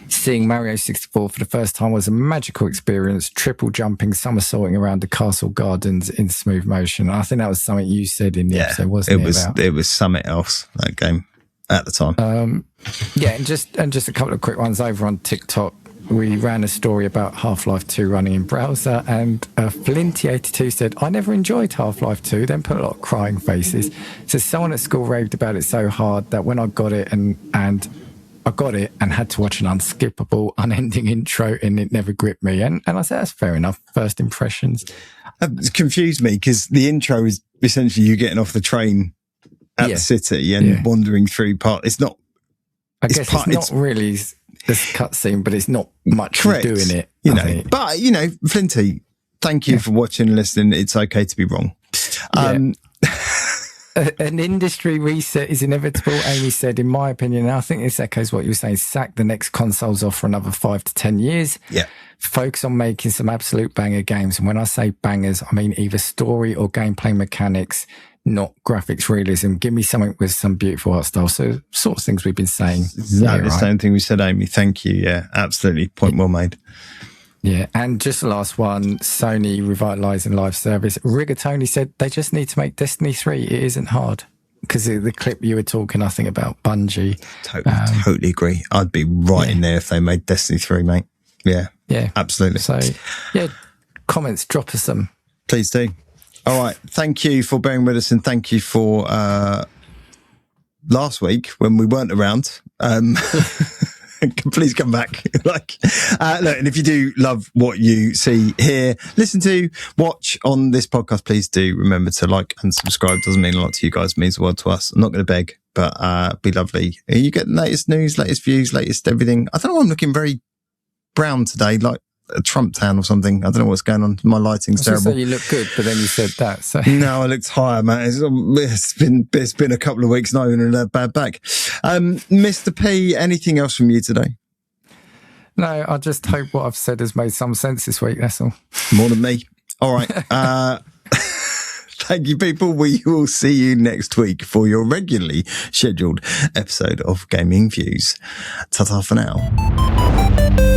Seeing Mario 64 for the first time was a magical experience, triple jumping, somersaulting around the castle gardens in smooth motion. I think that was something you said in the episode, wasn't it? It was something else, that game, at the time. And just a couple of quick ones over on TikTok. We ran a story about Half-Life 2 running in browser, and Flinty82 said, I never enjoyed Half-Life 2, then put a lot of crying faces. So someone at school raved about it so hard that when I got it and I got it and had to watch an unskippable, unending intro, and it never gripped me. And I said, that's fair enough. First impressions. It confused me because the intro is essentially you getting off the train at the city and wandering through it's not. I guess it's not really this cutscene, but it's not much correct, doing it. You know, but you know, Flinty, thank you for watching and listening. It's okay to be wrong. An industry reset is inevitable, Amy said, in my opinion. And I think this echoes what you were saying. Sack the next consoles off for another 5 to 10 years. Yeah. Focus on making some absolute banger games. And when I say bangers, I mean either story or gameplay mechanics, not graphics realism. Give me something with some beautiful art style. So sort of things we've been saying. Exactly the same thing we said, Amy. Thank you. Yeah, absolutely. Point well made. Yeah, and just the last one, Sony revitalising live service. Rigatoni said they just need to make Destiny 3. It isn't hard. Because the clip you were talking, I think, about Bungie. Totally agree. I'd be right in there if they made Destiny 3, mate. Yeah. Yeah. Absolutely. So, comments, drop us some. Please do. All right. Thank you for bearing with us, and thank you for last week when we weren't around. Please come back. Look, and if you do love what you see, hear, listen to, watch on this podcast, please do remember to like and subscribe. Doesn't mean a lot to you guys, it means the world to us. I'm not going to beg, but be lovely. You get the latest news, latest views, latest everything. I don't know why I'm looking very brown today, like a Trump tan or something. I don't know what's going on. My lighting's terrible. You look good, but then you said that. So. No, I looked higher, man. It's been a couple of weeks, not even a bad back. Mr. P, anything else from you today? No, I just hope what I've said has made some sense this week. That's all. More than me. All right. Thank you, people. We will see you next week for your regularly scheduled episode of Gaming Views. Ta-ta for now.